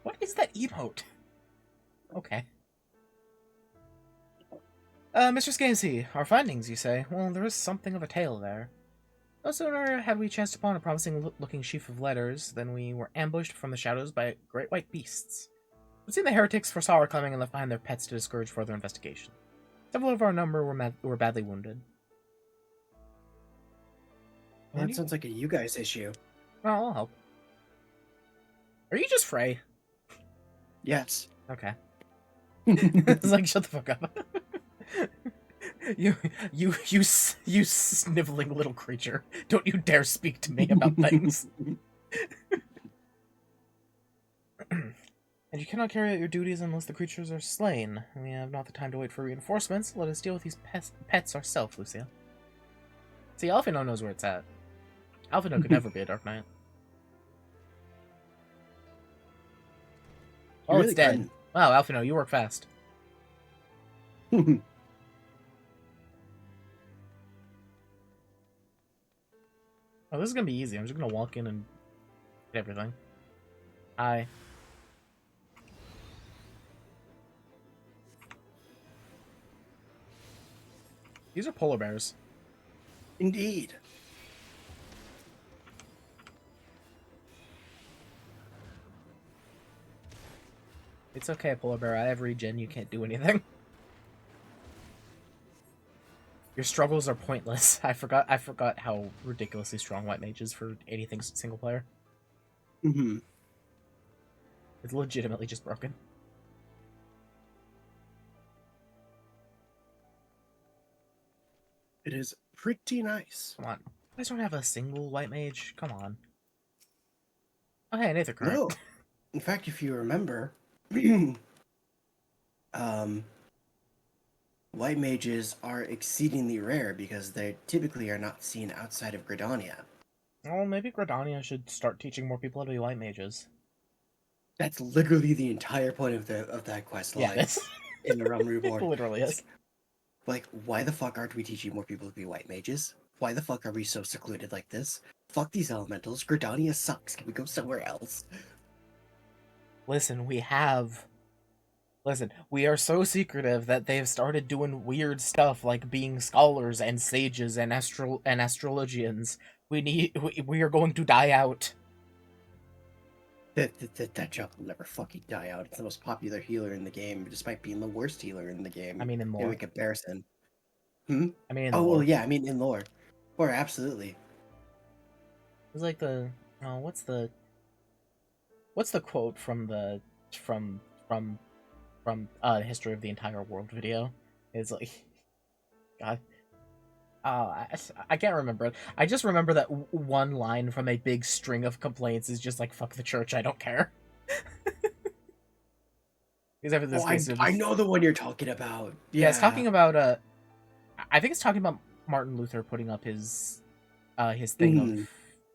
Speaker 1: What is that emote? Okay. Mr. Scansey, our findings, you say? Well, there is something of a tale there. No sooner had we chanced upon a promising-looking sheaf of letters than we were ambushed from the shadows by great white beasts. It seemed the heretics foresaw our coming and left behind their pets to discourage further investigation. Several of our number were badly wounded.
Speaker 2: Well, that sounds like a you guys issue.
Speaker 1: Well, I'll help. Are you just Frey?
Speaker 2: Yes.
Speaker 1: Okay. It's like, shut the fuck up. You sniveling little creature. Don't you dare speak to me about things. And you cannot carry out your duties unless the creatures are slain. We have not the time to wait for reinforcements. Let us deal with these pets ourselves, Lucia. See, Alphino knows where it's at. Alphino could never be a Dark Knight. Oh,
Speaker 2: really
Speaker 1: it's dead.
Speaker 2: couldn't.
Speaker 1: Wow, Alphino, you work fast. Oh, this is gonna be easy. I'm just gonna walk in and get everything. Hi. These are polar bears.
Speaker 2: Indeed.
Speaker 1: It's okay, polar bear. I have regen. You can't do anything. Your struggles are pointless. I forgot how ridiculously strong white mage is for anything single player.
Speaker 2: Mm-hmm.
Speaker 1: It's legitimately just broken.
Speaker 2: It is pretty nice.
Speaker 1: Come on. You guys don't have a single white mage? Come on. Oh, hey, Nathan Current.
Speaker 2: No. In fact, if you remember, white mages are exceedingly rare because they typically are not seen outside of Gridania.
Speaker 1: Well, maybe Gridania should start teaching more people how to be white mages.
Speaker 2: That's literally the entire point of that quest line.
Speaker 1: Yeah, it is.
Speaker 2: In the Realm Reborn.
Speaker 1: It literally is.
Speaker 2: Like, why the fuck aren't we teaching more people to be white mages? Why the fuck are we so secluded like this? Fuck these elementals. Gridania sucks. Can we go somewhere else?
Speaker 1: Listen, we are so secretive that they've started doing weird stuff like being scholars and sages and astrologians. We are going to die out.
Speaker 2: That job will never fucking die out. It's the most popular healer in the game, despite being the worst healer in the game.
Speaker 1: I mean, in lore.
Speaker 2: In comparison.
Speaker 1: I mean, in
Speaker 2: oh,
Speaker 1: lore.
Speaker 2: well, yeah, I mean, in lore. Or absolutely.
Speaker 1: It's like the what's the quote from from History of the Entire World video. It's like, God. I can't remember it. I just remember that one line from a big string of complaints is just like, fuck the church, I don't care. Except for this case,
Speaker 2: I know the one you're talking about.
Speaker 1: Yeah, it's talking about, I think it's talking about Martin Luther putting up his thing of,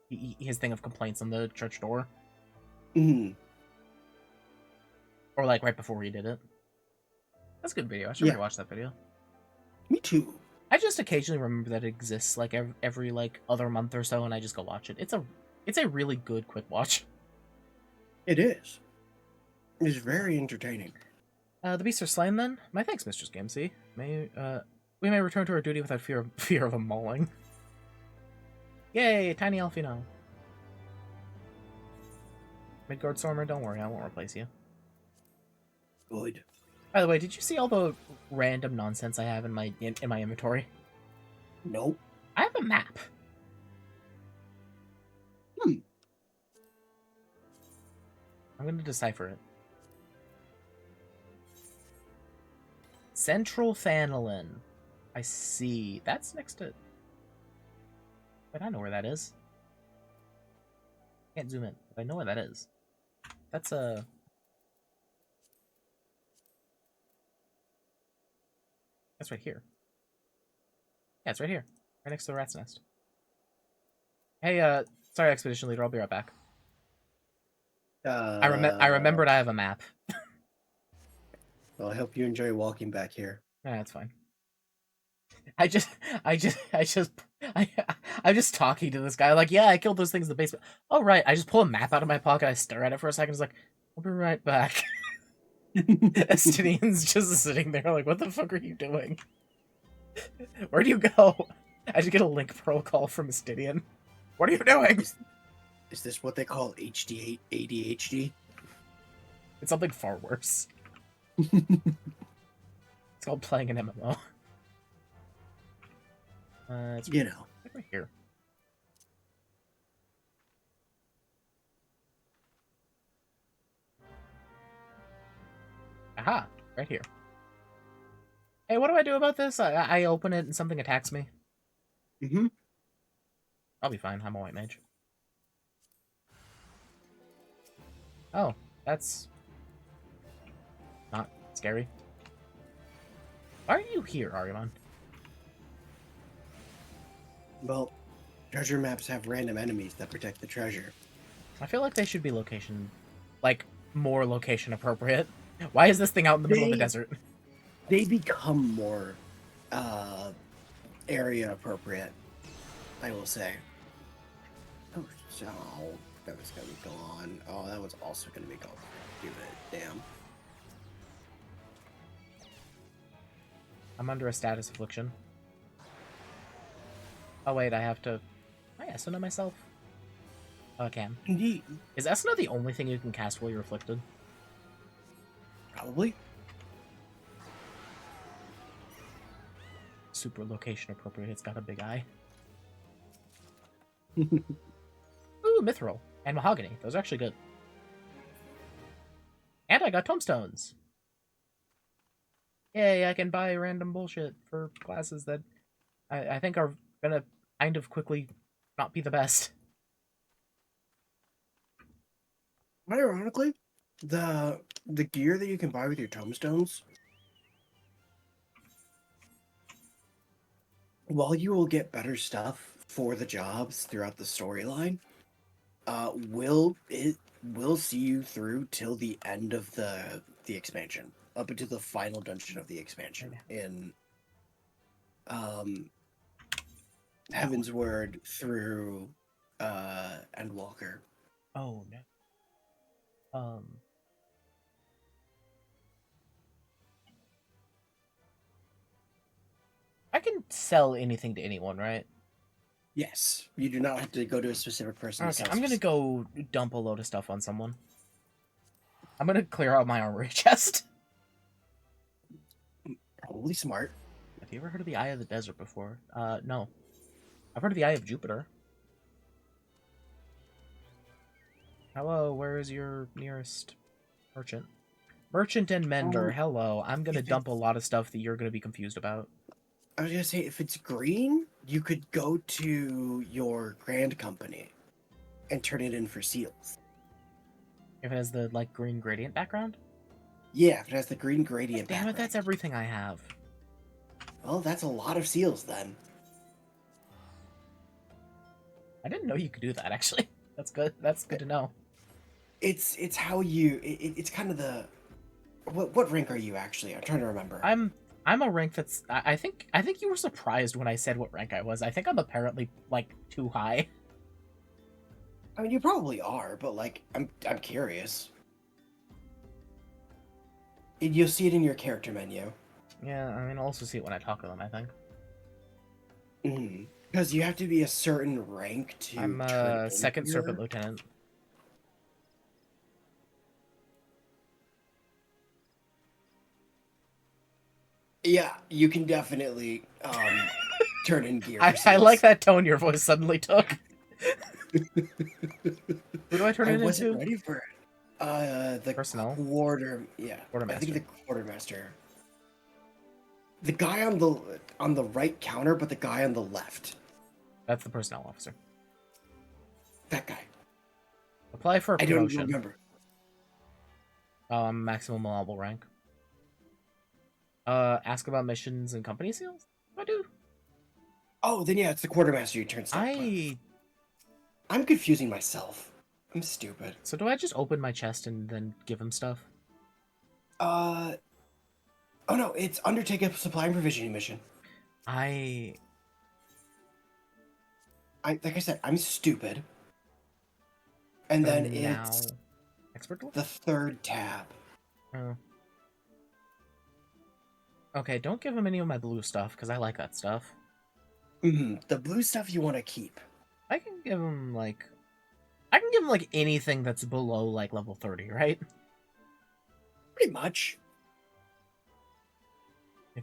Speaker 1: his thing of complaints on the church door. Or like right before he did it. That's a good video. I should rewatch that video.
Speaker 2: Me too.
Speaker 1: I just occasionally remember that it exists like every like other month or so, and I just go watch it. It's a really good quick watch.
Speaker 2: It is. It's very entertaining.
Speaker 1: The beasts are slain then? My thanks, Mistress GameC. We may return to our duty without fear of a mauling. Yay, tiny Elfino. Midgard Stormer, don't worry, I won't replace you.
Speaker 2: Good.
Speaker 1: By the way, did you see all the random nonsense I have in my inventory?
Speaker 2: Nope.
Speaker 1: I have a map. I'm gonna decipher it. Central Phanolin. I see. That's next to... But I know where that is. Can't zoom in, but I know where that is. That's That's right here. Yeah, it's right here. Right next to the rat's nest. Hey, sorry, Expedition Leader, I'll be right back. I remembered I have a map.
Speaker 2: Well, I hope you enjoy walking back here.
Speaker 1: Yeah, that's fine. I'm just talking to this guy, like, yeah, I killed those things in the basement. Oh, right, I just pull a map out of my pocket, I stare at it for a second, it's like, I'll be right back. Estinian's just sitting there like, what the fuck are you doing? Where do you go? I just get a link pro call from Estinian. What are you doing?
Speaker 2: Is this what they call ADHD?
Speaker 1: It's something far worse. It's called playing an MMO. It's
Speaker 2: you know.
Speaker 1: Right here. Aha! Right here. Hey, what do I do about this? I open it and something attacks me. I'll be fine. I'm a white mage. Oh, that's not scary. Why are you here, Ariman?
Speaker 2: Well, treasure maps have random enemies that protect the treasure.
Speaker 1: I feel like they should be location, like, more location appropriate. Why is this thing out in the middle of the desert?
Speaker 2: They become more area appropriate, I will say. Oh, so that was gonna be gone. Oh, that was also gonna be gone. Do it, damn.
Speaker 1: I'm under a status affliction. Oh wait, I have to... I Esuna myself? Oh, I can.
Speaker 2: Indeed.
Speaker 1: Is Esuna the only thing you can cast while you're afflicted?
Speaker 2: Probably.
Speaker 1: Super location appropriate. It's got a big eye. Ooh, Mithril. And Mahogany. Those are actually good. And I got Tombstones. Yay, I can buy random bullshit for classes that I think are gonna kind of quickly not be the best.
Speaker 2: Ironically, the gear that you can buy with your tombstones, while you will get better stuff for the jobs throughout the storyline, will see you through till the end of the expansion, up into the final dungeon of the expansion in Heavensward through Endwalker.
Speaker 1: Oh no. I can sell anything to anyone, right?
Speaker 2: Yes, you do not have to go to a specific person.
Speaker 1: Okay, I'm gonna go dump a load of stuff on someone. I'm gonna clear out my armory chest.
Speaker 2: Probably smart.
Speaker 1: Have you ever heard of the Eye of the Desert before? No. I've heard of the Eye of Jupiter. Hello, where is your nearest merchant? Merchant and Mender, hello. I'm gonna dump a lot of stuff that you're gonna be confused about.
Speaker 2: I was gonna say, if it's green, you could go to your Grand Company and turn it in for seals.
Speaker 1: If it has the, like, green gradient background?
Speaker 2: Yeah, if it has the green gradient
Speaker 1: Damn it,
Speaker 2: background.
Speaker 1: that's everything I have.
Speaker 2: Well, that's a lot of seals then.
Speaker 1: I didn't know you could do that, actually. That's good. That's good to know.
Speaker 2: It's how you. It's kind of the. What rank are you actually? I'm trying to remember.
Speaker 1: I'm a rank that's. I think you were surprised when I said what rank I was. I think I'm apparently, like, too high.
Speaker 2: I mean, you probably are, but like, I'm curious. You'll see it in your character menu.
Speaker 1: Yeah, I mean, I'll also see it when I talk to them, I think.
Speaker 2: Because you have to be a certain rank to.
Speaker 1: I'm a second Serpent Lieutenant.
Speaker 2: Yeah, you can definitely turn in gear.
Speaker 1: I like that tone your voice suddenly took. Who do I turn it into?
Speaker 2: I wasn't ready for it. The
Speaker 1: Personnel?
Speaker 2: Quartermaster. I think the Quartermaster. The guy on the right counter, but the guy on the left.
Speaker 1: That's the Personnel Officer.
Speaker 2: That guy.
Speaker 1: Apply for a promotion.
Speaker 2: I don't remember.
Speaker 1: Maximum allowable rank. Ask about missions and company seals? What do I do?
Speaker 2: Oh, then yeah, it's the Quartermaster you turn stuff. I'm confusing myself. I'm stupid.
Speaker 1: So do I just open my chest and then give him stuff?
Speaker 2: Oh no, it's undertake a supply and provisioning mission. Like I said, I'm stupid. And then it's
Speaker 1: Expert Dwarf?
Speaker 2: the third tab.
Speaker 1: Oh. Okay, don't give him any of my blue stuff, because I like that stuff.
Speaker 2: The blue stuff you want to keep.
Speaker 1: I can give him, like, anything that's below, like, level 30, right?
Speaker 2: Pretty much.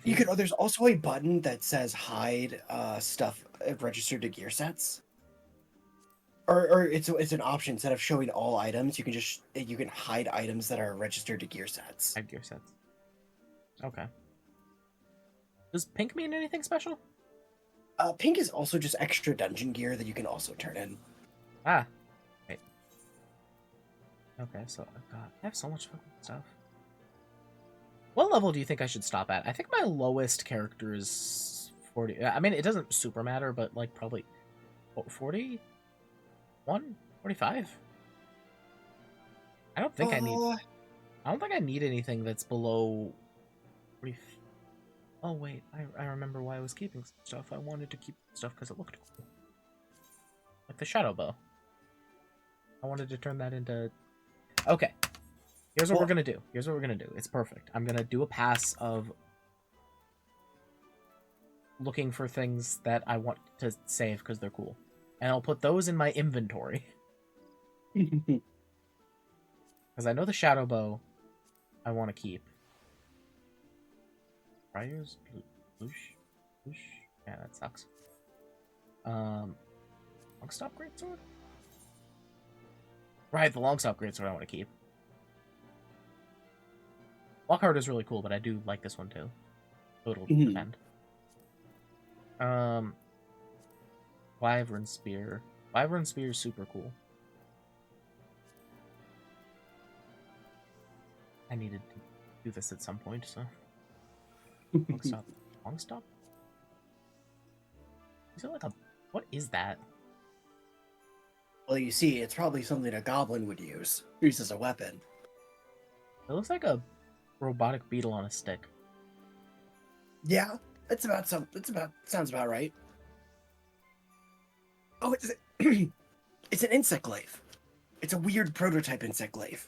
Speaker 2: You could. Oh, there's also a button that says hide stuff registered to gear sets. Or it's an option. Instead of showing all items, you can hide items that are registered to gear sets.
Speaker 1: Hide gear sets. Okay. Does pink mean anything special?
Speaker 2: Pink is also just extra dungeon gear that you can also turn in.
Speaker 1: Ah. Wait. Okay, so I have so much fucking stuff. What level do you think I should stop at? I think my lowest character is 40. I mean, it doesn't super matter, but, like, probably 40? 45? I don't think I need anything that's below 40. Oh wait, I remember why I was keeping stuff. I wanted to keep stuff because it looked cool. Like the shadow bow. I wanted to turn that into... Okay. Here's what we're gonna do. It's perfect. I'm gonna do a pass of looking for things that I want to save because they're cool. And I'll put those in my inventory. Because I know the shadow bow I want to keep. Briar's Bloosh. Yeah, that sucks. Longstop Greatsword? Right, the Longstop Greatsword I want to keep. Lockhart is really cool, but I do like this one too. So it'll defend. Wyvern Spear. Wyvern Spear is super cool. I needed to do this at some point, so... Longstop? Is it like a... What is that?
Speaker 2: Well, you see, it's probably something a goblin would use as a weapon.
Speaker 1: It looks like a robotic beetle on a stick.
Speaker 2: Yeah, sounds about right. Oh, it's an insect glaive. It's a weird prototype insect glaive.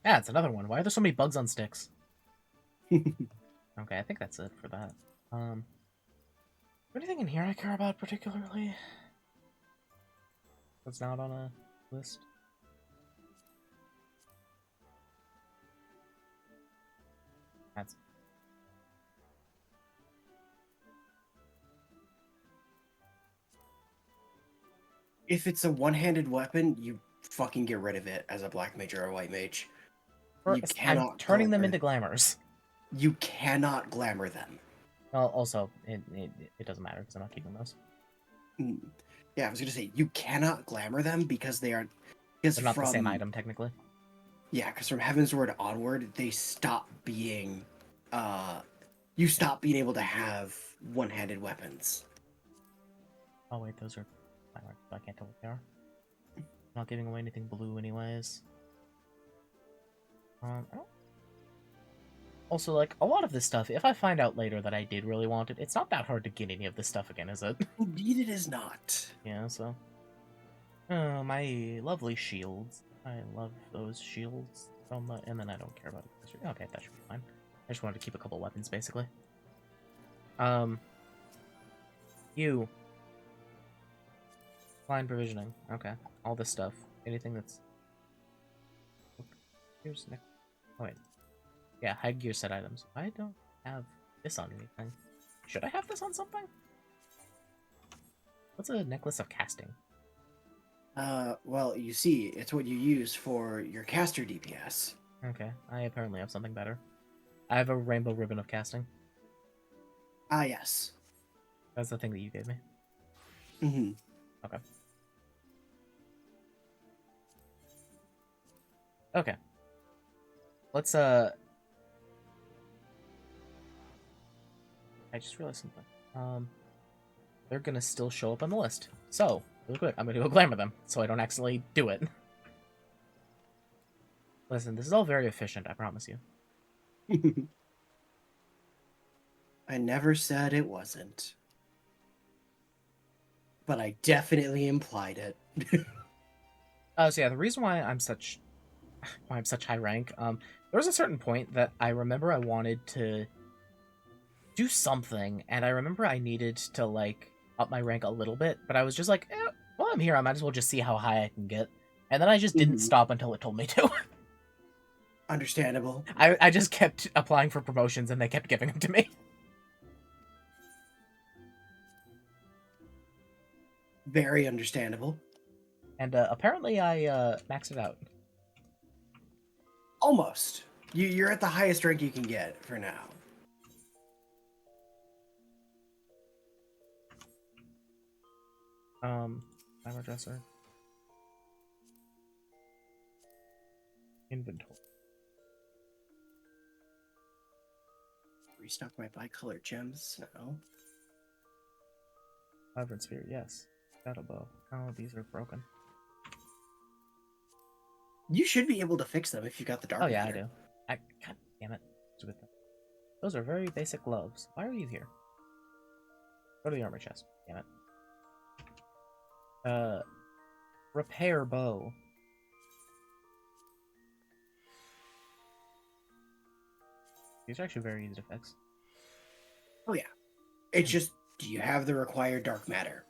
Speaker 1: Yeah, it's another one. Why are there so many bugs on sticks? Okay, I think that's it for that. Anything in here I care about particularly? That's not on a list. That's...
Speaker 2: If it's a one-handed weapon, you fucking get rid of it as a black mage or a white mage. You cannot
Speaker 1: I'm turning them
Speaker 2: glamour.
Speaker 1: into glamours.
Speaker 2: You cannot glamour them.
Speaker 1: Well, also, it doesn't matter because I'm not keeping those.
Speaker 2: Yeah, I was gonna say you cannot glamour them because they aren't. Because
Speaker 1: They're not the same item technically.
Speaker 2: Yeah, because from Heavensward onward, they stop being. You stop being able to have one-handed weapons.
Speaker 1: Oh wait, those are. I can't tell what they are. Not giving away anything blue, anyways. I don't- Also, like, a lot of this stuff, if I find out later that I did really want it, it's not that hard to get any of this stuff again, is it?
Speaker 2: Indeed, it is not.
Speaker 1: Yeah, so. Oh, my lovely shields. I love those shields so much. And then I don't care about it. Okay, that should be fine. I just wanted to keep a couple weapons, basically. You. Line provisioning. Okay. All this stuff. Anything that's... Here's next. Oh, wait. Yeah, headgear set items. I don't have this on anything. Should I have this on something? What's a necklace of casting?
Speaker 2: Well, you see, it's what you use for your caster DPS.
Speaker 1: Okay, I apparently have something better. I have a rainbow ribbon of casting.
Speaker 2: Ah, yes.
Speaker 1: That's the thing that you gave me.
Speaker 2: Mm-hmm.
Speaker 1: Okay. Okay. Let's, I just realized something. They're gonna still show up on the list. So, real quick, I'm gonna go glamour them, so I don't accidentally do it. Listen, this is all very efficient, I promise you.
Speaker 2: I never said it wasn't. But I definitely implied it.
Speaker 1: So yeah, the reason why I'm such high rank, there was a certain point that I remember I wanted to do something, and I remember I needed to, like, up my rank a little bit, but I was just like, while I'm here, I might as well just see how high I can get. And then I just didn't stop until it told me to.
Speaker 2: Understandable.
Speaker 1: I just kept applying for promotions, and they kept giving them to me.
Speaker 2: Very understandable.
Speaker 1: And apparently I maxed it out.
Speaker 2: Almost. You're at the highest rank you can get for now.
Speaker 1: Timer dresser. Inventory.
Speaker 2: Restock my bicolored gems now.
Speaker 1: Vibrant sphere, yes. Shadow bow. Oh, these are broken.
Speaker 2: You should be able to fix them if you got the dark.
Speaker 1: Oh yeah, I do. God damn it. Those are very basic gloves. Why are you here? Go to the armor chest. Damn it. Repair bow. These are actually very easy to fix.
Speaker 2: Oh yeah. It's just, do you have the required dark matter?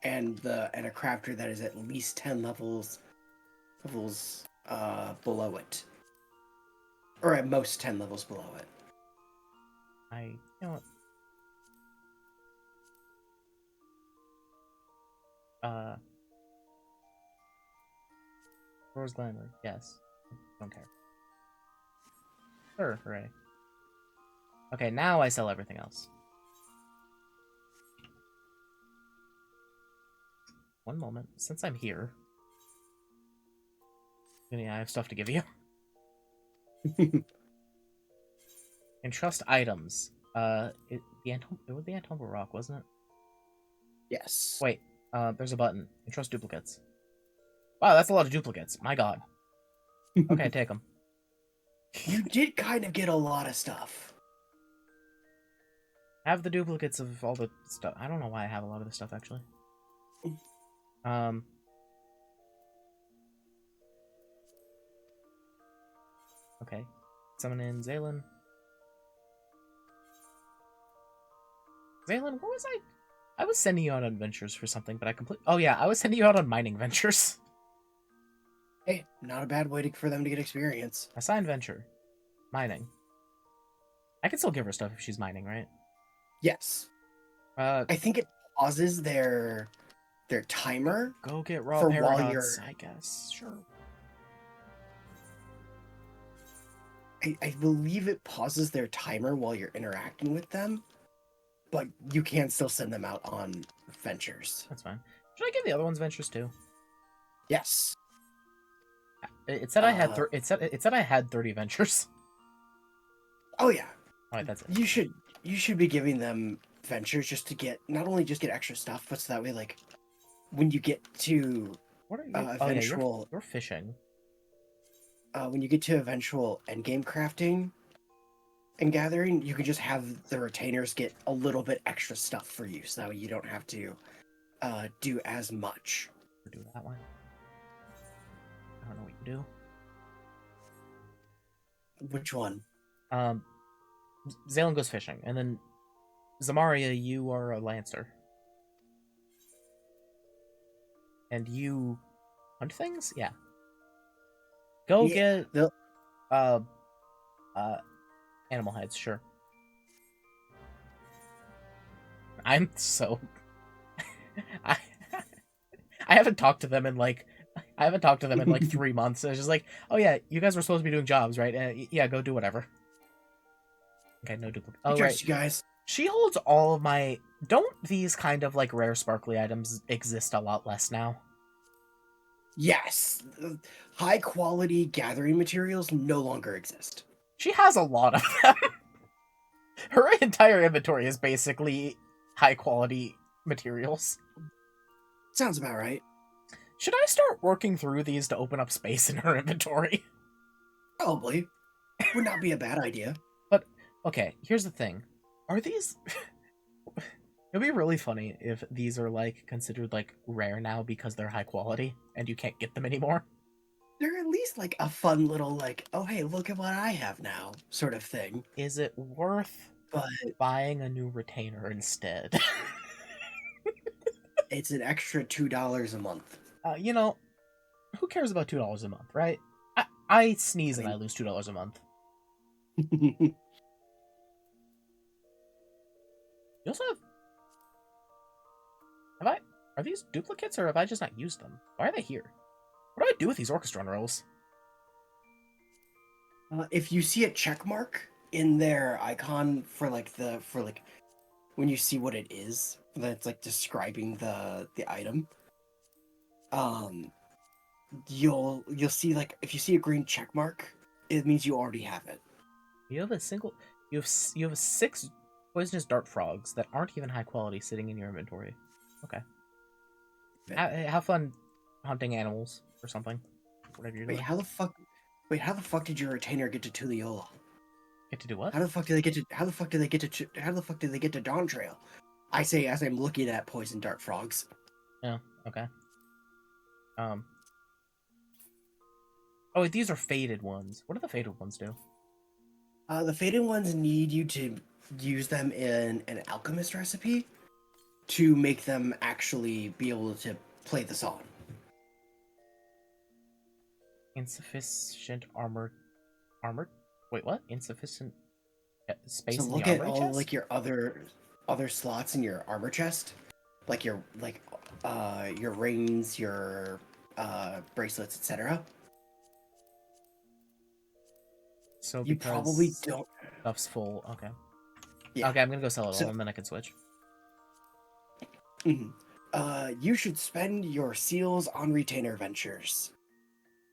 Speaker 2: And a crafter that is at least 10 levels below it. Or at most 10 levels below it.
Speaker 1: You know what? Roar's Glamour, yes. Don't care. Sure, hooray. Okay, now I sell everything else. One moment, since I'm here. Yeah, I have stuff to give you. Entrust items. It was the Antomba Rock, wasn't it?
Speaker 2: Yes.
Speaker 1: Wait, there's a button. Entrust duplicates. Wow, that's a lot of duplicates. My god. Okay, take them.
Speaker 2: You did kind of get a lot of stuff.
Speaker 1: Have the duplicates of all the stuff. I don't know why I have a lot of this stuff, actually. Okay. Summon in Zaylin. Zaylin, what was I was sending you out on adventures for something, but oh yeah, I was sending you out on mining ventures.
Speaker 2: Hey, not a bad way for them to get experience.
Speaker 1: Assign venture. Mining. I can still give her stuff if she's mining, right?
Speaker 2: Yes. I think it pauses their timer.
Speaker 1: Go get raw
Speaker 2: for
Speaker 1: paradox,
Speaker 2: while you're...
Speaker 1: I guess. Sure.
Speaker 2: I believe it pauses their timer while you're interacting with them, but you can still send them out on ventures.
Speaker 1: That's fine. Should I give the other ones ventures too?
Speaker 2: Yes.
Speaker 1: It said I had it said I had 30 ventures.
Speaker 2: Oh yeah.
Speaker 1: All right, that's it.
Speaker 2: You should be giving them ventures just to get not only just get extra stuff, but so that way like when you get to
Speaker 1: What are you?
Speaker 2: eventual
Speaker 1: you're fishing.
Speaker 2: when you get to eventual endgame crafting and gathering, you can just have the retainers get a little bit extra stuff for you, so that way you don't have to do as much.
Speaker 1: Do that one. I don't know what you do.
Speaker 2: Which one?
Speaker 1: Zalen goes fishing, and then Zamaria, you are a lancer, and you hunt things. Yeah. Go get animal heads. Sure. I'm so. I haven't talked to them in like 3 months. It's just like, oh yeah, you guys were supposed to be doing jobs, right? Yeah, go do whatever. Okay, no duplicate. Oh right,
Speaker 2: you guys.
Speaker 1: She holds all of my. Don't these kind of like rare sparkly items exist a lot less now?
Speaker 2: Yes, high quality gathering materials no longer exist.
Speaker 1: She has a lot of them. Her entire inventory is basically high quality materials.
Speaker 2: Sounds about right.
Speaker 1: Should I start working through these to open up space in her inventory?
Speaker 2: Probably. Would not be a bad idea.
Speaker 1: But, okay, here's the thing. Are these... It'd be really funny if these are, like, considered, like, rare now because they're high quality and you can't get them anymore.
Speaker 2: They're at least, like, a fun little, like, oh, hey, look at what I have now, sort of thing.
Speaker 1: Is it worth buying a new retainer instead?
Speaker 2: It's an extra $2 a month.
Speaker 1: You know, who cares about $2 a month, right? I sneeze and I lose $2 a month. You also have... Are these duplicates or have I just not used them? Why are they here? What do I do with these orchestra rolls?
Speaker 2: If you see a check mark in their icon for when you see what it is, that's like describing the item, you'll see, like, if you see a green check mark, it means you already have it.
Speaker 1: You have you have 6 poisonous dart frogs that aren't even high quality sitting in your inventory. Okay. Have fun hunting animals or something. Whatever you're doing.
Speaker 2: How the fuck did your retainer get to Tuliyola?
Speaker 1: Get to do what?
Speaker 2: How the fuck did they get to Dawn Trail? I say as I'm looking at poison dart frogs.
Speaker 1: Oh, okay. Oh, wait, these are faded ones. What do the faded ones do?
Speaker 2: The faded ones need you to use them in an alchemist recipe to make them actually be able to play the song.
Speaker 1: Insufficient armor. Wait, what? Insufficient space
Speaker 2: so
Speaker 1: in
Speaker 2: look
Speaker 1: the
Speaker 2: at
Speaker 1: armor
Speaker 2: all
Speaker 1: chest?
Speaker 2: like your other slots in your armor chest, like your rings, your bracelets, etc.
Speaker 1: So
Speaker 2: you probably don't.
Speaker 1: Stuff's full. Okay.
Speaker 2: Yeah.
Speaker 1: Okay, I'm gonna go sell it all, and then I can switch.
Speaker 2: You should spend your seals on retainer ventures,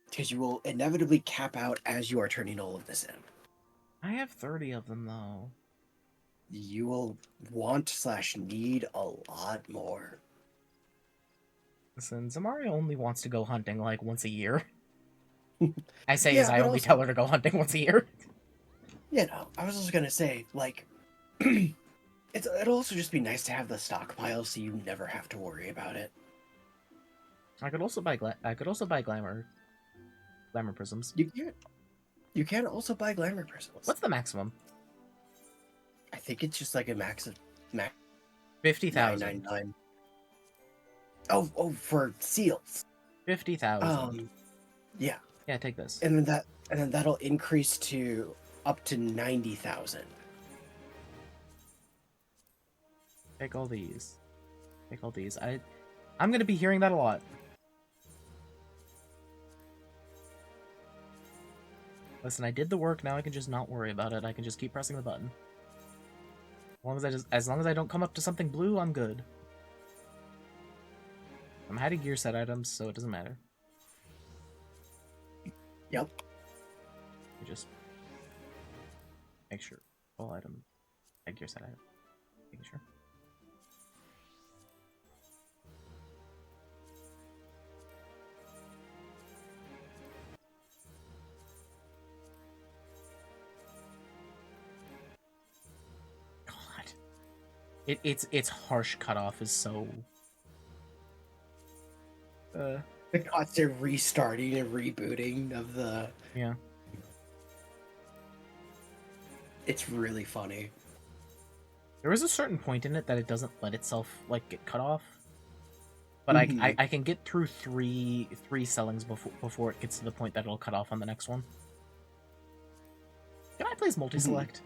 Speaker 2: because you will inevitably cap out as you are turning all of this in.
Speaker 1: I have 30 of them though.
Speaker 2: You will want/need a lot more.
Speaker 1: Listen, Zamaria only wants to go hunting like once a year. I say
Speaker 2: Yeah,
Speaker 1: as I
Speaker 2: but
Speaker 1: only
Speaker 2: also-
Speaker 1: tell her to go hunting once a year.
Speaker 2: You know, I was just gonna say, like, it'll also just be nice to have the stockpile so you never have to worry about it.
Speaker 1: I could also buy glamour prisms.
Speaker 2: You can also buy glamour prisms.
Speaker 1: What's the maximum?
Speaker 2: I think it's just like a max of
Speaker 1: 50,000.
Speaker 2: 999. Oh, for seals.
Speaker 1: 50,000.
Speaker 2: Yeah.
Speaker 1: Yeah, take this.
Speaker 2: And then that'll increase to up to 90,000.
Speaker 1: Take all these. Take all these. I'm gonna be hearing that a lot. Listen, I did the work, now I can just not worry about it. I can just keep pressing the button. As long as I don't come up to something blue, I'm good. I'm hiding gear set items, so it doesn't matter.
Speaker 2: Yep.
Speaker 1: You just make sure all item, gear set item. Making sure. Its harsh cutoff is so.
Speaker 2: The constant restarting and rebooting of the.
Speaker 1: Yeah.
Speaker 2: It's really funny.
Speaker 1: There is a certain point in it that it doesn't let itself like get cut off, but I can get through three sellings before it gets to the point that it'll cut off on the next one. Can I please multi-select?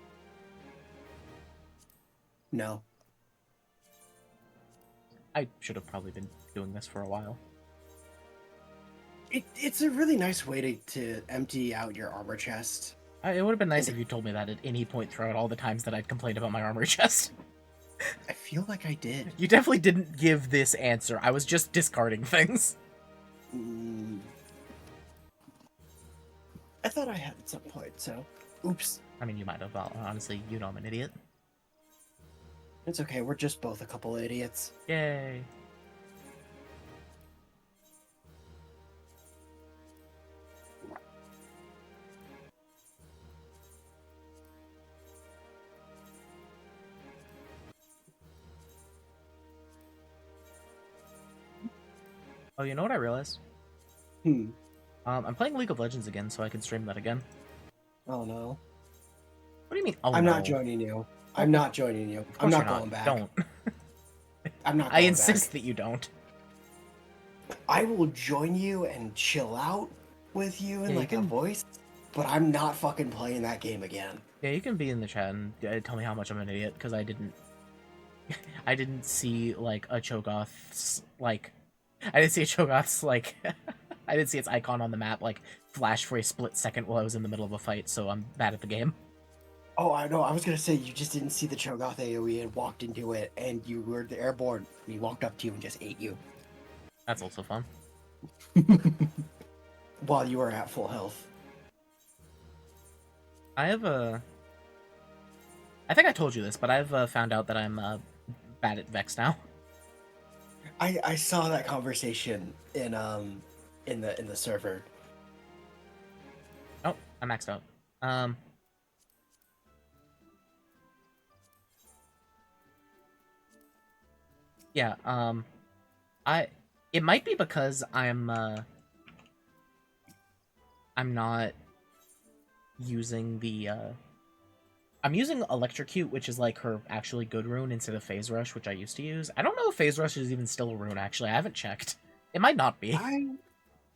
Speaker 2: No.
Speaker 1: I should have probably been doing this for a while.
Speaker 2: It's a really nice way to empty out your armor chest.
Speaker 1: It would have been nice if you told me that at any point throughout all the times that I'd complained about my armor chest.
Speaker 2: I feel like I did.
Speaker 1: You definitely didn't give this answer. I was just discarding things.
Speaker 2: I thought I had at some point, so... Oops.
Speaker 1: I mean, you might have. Honestly, you know I'm an idiot.
Speaker 2: It's okay, we're just both a couple of idiots.
Speaker 1: Yay. Oh, you know what I realized? I'm playing League of Legends again, so I can stream that again.
Speaker 2: Oh no.
Speaker 1: What do you mean, oh
Speaker 2: I'm
Speaker 1: no?
Speaker 2: not joining you. I'm not joining you. I'm not going back.
Speaker 1: Don't.
Speaker 2: I'm not
Speaker 1: I
Speaker 2: going
Speaker 1: insist
Speaker 2: back.
Speaker 1: that you don't.
Speaker 2: I will join you and chill out with you in like a voice, but I'm not fucking playing that game again.
Speaker 1: Yeah, you can be in the chat and tell me how much I'm an idiot, because I didn't... I didn't see, like, a Cho'Gath's, like... I didn't see a Cho'Gath's, like... I didn't see its icon on the map, like, flash for a split second while I was in the middle of a fight, so I'm bad at the game.
Speaker 2: Oh, I know. I was gonna say you just didn't see the Cho'Gath AoE and walked into it, and you were the airborne. We walked up to you and just ate you.
Speaker 1: That's also fun.
Speaker 2: While you were at full health.
Speaker 1: I have a... I think I told you this, but I've found out that I'm bad at Vex now.
Speaker 2: I saw that conversation in the server.
Speaker 1: Oh, I maxed out. Yeah, it might be because I'm not using the, I'm using Electrocute, which is like her actually good rune, instead of Phase Rush, which I used to use. I don't know if Phase Rush is even still a rune, actually. I haven't checked. It might not be.
Speaker 2: I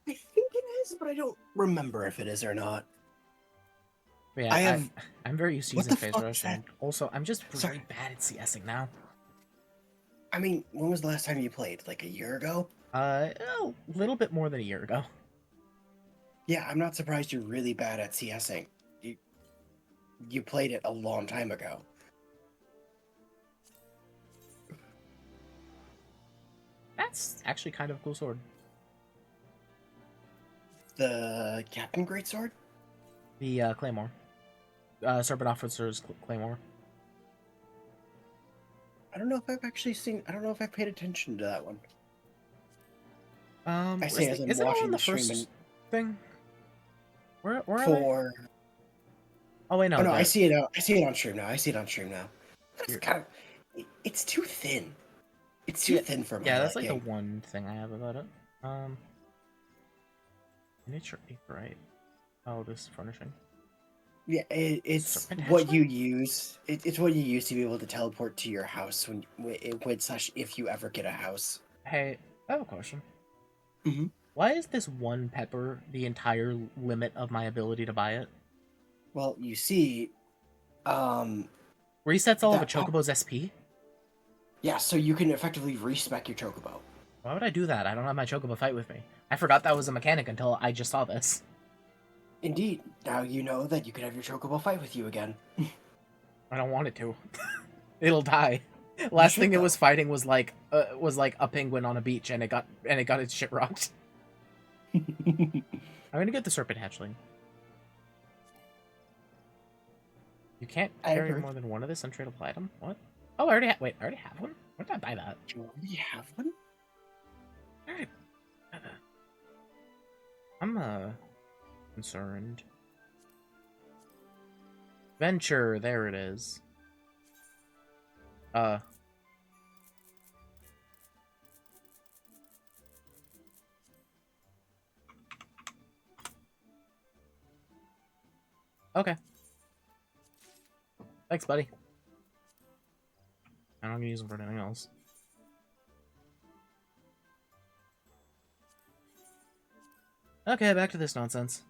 Speaker 2: think it is, but I don't remember if it is or not.
Speaker 1: But yeah, I'm very used to using Phase
Speaker 2: fuck
Speaker 1: Rush, and also I'm just very bad at CSing now.
Speaker 2: I mean, when was the last time you played? Like a year ago?
Speaker 1: A little bit more than a year ago.
Speaker 2: Yeah, I'm not surprised you're really bad at CSing. You played it a long time ago.
Speaker 1: That's actually kind of a cool sword.
Speaker 2: The Captain Greatsword?
Speaker 1: The Claymore. Serpent Officer's Claymore.
Speaker 2: I don't know if I've actually seen... I don't know if I've paid attention to that one.
Speaker 1: I
Speaker 2: say as I'm
Speaker 1: is it
Speaker 2: watching
Speaker 1: on the
Speaker 2: the stream
Speaker 1: first thing? Where
Speaker 2: for...
Speaker 1: Oh wait, no.
Speaker 2: Oh no, I see it. I see it on stream now. I see it on stream now. It's kind of... It's too thin. It's too thin for me.
Speaker 1: Yeah, that's like the one thing I have about it. Nature 8, right? Oh, this furnishing.
Speaker 2: Yeah, it's what you use. It's what you use to be able to teleport to your house when if you ever get a house.
Speaker 1: Hey, I have a question.
Speaker 2: Mm-hmm.
Speaker 1: Why is this one pepper the entire limit of my ability to buy it?
Speaker 2: Well, you see,
Speaker 1: resets all of a Chocobo's SP?
Speaker 2: Yeah, so you can effectively respec your Chocobo.
Speaker 1: Why would I do that? I don't have my Chocobo fight with me. I forgot that was a mechanic until I just saw this.
Speaker 2: Indeed. Now you know that you can have your chocobo fight with you again.
Speaker 1: I don't want it to. It'll die. Last thing it was fighting was like a penguin on a beach, and it got its shit rocked. I'm gonna get the serpent hatchling. You can't carry more than one of this untradeable item. What? Oh, I already wait. I already have one. Where did I buy that?
Speaker 2: You already have one?
Speaker 1: I'm concerned. Venture, there it is. Okay. Thanks, buddy. I'm not gonna use them for anything else. Okay, back to this nonsense.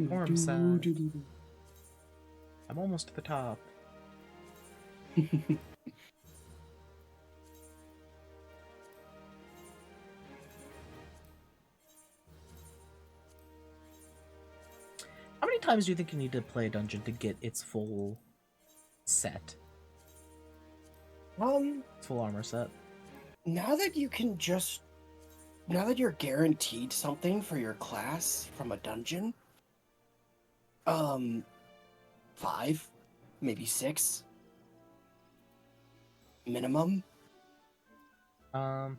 Speaker 1: Form set. I'm almost to the top. How many times do you think you need to play a dungeon to get its full set? Its full armor set.
Speaker 2: Now that you're guaranteed something for your class from a dungeon, 5, maybe 6 minimum.
Speaker 1: Okay.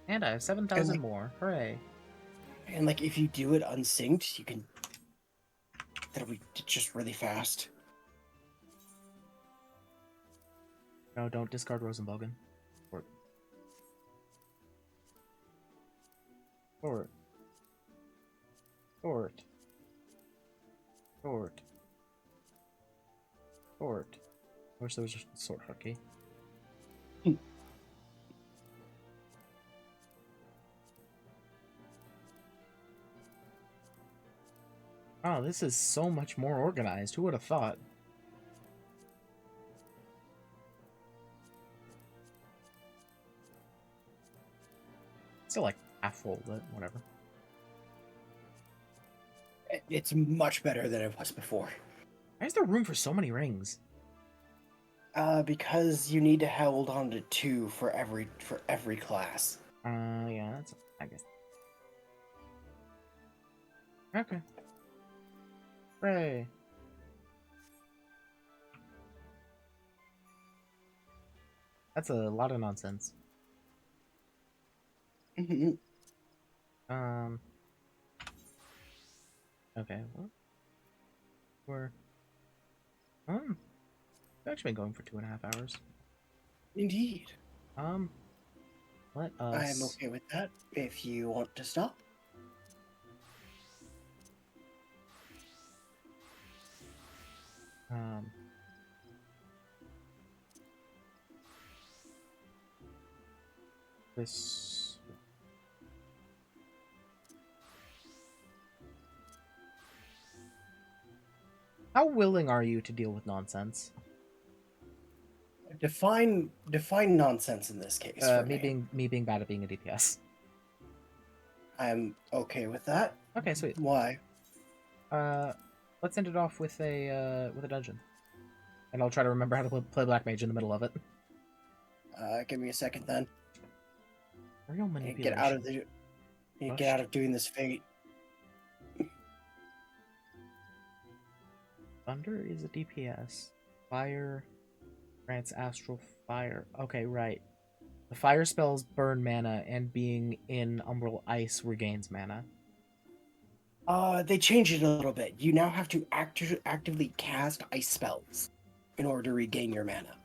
Speaker 1: And I have 7,000 more. Hooray.
Speaker 2: And like if you do it unsynced, you can that'll be just really fast.
Speaker 1: No, don't discard Rosenbogen. Forward. Forward. Forward. Forward. Forward. I wish there was just a sword hotkey. Oh, this is so much more organized. Who would have thought? Still like half full, but whatever.
Speaker 2: It's much better than it was before.
Speaker 1: Why is there room for so many rings?
Speaker 2: Because you need to hold on to 2 for every class.
Speaker 1: Yeah, that's I guess. Okay. Hooray. That's a lot of nonsense.
Speaker 2: Mm-hmm.
Speaker 1: Okay. We've actually been going for 2.5 hours.
Speaker 2: Indeed.
Speaker 1: Let us.
Speaker 2: I am okay with that. If you want to stop.
Speaker 1: This. How willing are you to deal with nonsense?
Speaker 2: Define nonsense in this case.
Speaker 1: Me being bad at being a DPS.
Speaker 2: I'm okay with that.
Speaker 1: Okay, sweet.
Speaker 2: Why?
Speaker 1: Let's end it off with a dungeon, and I'll try to remember how to play Black Mage in the middle of it.
Speaker 2: Give me a second then.
Speaker 1: Real manipulation.
Speaker 2: Get out of doing this fate.
Speaker 1: Thunder is a DPS. Fire grants astral fire. Okay, right. The fire spells burn mana, and being in Umbral Ice regains mana.
Speaker 2: They changed it a little bit. You now have to actively cast ice spells in order to regain your mana.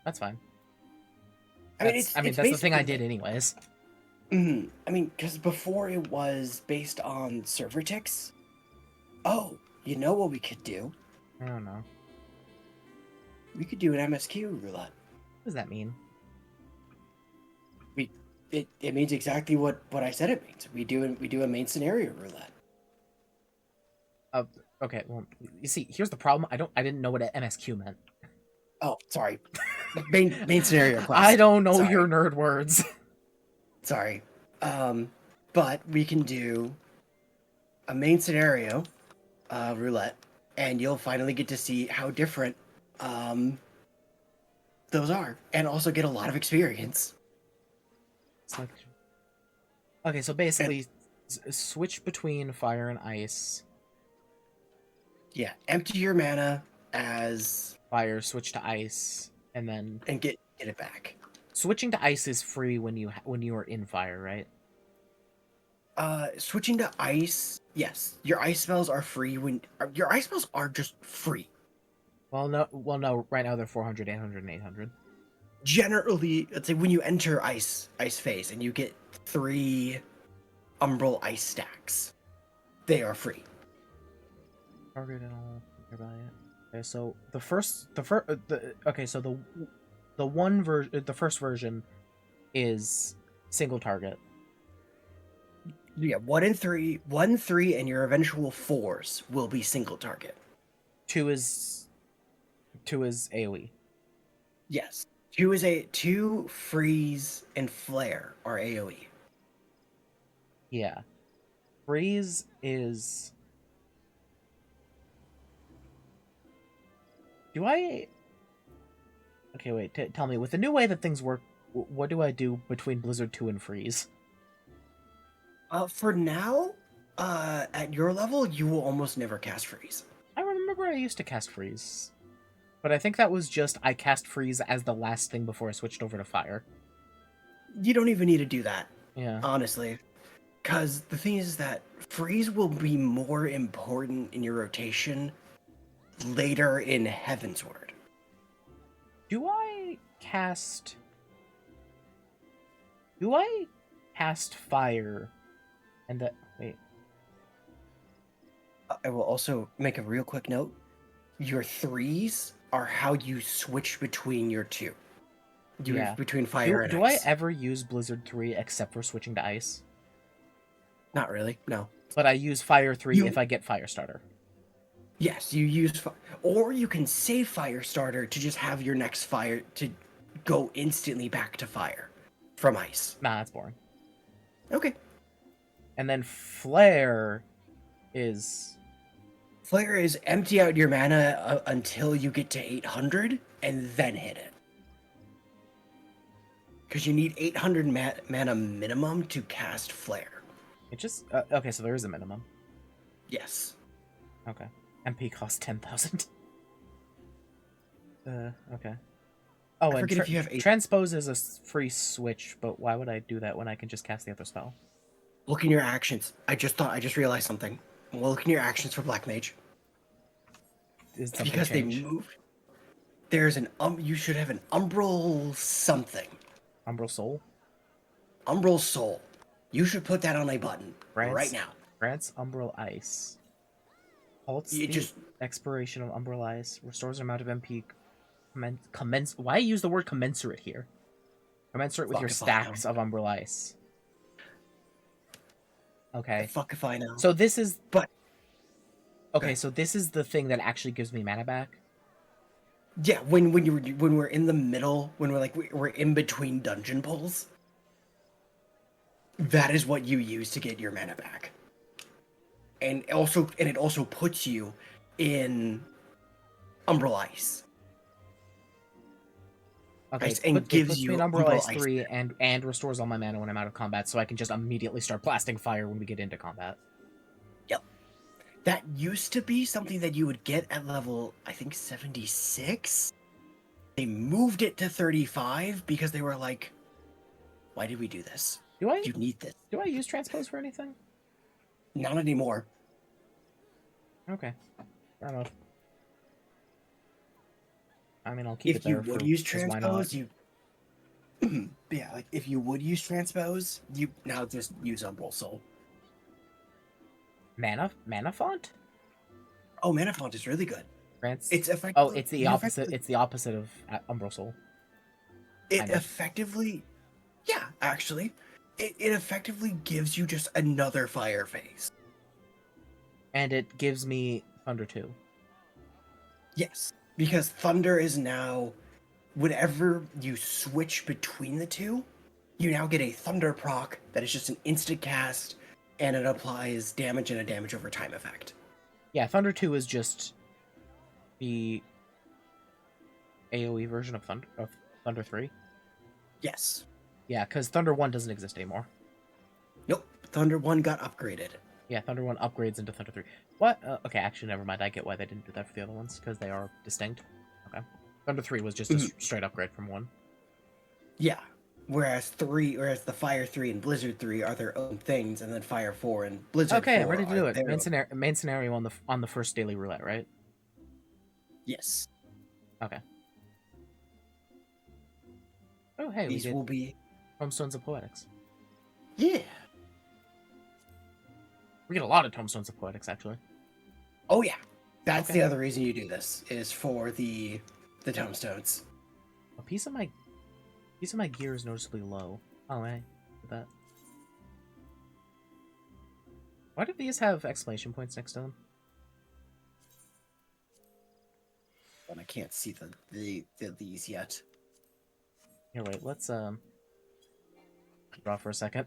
Speaker 1: That's fine.
Speaker 2: I mean, it's
Speaker 1: That's the thing I
Speaker 2: basically
Speaker 1: did anyways.
Speaker 2: I mean, because before it was based on server ticks. Oh, you know what we could do?
Speaker 1: I don't know.
Speaker 2: We could do an MSQ roulette.
Speaker 1: What does that mean?
Speaker 2: It means exactly what I said it means. We do a main scenario roulette.
Speaker 1: Okay, well, you see, here's the problem. I didn't know what an MSQ meant.
Speaker 2: Oh, sorry. main scenario quest.
Speaker 1: I don't know
Speaker 2: Sorry.
Speaker 1: your nerd words.
Speaker 2: Sorry. But we can do a main scenario roulette, and you'll finally get to see how different those are, and also get a lot of experience.
Speaker 1: Okay, so basically, switch between fire and ice.
Speaker 2: Yeah, empty your mana as
Speaker 1: Fire, switch to ice, and then
Speaker 2: get it back.
Speaker 1: switching to ice is free when you are in fire, right?
Speaker 2: Switching to ice, yes. Your ice spells are free when your ice spells are just free.
Speaker 1: Well, no. Right now they're 400, 800, and 800.
Speaker 2: Generally, let's say when you enter ice phase and you get 3 umbral ice stacks, they are free.
Speaker 1: Target and all. Okay, so the first version is single target.
Speaker 2: Yeah, 1 and 3, 1, 3, and your eventual 4s will be single target.
Speaker 1: 2 is AoE.
Speaker 2: Yes. 2 freeze and flare are AoE.
Speaker 1: Yeah. Freeze is. Do I? Okay, wait. Tell me, with the new way that things work, what do I do between Blizzard 2 and Freeze?
Speaker 2: For now, at your level, you will almost never cast freeze.
Speaker 1: I remember I used to cast Freeze, but I think that was just I cast Freeze as the last thing before I switched over to Fire.
Speaker 2: You don't even need to do that.
Speaker 1: Yeah.
Speaker 2: Honestly. Because the thing is that freeze will be more important in your rotation later in Heavensward.
Speaker 1: Do I cast Fire and that wait.
Speaker 2: I will also make a real quick note. Your 3s are how you switch between your 2. Between fire and
Speaker 1: do
Speaker 2: ice.
Speaker 1: I ever use Blizzard 3 except for switching to ice?
Speaker 2: Not really, no.
Speaker 1: But I use Fire 3 if I get Firestarter.
Speaker 2: Yes, you use or you can save Firestarter to just have your next fire to go instantly back to fire from ice.
Speaker 1: Nah, that's boring.
Speaker 2: Okay.
Speaker 1: And then Flare is
Speaker 2: empty out your mana until you get to 800 and then hit it. Because you need 800 mana minimum to cast Flare.
Speaker 1: It just okay, so there is a minimum.
Speaker 2: Yes.
Speaker 1: Okay. MP costs 10,000. Okay. Oh, and
Speaker 2: if you have
Speaker 1: Transpose is a free switch, but why would I do that when I can just cast the other spell?
Speaker 2: Look in your actions. I just realized something. Well, look in your actions for Black Mage.
Speaker 1: Is
Speaker 2: because
Speaker 1: change?
Speaker 2: They moved. There's an you should have an Umbral something.
Speaker 1: Umbral Soul?
Speaker 2: Umbral Soul. You should put that on a button right now.
Speaker 1: Grants Umbral Ice. Halts the expiration of Umbral Ice. Restores the amount of MP. Why use the word commensurate here? Commensurate with your stacks of Umbral Ice. Okay.
Speaker 2: Fuck if I know.
Speaker 1: So this is.
Speaker 2: But.
Speaker 1: Okay, so this is the thing that actually gives me mana back.
Speaker 2: Yeah, when we're in the middle, when we're in between dungeon pulls, that is what you use to get your mana back. And it also puts you in Umbral Ice.
Speaker 1: Okay,
Speaker 2: and gives you
Speaker 1: Umbral Ice 3 and restores all my mana when I'm out of combat, so I can just immediately start blasting fire when we get into combat.
Speaker 2: Yep. That used to be something that you would get at level, I think, 76. They moved it to 35 because they were like, why did we do this? You need this.
Speaker 1: Do I use Transpose for anything?
Speaker 2: Not anymore.
Speaker 1: Okay. Fair enough. I mean, I'll keep it
Speaker 2: If you
Speaker 1: there
Speaker 2: would
Speaker 1: for
Speaker 2: use
Speaker 1: because why not?
Speaker 2: transpose, you yeah, like if you would use transpose, you now just use Umbral Soul.
Speaker 1: Mana font?
Speaker 2: Oh, Mana Font is really good. It's
Speaker 1: Oh,
Speaker 2: effectively
Speaker 1: it's the opposite. It's the opposite of Umbral Soul.
Speaker 2: It effectively, yeah, actually, it effectively gives you just another fire phase.
Speaker 1: And it gives me Thunder 2.
Speaker 2: Yes, because Thunder is now, whenever you switch between the two, you now get a Thunder proc that is just an instant cast, and it applies damage and a damage over time effect.
Speaker 1: Yeah, Thunder 2 is just the AoE version of Thunder 3.
Speaker 2: Yes.
Speaker 1: Yeah, because Thunder 1 doesn't exist anymore.
Speaker 2: Nope. Thunder 1 got upgraded.
Speaker 1: Yeah, Thunder 1 upgrades into Thunder 3. What? Okay, actually, never mind. I get why they didn't do that for the other ones, because they are distinct. Okay. Thunder 3 was just a straight upgrade from 1.
Speaker 2: Yeah. Whereas the Fire 3 and Blizzard 3 are their own things, and then Fire 4 and Blizzard 4
Speaker 1: Okay, I'm ready to do it.
Speaker 2: their
Speaker 1: Main scenario on the first daily roulette, right?
Speaker 2: Yes.
Speaker 1: Okay. Oh, hey,
Speaker 2: These
Speaker 1: we get
Speaker 2: will be...
Speaker 1: Tomestones of Poetics.
Speaker 2: Yeah.
Speaker 1: We get a lot of Tomestones of Poetics, actually.
Speaker 2: Oh, yeah. That's the other reason you do this, is for the tomestones.
Speaker 1: A piece of my gear is noticeably low. Oh, hey, look at that. Why do these have exclamation points next to them?
Speaker 2: But I can't see these yet.
Speaker 1: Here, wait, let's draw for a second.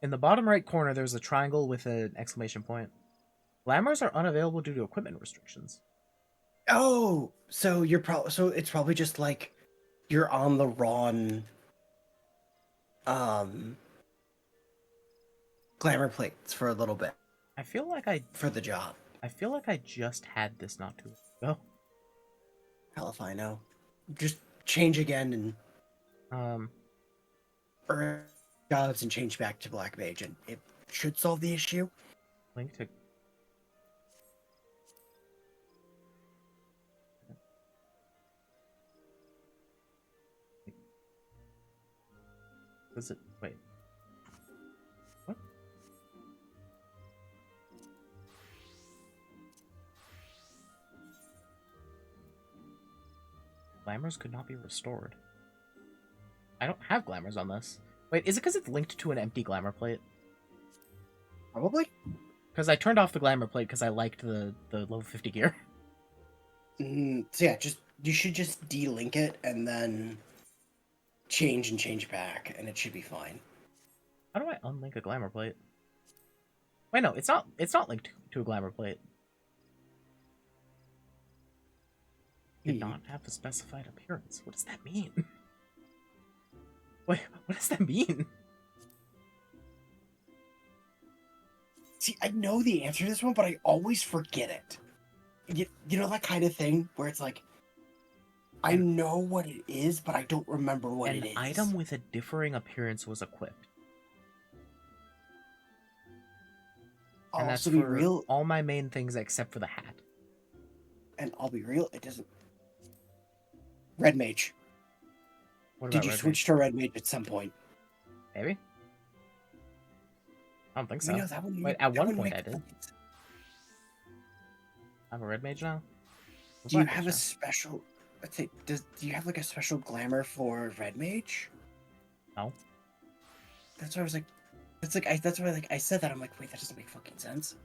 Speaker 1: In the bottom right corner, there's a triangle with an exclamation point. Glamours are unavailable due to equipment restrictions.
Speaker 2: Oh, so it's probably just like you're on the wrong glamour plates for a little bit.
Speaker 1: I feel like
Speaker 2: for the job.
Speaker 1: I feel like I just had this not too long ago.
Speaker 2: Hell if I know. Just change again and earn jobs and change back to Black Mage, and it should solve the issue.
Speaker 1: Link to Does it wait? What? Glamours could not be restored. I don't have glamours on this. Wait, is it because it's linked to an empty glamour plate?
Speaker 2: Probably.
Speaker 1: Because I turned off the glamour plate because I liked the level 50 gear.
Speaker 2: So yeah, you should just delink it and then change back, and it should be fine.
Speaker 1: How do I unlink a glamour plate? Wait, no, it's not linked to a glamour plate. Did not have a specified appearance. What does that mean? Wait, what does that mean?
Speaker 2: See, I know the answer to this one, but I always forget it. You know that kind of thing where it's like, I know what it is, but I don't remember what it is.
Speaker 1: An item with a differing appearance was equipped. And that's for all my main things except for the hat.
Speaker 2: And I'll be real, it doesn't... Red Mage. Did you switch to Red Mage at some point?
Speaker 1: Maybe. I don't think so.
Speaker 2: You know, that one,
Speaker 1: wait, at one point I did. I'm a Red Mage now?
Speaker 2: Do you have a special... Let's say, do you have like a special glamour for Red Mage?
Speaker 1: No.
Speaker 2: That's why I was like... That's why I said that, I'm like, wait, that doesn't make fucking sense.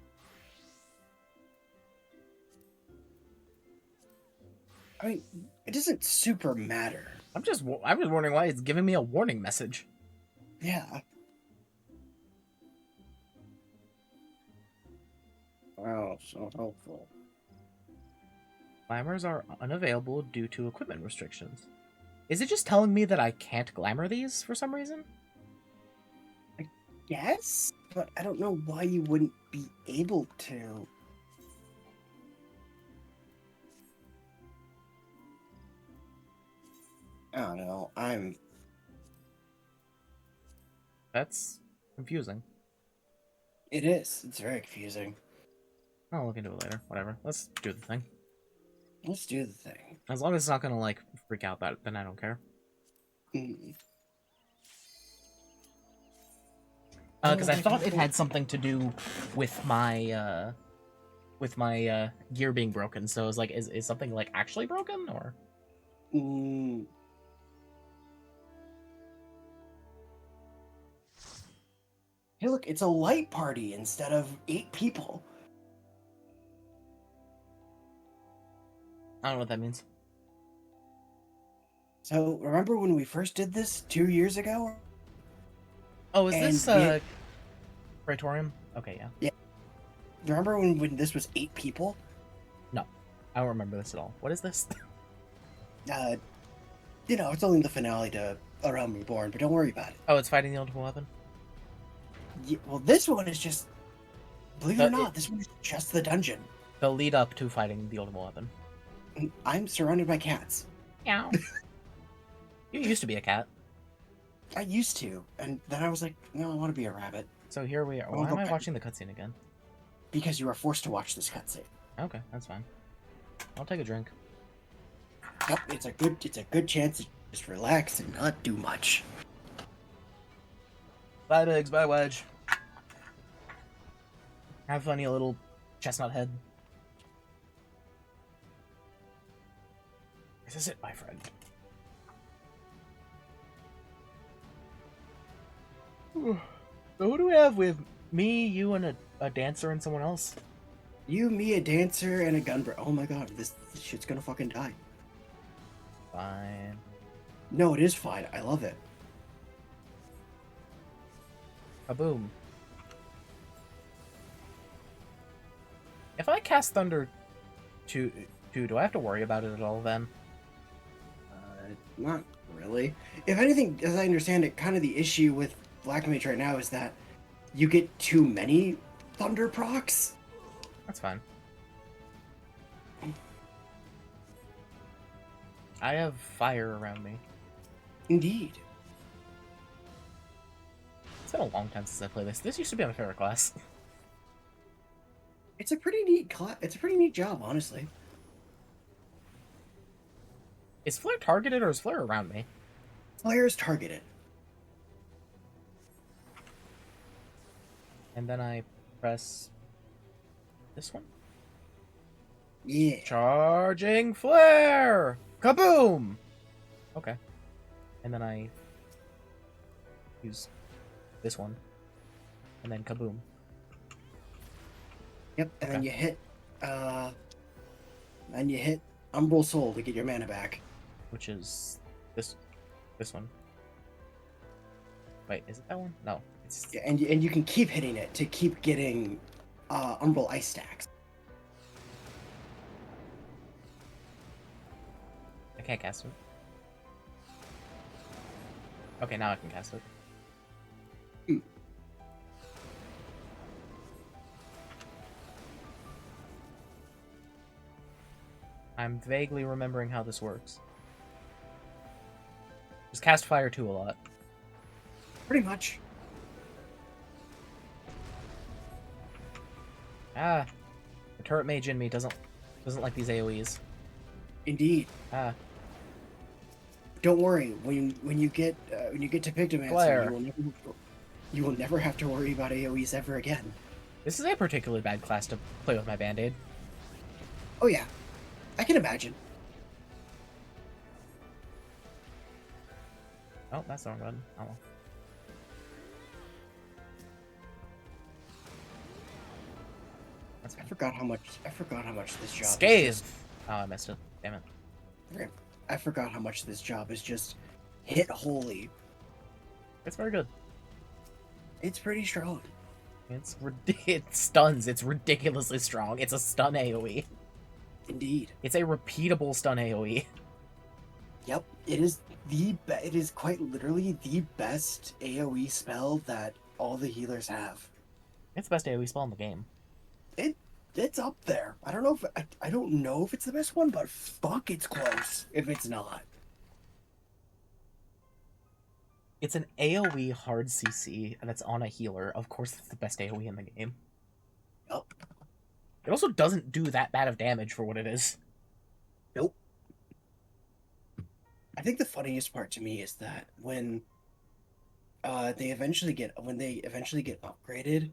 Speaker 2: I mean, it doesn't super matter.
Speaker 1: I'm just wondering why it's giving me a warning message.
Speaker 2: Yeah. Wow, so helpful.
Speaker 1: Glamours are unavailable due to equipment restrictions. Is it just telling me that I can't glamour these for some reason?
Speaker 2: I guess, but I don't know why you wouldn't be able to. I don't know,
Speaker 1: That's confusing.
Speaker 2: It is. It's very confusing.
Speaker 1: I'll look into it later. Whatever. Let's do the thing.
Speaker 2: Let's do the thing.
Speaker 1: As long as it's not gonna, like, freak out, then I don't care.
Speaker 2: Mm.
Speaker 1: Because I thought it had something to do with my gear being broken. So I was like, is something, like, actually broken, or?
Speaker 2: Mm. Hey, look, it's a light party instead of 8 people.
Speaker 1: I don't know what that means.
Speaker 2: So, remember when we first did this 2 years ago?
Speaker 1: Oh, is
Speaker 2: And
Speaker 1: this, Praetorium? Okay, yeah.
Speaker 2: Yeah. Remember when this was 8 people?
Speaker 1: No. I don't remember this at all. What is this?
Speaker 2: You know, it's only the finale to A Realm Reborn, but don't worry about it.
Speaker 1: Oh, it's fighting the ultimate weapon?
Speaker 2: Yeah, well, this one is just... Believe it or not, this one is just the dungeon.
Speaker 1: The lead up to fighting the ultimate weapon.
Speaker 2: I'm surrounded by cats.
Speaker 1: Meow. You used to be a cat.
Speaker 2: I used to, and then I was like, no, I want to be a rabbit.
Speaker 1: So here we are. Why am I watching the cutscene again?
Speaker 2: Because you are forced to watch this cutscene.
Speaker 1: Okay, that's fine. I'll take a drink.
Speaker 2: Yep, it's a good chance to just relax and not do much.
Speaker 1: Bye, Biggs. Bye, Wedge. Have fun, you little chestnut head. This is it, my friend. So who do we have? We have me, you, and a dancer and someone else.
Speaker 2: You, me, a dancer, and a gunbreaker. Oh my god, this shit's gonna fucking die.
Speaker 1: Fine.
Speaker 2: No, it is fine. I love it.
Speaker 1: Kaboom. If I cast Thunder 2, do I have to worry about it at all then?
Speaker 2: Not really. If anything, as I understand it, kind of the issue with Black Mage right now is that you get too many Thunder procs.
Speaker 1: That's fine. I have fire around me.
Speaker 2: Indeed.
Speaker 1: It's been a long time since I played this. This used to be my favorite class.
Speaker 2: It's a pretty neat It's a pretty neat job, honestly.
Speaker 1: Is Flare targeted or is Flare around me?
Speaker 2: Flare is targeted.
Speaker 1: And then I press this one.
Speaker 2: Yeah.
Speaker 1: Charging Flare! Kaboom! Okay. And then I use this one. And then kaboom.
Speaker 2: Yep, and then
Speaker 1: Okay.
Speaker 2: you hit Umbral Soul to get your mana back.
Speaker 1: Which is this one. Wait, is it that one? No. It's
Speaker 2: Yeah, and you can keep hitting it to keep getting Umbral Ice stacks.
Speaker 1: I can't cast it. Okay, now I can cast it. I'm vaguely remembering how this works. Just cast Fire 2 a lot.
Speaker 2: Pretty much.
Speaker 1: Ah, the turret mage in me doesn't like these AoEs.
Speaker 2: Indeed.
Speaker 1: Ah,
Speaker 2: Don't worry. When you get to Pictomancer,
Speaker 1: Flare.
Speaker 2: you will never have to worry about AoEs ever again.
Speaker 1: this is a particularly bad class to play with my Band-Aid.
Speaker 2: Oh yeah, I can imagine.
Speaker 1: Oh, that's the wrong button. Oh well. That's
Speaker 2: I
Speaker 1: fine.
Speaker 2: forgot how much this job.
Speaker 1: Scathe! Oh, I missed it. Damn it.
Speaker 2: I forgot how much this job is just hit holy.
Speaker 1: It's very good.
Speaker 2: It's pretty strong.
Speaker 1: It stuns. It's ridiculously strong. It's a stun AoE.
Speaker 2: Indeed.
Speaker 1: It's a repeatable stun AoE.
Speaker 2: Yep. It is it is quite literally the best AoE spell that all the healers have.
Speaker 1: It's the best AoE spell in the game.
Speaker 2: It's up there. I don't know if it's the best one, but fuck, it's close if it's not.
Speaker 1: It's an AoE hard CC, and it's on a healer. Of course, it's the best AoE in the game.
Speaker 2: Nope.
Speaker 1: It also doesn't do that bad of damage for what it is.
Speaker 2: Nope. I think the funniest part to me is that when they eventually get upgraded,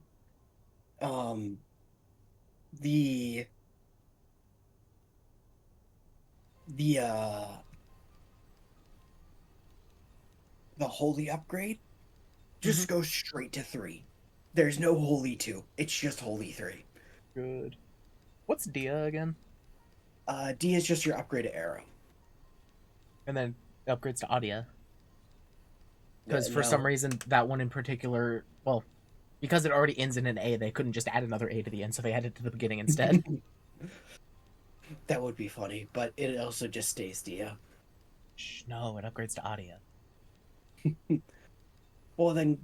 Speaker 2: the holy upgrade just goes straight to 3. There's no holy 2. It's just holy 3.
Speaker 1: Good. What's Dia again?
Speaker 2: D is just your upgraded arrow.
Speaker 1: And then it upgrades to Adia. Because for
Speaker 2: No.
Speaker 1: some reason, that one in particular, well, because it already ends in an A, they couldn't just add another A to the end, so they added it to the beginning instead.
Speaker 2: That would be funny, but it also just stays Dia.
Speaker 1: Shh, no, it upgrades to Adia.
Speaker 2: Well, then,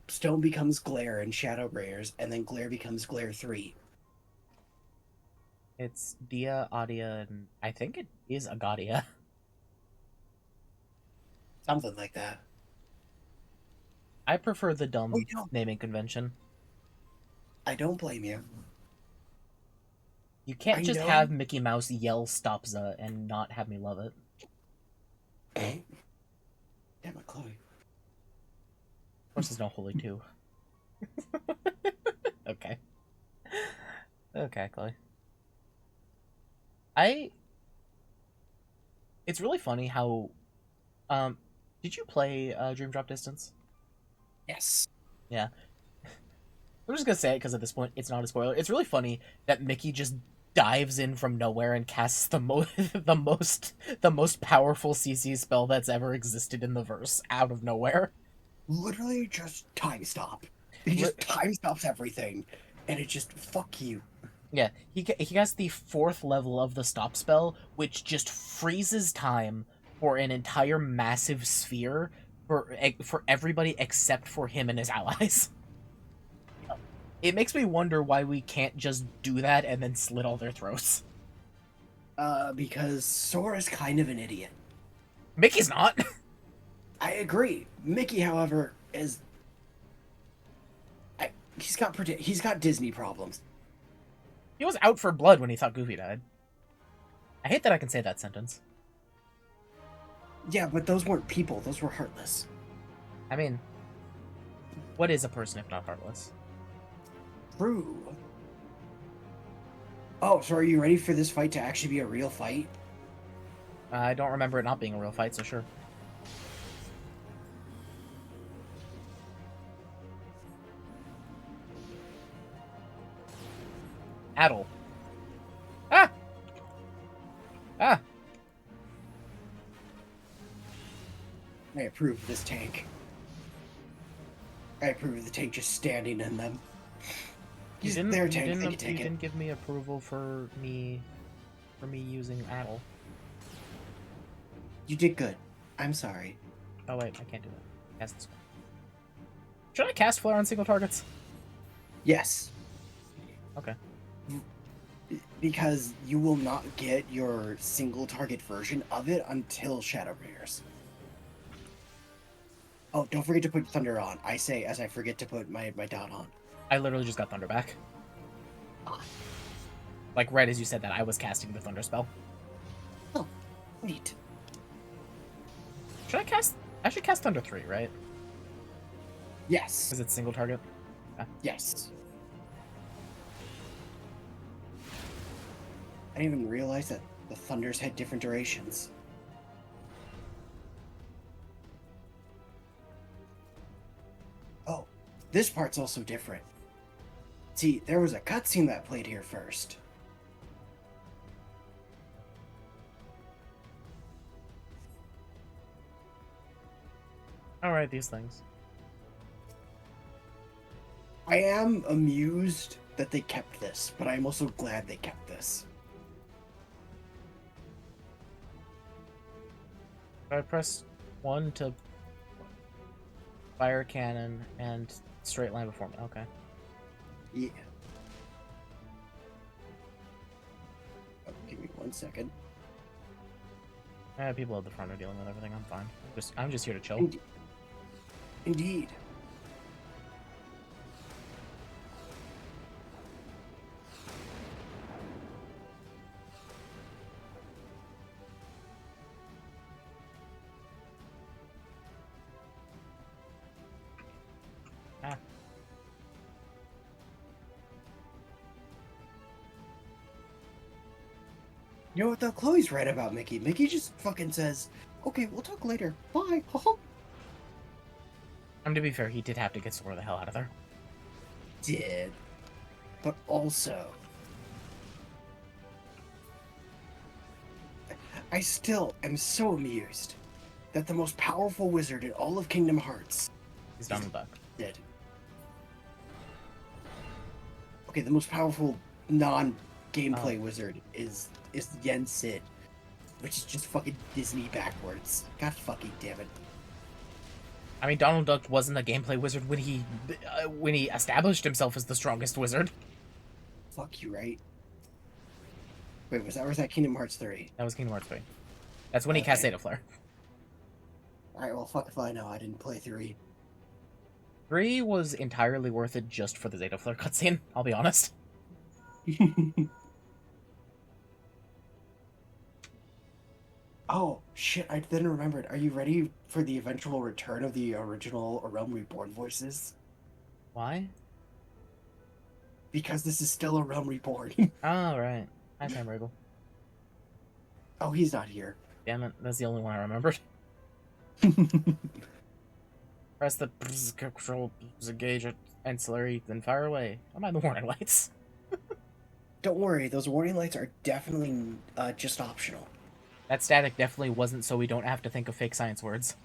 Speaker 2: Stone becomes Glare and Shadow Rayers, and then Glare becomes Glare 3.
Speaker 1: It's Dia, Adia, and I think it is Agadia.
Speaker 2: Something like that.
Speaker 1: I prefer the dumb
Speaker 2: Oh, no.
Speaker 1: naming convention.
Speaker 2: I don't blame you.
Speaker 1: You can't
Speaker 2: I
Speaker 1: just
Speaker 2: know.
Speaker 1: have Mickey Mouse yell Stopza and not have me love it.
Speaker 2: Damn it, Chloe.
Speaker 1: Of course, there's no Holy 2. Okay. Okay, Chloe. It's really funny how... did you play Dream Drop Distance?
Speaker 2: Yes.
Speaker 1: Yeah. I'm just gonna say it because at this point, it's not a spoiler. It's really funny that Mickey just dives in from nowhere and casts the most powerful CC spell that's ever existed in the verse out of nowhere.
Speaker 2: Literally just time stop. He just time stops everything, and it just, fuck you.
Speaker 1: Yeah, he has the 4th level of the stop spell, which just freezes time for an entire massive sphere for everybody except for him and his allies. It makes me wonder why we can't just do that and then slit all their throats.
Speaker 2: Because Sora's kind of an idiot.
Speaker 1: Mickey's not.
Speaker 2: I agree. Mickey, however, he's got Disney problems.
Speaker 1: He was out for blood when he thought Goofy died. I hate that I can say that sentence.
Speaker 2: Yeah, but those weren't people. Those were heartless.
Speaker 1: I mean, what is a person if not heartless?
Speaker 2: True. Oh, so are you ready for this fight to actually be a real fight?
Speaker 1: I don't remember it not being a real fight, so sure. Addle. Ah! Ah!
Speaker 2: I approve of this tank. I approve of the tank just standing in them.
Speaker 1: You
Speaker 2: Their tank, they can take it.
Speaker 1: didn't give me approval for me using Addle.
Speaker 2: You did good. I'm sorry.
Speaker 1: Oh wait, I can't do that. Cast this one. Should I cast Flare on single targets?
Speaker 2: Yes.
Speaker 1: Okay.
Speaker 2: Because you will not get your single target version of it until Shadow Rares. Oh, don't forget to put Thunder on. I say as I forget to put my dot on.
Speaker 1: I literally just got Thunder back. Like right as you said that, I was casting the Thunder spell.
Speaker 2: Oh, neat.
Speaker 1: Should I cast? I should cast Thunder 3, right?
Speaker 2: Yes.
Speaker 1: Because it's single target. Yeah.
Speaker 2: Yes. I didn't even realize that the Thunders had different durations. Oh, this part's also different. See, there was a cutscene that played here first.
Speaker 1: Alright, these things.
Speaker 2: I am amused that they kept this, but I'm also glad they kept this.
Speaker 1: I press 1 to fire cannon and straight line before me. Okay.
Speaker 2: Yeah. Oh, give me 1 second.
Speaker 1: People at the front are dealing with everything. I'm fine. I'm just here to chill.
Speaker 2: Indeed.
Speaker 1: Ah.
Speaker 2: You know what though? Chloe's right about Mickey. Mickey just fucking says, "Okay, we'll talk later. Bye."
Speaker 1: And to be fair, he did have to get Sora the hell out of there.
Speaker 2: Did, but also, I still am so amused that the most powerful wizard in all of Kingdom Hearts
Speaker 1: He's Donald Duck.
Speaker 2: did. Okay, the most powerful non-gameplay wizard is Yen Sid, which is just fucking Disney backwards. God fucking damn it.
Speaker 1: I mean, Donald Duck wasn't a gameplay wizard when he established himself as the strongest wizard.
Speaker 2: Fuck you, right? Wait, was that Kingdom Hearts 3?
Speaker 1: That was Kingdom Hearts 3. That's when he cast Zeta Flare.
Speaker 2: Alright, well, fuck if I know. I didn't play 3.
Speaker 1: 3 was entirely worth it just for the Zeta Flare cutscene, I'll be honest.
Speaker 2: Oh, shit, I then remembered. Are you ready for the eventual return of the original A Realm Reborn voices?
Speaker 1: Why?
Speaker 2: Because this is still A Realm Reborn.
Speaker 1: Oh, right. Hi, Sam Riegel.
Speaker 2: Oh, he's not here.
Speaker 1: Damn it, that's the only one I remembered. Press the control engage at ancillary, then fire away. Am I the warning lights?
Speaker 2: Don't worry, those warning lights are definitely just optional.
Speaker 1: That static definitely wasn't so we don't have to think of fake science words.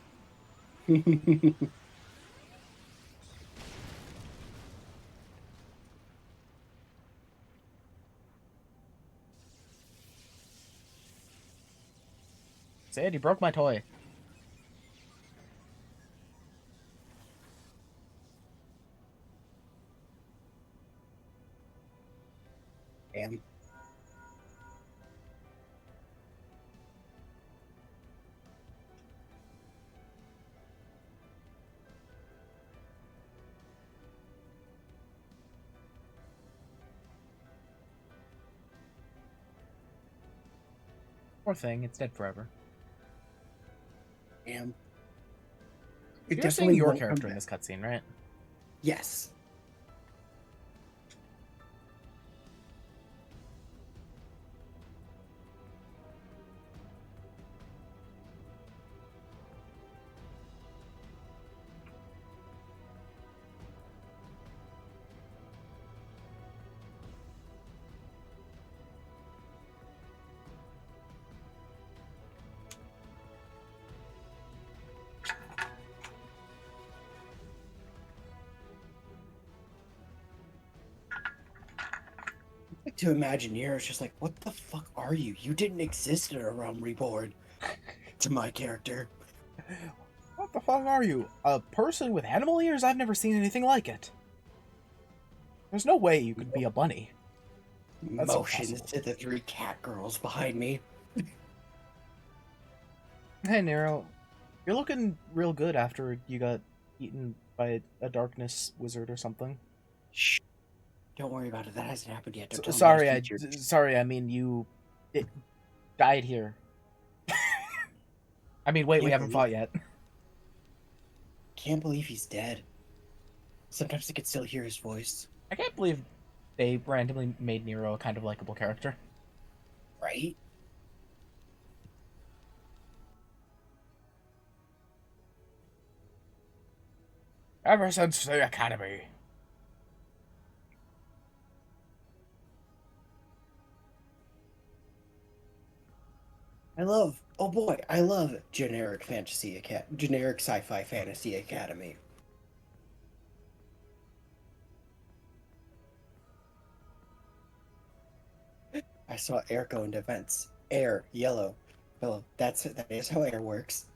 Speaker 1: Sid, you broke my toy.
Speaker 2: Damn.
Speaker 1: Poor thing, it's dead forever.
Speaker 2: Damn.
Speaker 1: You're seeing your character in this cutscene, right?
Speaker 2: Yes. To imagine Nero's just like, what the fuck are you? You didn't exist in A Realm Reborn. To my character.
Speaker 1: What the fuck are you? A person with animal ears? I've never seen anything like it. There's no way you could be a bunny. That's
Speaker 2: Motions
Speaker 1: impossible.
Speaker 2: to the 3 cat girls behind me.
Speaker 1: Hey, Nero. You're looking real good after you got eaten by a darkness wizard or something.
Speaker 2: Shh. Don't worry about it. That hasn't happened yet. Don't tell me
Speaker 1: Sorry,
Speaker 2: that's future.
Speaker 1: sorry. I mean, it died here. I mean, wait, we haven't fought yet.
Speaker 2: Can't believe he's dead. Sometimes I can still hear his voice.
Speaker 1: I can't believe they randomly made Nero a kind of likable character.
Speaker 2: Right?
Speaker 3: Ever since the academy.
Speaker 2: Oh boy, I love generic generic sci-fi fantasy academy. I saw air go into vents. Air, yellow. Oh, that is how air works.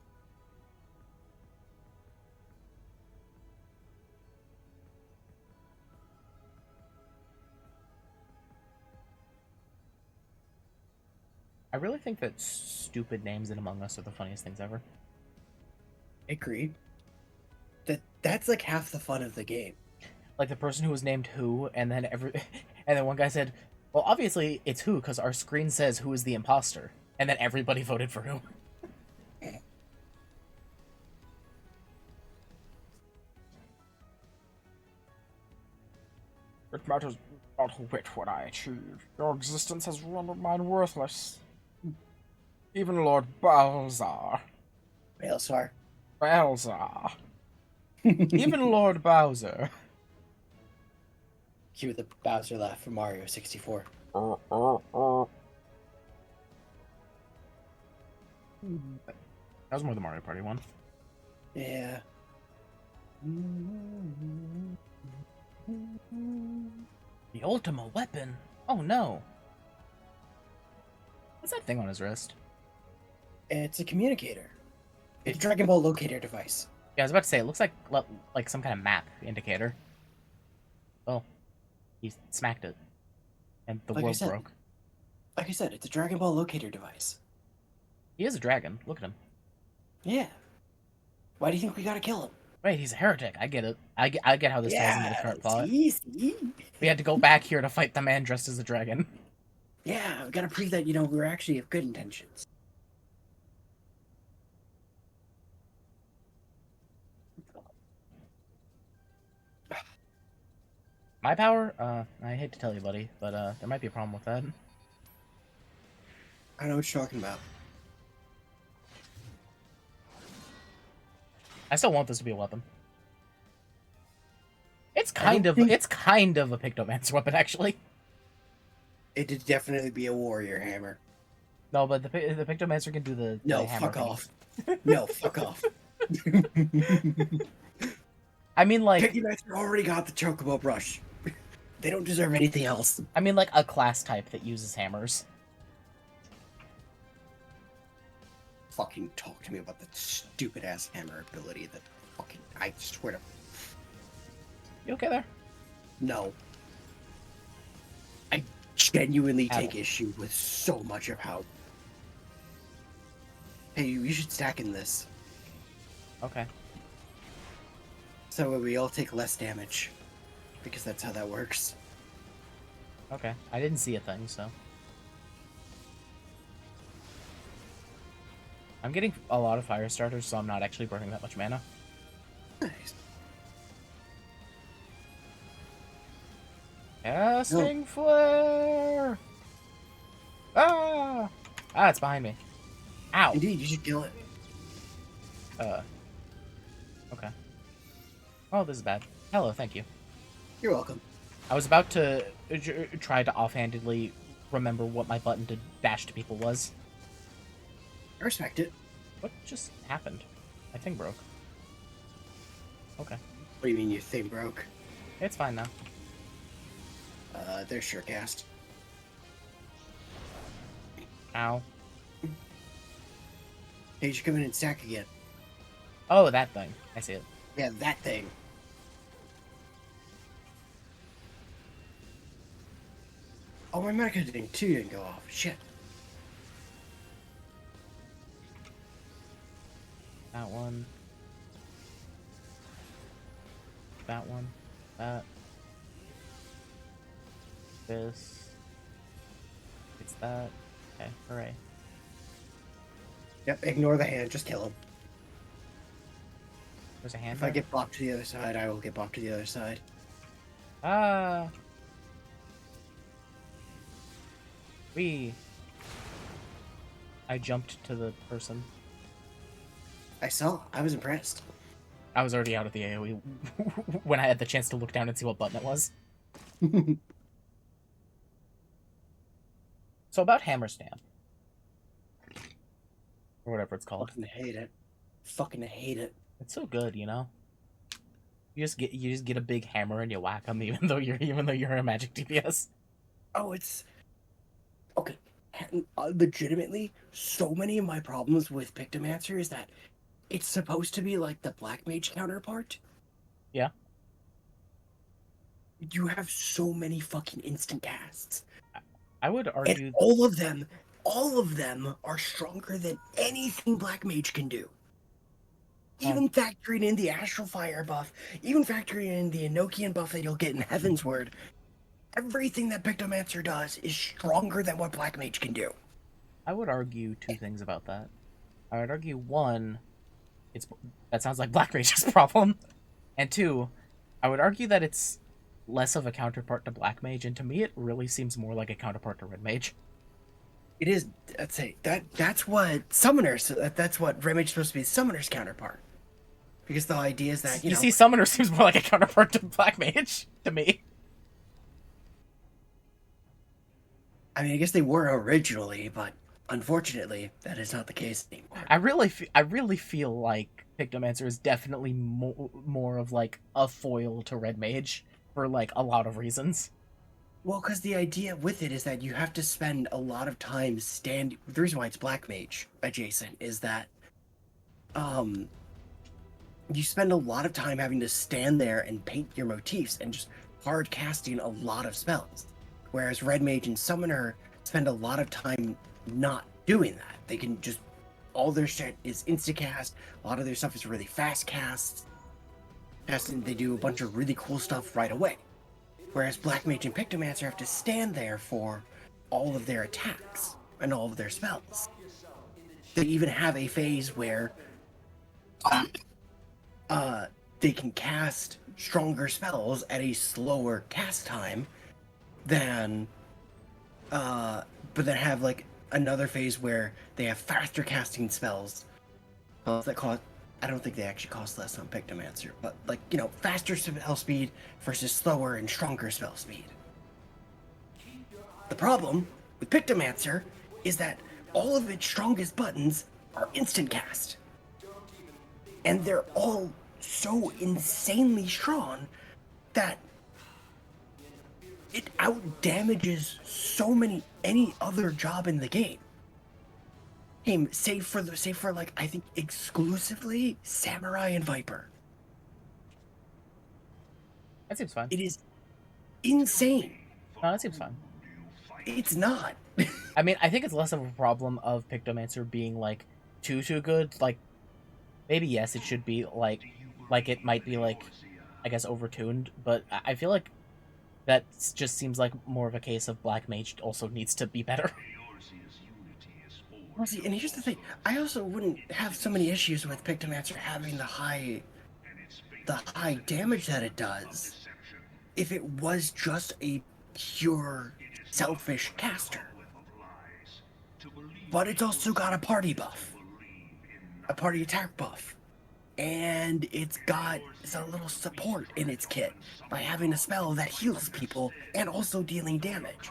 Speaker 1: I really think that stupid names in Among Us are the funniest things ever.
Speaker 2: Agreed. That's like half the fun of the game.
Speaker 1: Like the person who was named Who, and then and then one guy said, "Well, obviously it's Who because our screen says who is the imposter," and then everybody voted for Who.
Speaker 3: It matters not a whit what I achieve. Your existence has rendered mine worthless. Even Lord Bowser.
Speaker 2: Baelsar.
Speaker 3: Bowser.
Speaker 1: Even Lord Bowser.
Speaker 2: Cue the Bowser laugh from Mario 64.
Speaker 3: Uh, uh, uh.
Speaker 1: That was more the Mario Party one.
Speaker 2: Yeah.
Speaker 1: The Ultima Weapon. Oh no. What's that thing on his wrist?
Speaker 2: It's a communicator. It's a Dragon Ball locator device.
Speaker 1: Yeah, I was about to say it looks like some kind of map indicator. Oh, he smacked it, and the
Speaker 2: Like I
Speaker 1: world
Speaker 2: said.
Speaker 1: broke.
Speaker 2: Like I said, it's a Dragon Ball locator device.
Speaker 1: He is a dragon. Look at him.
Speaker 2: Yeah. Why do you think we gotta kill him?
Speaker 1: Wait, he's a heretic. I get it. I get how this ties into the current plot.
Speaker 2: See?
Speaker 1: We had to go back here to fight the man dressed as a dragon.
Speaker 2: Yeah, we gotta prove that, we're actually have good intentions.
Speaker 1: My power? I hate to tell you, buddy, but there might be a problem with that.
Speaker 2: I know what you're talking about.
Speaker 1: I still want this to be a weapon. It's
Speaker 2: I
Speaker 1: kind
Speaker 2: don't
Speaker 1: of
Speaker 2: think-
Speaker 1: it's kind of a Pictomancer weapon, actually.
Speaker 2: It'd definitely be a warrior hammer.
Speaker 1: No, but the Pictomancer can do the
Speaker 2: No,
Speaker 1: hammer
Speaker 2: fuck
Speaker 1: thing.
Speaker 2: off. No, fuck off.
Speaker 1: I mean, like
Speaker 2: Piggymaster already got the Chocobo brush. They don't deserve anything else.
Speaker 1: like a class type that uses hammers.
Speaker 2: Fucking talk to me about that stupid ass hammer ability that fucking, I swear to,
Speaker 1: You okay there?
Speaker 2: no. I genuinely
Speaker 1: Ow.
Speaker 2: take issue with so much of how. Hey, you should stack in this.
Speaker 1: Okay.
Speaker 2: So we all take less damage. Because that's how that works.
Speaker 1: Okay. I didn't see a thing, so. I'm getting a lot of fire starters, so I'm not actually burning that much mana.
Speaker 2: Nice.
Speaker 1: Casting flare! Ah! Ah, it's behind me. Ow!
Speaker 2: Indeed, you should kill it.
Speaker 1: Okay. Oh, this is bad. Hello, thank you.
Speaker 2: You're welcome.
Speaker 1: I was about to try to offhandedly remember what my button to dash to people was.
Speaker 2: I respect it.
Speaker 1: What just happened? My thing broke. Okay.
Speaker 2: What do you mean your thing broke?
Speaker 1: It's fine now.
Speaker 2: There's Surecast.
Speaker 1: Ow.
Speaker 2: Hey, you should come in and stack again.
Speaker 1: Oh, that thing. I see it.
Speaker 2: Yeah, that thing. Oh, my medical thing too didn't go off. Shit.
Speaker 1: That one. That one. That. This. It's that. Okay, hooray.
Speaker 2: Yep, ignore the hand, just kill him.
Speaker 1: There's a hand
Speaker 2: If I
Speaker 1: there?
Speaker 2: get blocked to the other side, I will get blocked to the other side.
Speaker 1: Ah! I jumped to the person.
Speaker 2: I saw. I was impressed.
Speaker 1: I was already out of the AoE when I had the chance to look down and see what button it was. So about Hammer Stamp. Or whatever it's called.
Speaker 2: Fucking hate it. Fucking hate it.
Speaker 1: It's so good, you know? You just get a big hammer and you whack them even though you're a magic DPS.
Speaker 2: Oh, it's okay. Legitimately, so many of my problems with Pictomancer is that it's supposed to be like the Black Mage counterpart.
Speaker 1: Yeah.
Speaker 2: You have so many fucking instant casts,
Speaker 1: I would argue
Speaker 2: and all of them are stronger than anything Black Mage can do. even factoring in the Astral Fire buff, even factoring in the Enochian buff that you'll get in Heavensward, everything that Pictomancer does is stronger than what Black Mage can do.
Speaker 1: I would argue two things about that. I would argue, one, that sounds like Black Mage's problem. And two, I would argue that it's less of a counterpart to Black Mage, and to me it really seems more like a counterpart to Red Mage.
Speaker 2: It is, I'd say, that's what Summoners, that's what Red Mage is supposed to be, Summoner's counterpart. Because the idea is that,
Speaker 1: you see, Summoner seems more like a counterpart to Black Mage, to me.
Speaker 2: I mean, I guess they were originally, but unfortunately, that is not the case anymore.
Speaker 1: I really feel like Pictomancer is definitely more of like a foil to Red Mage for like a lot of reasons.
Speaker 2: Well, because the idea with it is that you have to spend a lot of time the reason why it's Black Mage adjacent is that you spend a lot of time having to stand there and paint your motifs and just hard casting a lot of spells. Whereas Red Mage and Summoner spend a lot of time not doing that. They can just, all their shit is insta-cast, a lot of their stuff is really fast casts, and they do a bunch of really cool stuff right away. Whereas Black Mage and Pictomancer have to stand there for all of their attacks and all of their spells. They even have a phase where they can cast stronger spells at a slower cast time than but then have like another phase where they have faster casting spells that cost, I don't think they actually cost less on Pictomancer, but like, you know, faster spell speed versus slower and stronger spell speed. The problem with Pictomancer is that all of its strongest buttons are instant cast, and they're all so insanely strong that it out-damages any other job in the game. Save for like, I think exclusively Samurai and Viper.
Speaker 1: That seems fine.
Speaker 2: It is insane.
Speaker 1: No, that seems fine.
Speaker 2: It's not.
Speaker 1: I mean, I think it's less of a problem of Pictomancer being like too good. Like, maybe yes, it should be like it might be like, I guess, overtuned, but I feel like that just seems like more of a case of Black Mage also needs to be better.
Speaker 2: Well, see, and here's the thing, I also wouldn't have so many issues with Pictomancer having the high damage that it does if it was just a pure selfish caster. But it's also got a party buff, a party attack buff, and it's got a little support in its kit by having a spell that heals people and also dealing damage.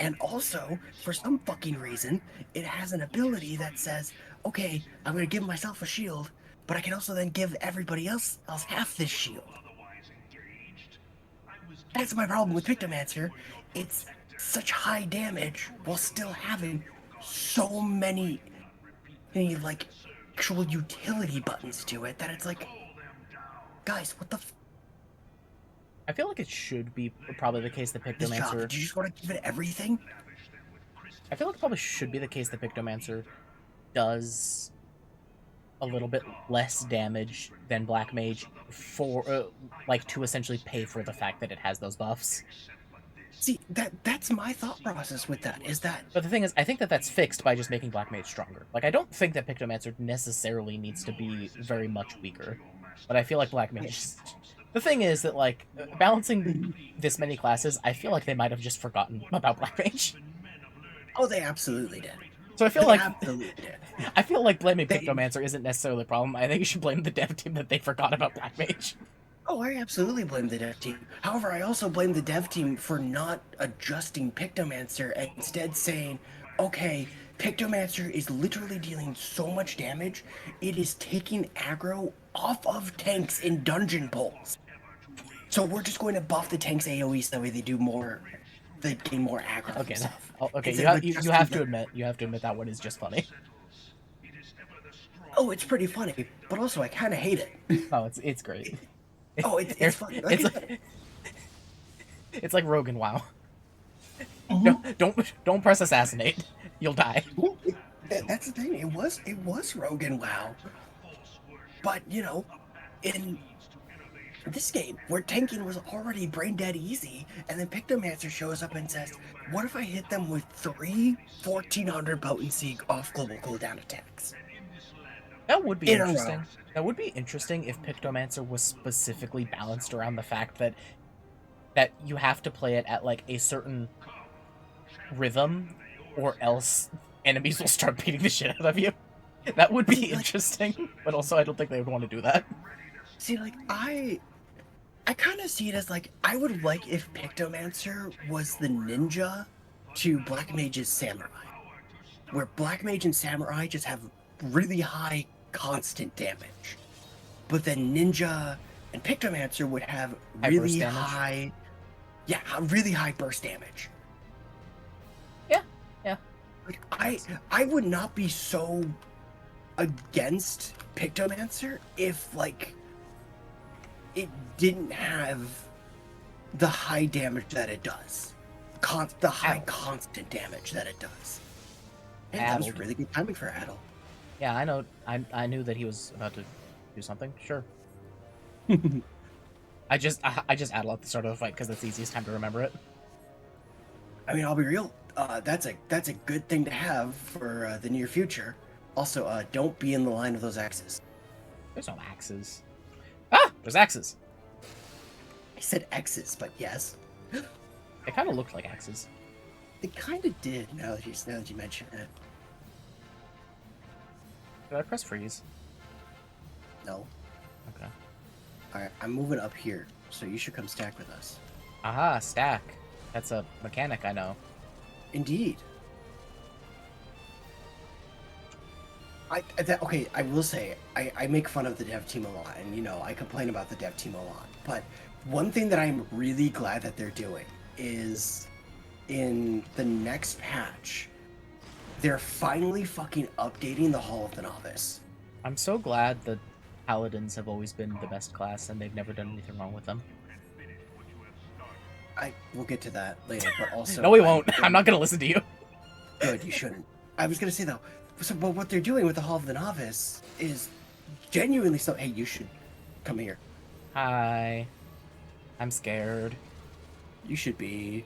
Speaker 2: And also, for some fucking reason, it has an ability that says, okay, I'm going to give myself a shield, but I can also then give everybody else half this shield. That's my problem with Pictomancer. It's such high damage while still having so many like, actual utility buttons to it that it's like, guys, what the
Speaker 1: I feel like it should be probably the case that Pictomancer...
Speaker 2: Did you just want to give it everything?
Speaker 1: I feel like it probably should be the case that Pictomancer does a little bit less damage than Black Mage for, like, to essentially pay for the fact that it has those buffs.
Speaker 2: See, that's my thought process with that, is that...
Speaker 1: But the thing is, I think that that's fixed by just making Black Mage stronger. Like, I don't think that Pictomancer necessarily needs to be very much weaker, but I feel like Black Mage... The thing is that, like, balancing this many classes, I feel like they might have just forgotten about Black Mage.
Speaker 2: Oh, they absolutely did.
Speaker 1: So I feel
Speaker 2: They absolutely did.
Speaker 1: I feel like blaming Pictomancer isn't necessarily a problem. I think you should blame the dev team that they forgot about Black Mage.
Speaker 2: Oh, I absolutely blame the dev team. However, I also blame the dev team for not adjusting Pictomancer and instead saying, okay, Pictomancer is literally dealing so much damage, it is taking aggro off of tanks in dungeon pulls. So we're just going to buff the tanks AoE so that way they gain more aggro.
Speaker 1: Okay,
Speaker 2: stuff.
Speaker 1: okay, you have to admit that one is just funny.
Speaker 2: Oh, it's pretty funny, but also I kind of hate it.
Speaker 1: Oh, it's great.
Speaker 2: Oh, it's funny.
Speaker 1: It's like Rogan WoW.
Speaker 2: Mhm.
Speaker 1: No, don't press assassinate. You'll die.
Speaker 2: That's the thing. It was Rogan WoW. But, you know, in this game, where tanking was already brain dead easy, and then Pictomancer shows up and says, what if I hit them with 3 1400 potency off global cooldown attacks?
Speaker 1: That would be
Speaker 2: In a row.
Speaker 1: interesting. That would be interesting if Pictomancer was specifically balanced around the fact that you have to play it at like a certain rhythm, or else enemies will start beating the shit out of you. That would be interesting, but also I don't think they would want to do that.
Speaker 2: See, like, I kind of see it as, like, I would like if Pictomancer was the ninja to Black Mage's Samurai. Where Black Mage and Samurai just have really high constant damage. But then Ninja and Pictomancer would have really high... Yeah, really high burst damage.
Speaker 1: Yeah.
Speaker 2: Like, I would not be so against Pictomancer if, like, it didn't have the high damage that it does. The high constant damage that it does. And that was really good timing for Adel.
Speaker 1: Yeah, I know. I knew that he was about to do something. Sure. I just addle at the start of the fight because that's the easiest time to remember it.
Speaker 2: I mean, I'll be real. That's a good thing to have for the near future. Also, don't be in the line of those axes.
Speaker 1: There's no axes. Ah, there's axes.
Speaker 2: I said X's, but yes.
Speaker 1: It kind of looked like axes.
Speaker 2: It kind of did. Now that you mention it.
Speaker 1: Did I press freeze?
Speaker 2: No.
Speaker 1: Okay.
Speaker 2: All right, I'm moving up here, so you should come stack with us.
Speaker 1: Aha, stack. That's a mechanic I know.
Speaker 2: Indeed. Okay, I will say, I make fun of the dev team a lot, and, you know, I complain about the dev team a lot, but one thing that I'm really glad that they're doing is in the next patch, they're finally fucking updating the Hall of the Novice.
Speaker 1: I'm so glad that Paladins have always been the best class, and they've never done anything wrong with them.
Speaker 2: We'll get to that later, but also...
Speaker 1: No, we won't. I'm not going to listen to you.
Speaker 2: Good, you shouldn't. I was going to say, though, but what they're doing with the Hall of the Novice is genuinely so... Hey, you should come here.
Speaker 1: Hi. I'm scared.
Speaker 2: You should be.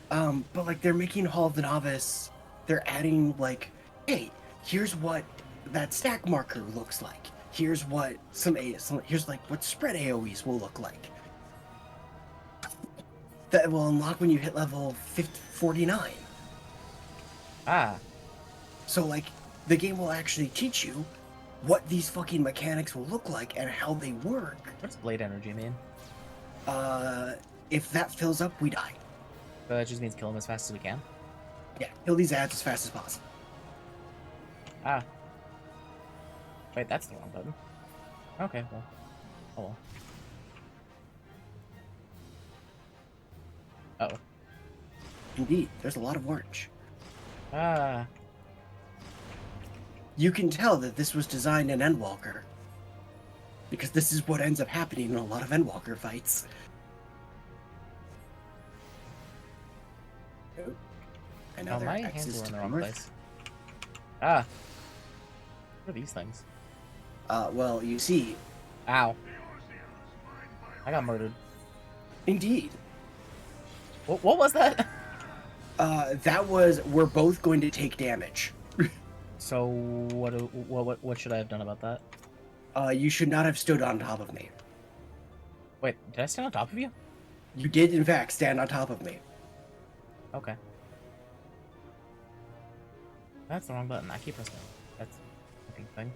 Speaker 2: But, like, they're making Hall of the Novice... They're adding, like, hey, here's what that stack marker looks like. Here's what here's, like, what spread AoEs will look like. That will unlock when you hit level 49.
Speaker 1: Ah.
Speaker 2: So, like, the game will actually teach you what these fucking mechanics will look like and how they work.
Speaker 1: What's blade energy mean?
Speaker 2: If that fills up, we die.
Speaker 1: That just means kill them as fast as we can?
Speaker 2: Yeah, kill these ads as fast as possible.
Speaker 1: Ah. Wait, that's the wrong button. Okay, well. Oh well. Uh-oh.
Speaker 2: Indeed, there's a lot of orange.
Speaker 1: Ah.
Speaker 2: You can tell that this was designed in Endwalker. Because this is what ends up happening in a lot of Endwalker fights. Oh. And now
Speaker 1: my hands were in the wrong place. Ah. What are these things?
Speaker 2: Well, you see...
Speaker 1: Ow. I got murdered.
Speaker 2: Indeed.
Speaker 1: What was that?
Speaker 2: That was, we're both going to take damage.
Speaker 1: So, what should I have done about that?
Speaker 2: You should not have stood on top of me.
Speaker 1: Wait, did I stand on top of you?
Speaker 2: You did, in fact, stand on top of me.
Speaker 1: Okay. That's the wrong button. I keep pressing it. That's a fucking thing.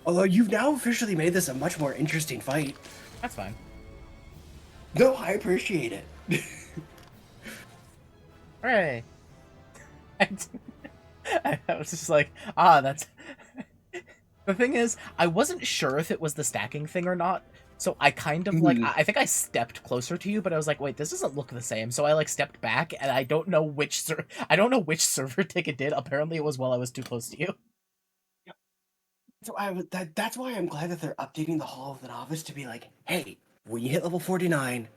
Speaker 2: Although you've now officially made this a much more interesting fight.
Speaker 1: That's fine.
Speaker 2: No, I appreciate it.
Speaker 1: Hooray! I was just like, that's... The thing is, I wasn't sure if it was the stacking thing or not, so I kind of, like, I think I stepped closer to you, but I was like, wait, this doesn't look the same, so I, like, stepped back, and I don't know which server ticket did. Apparently it was while I was too close to you.
Speaker 2: So that's why I'm glad that they're updating the Hall of the Novice to be like, hey, when you hit level 49,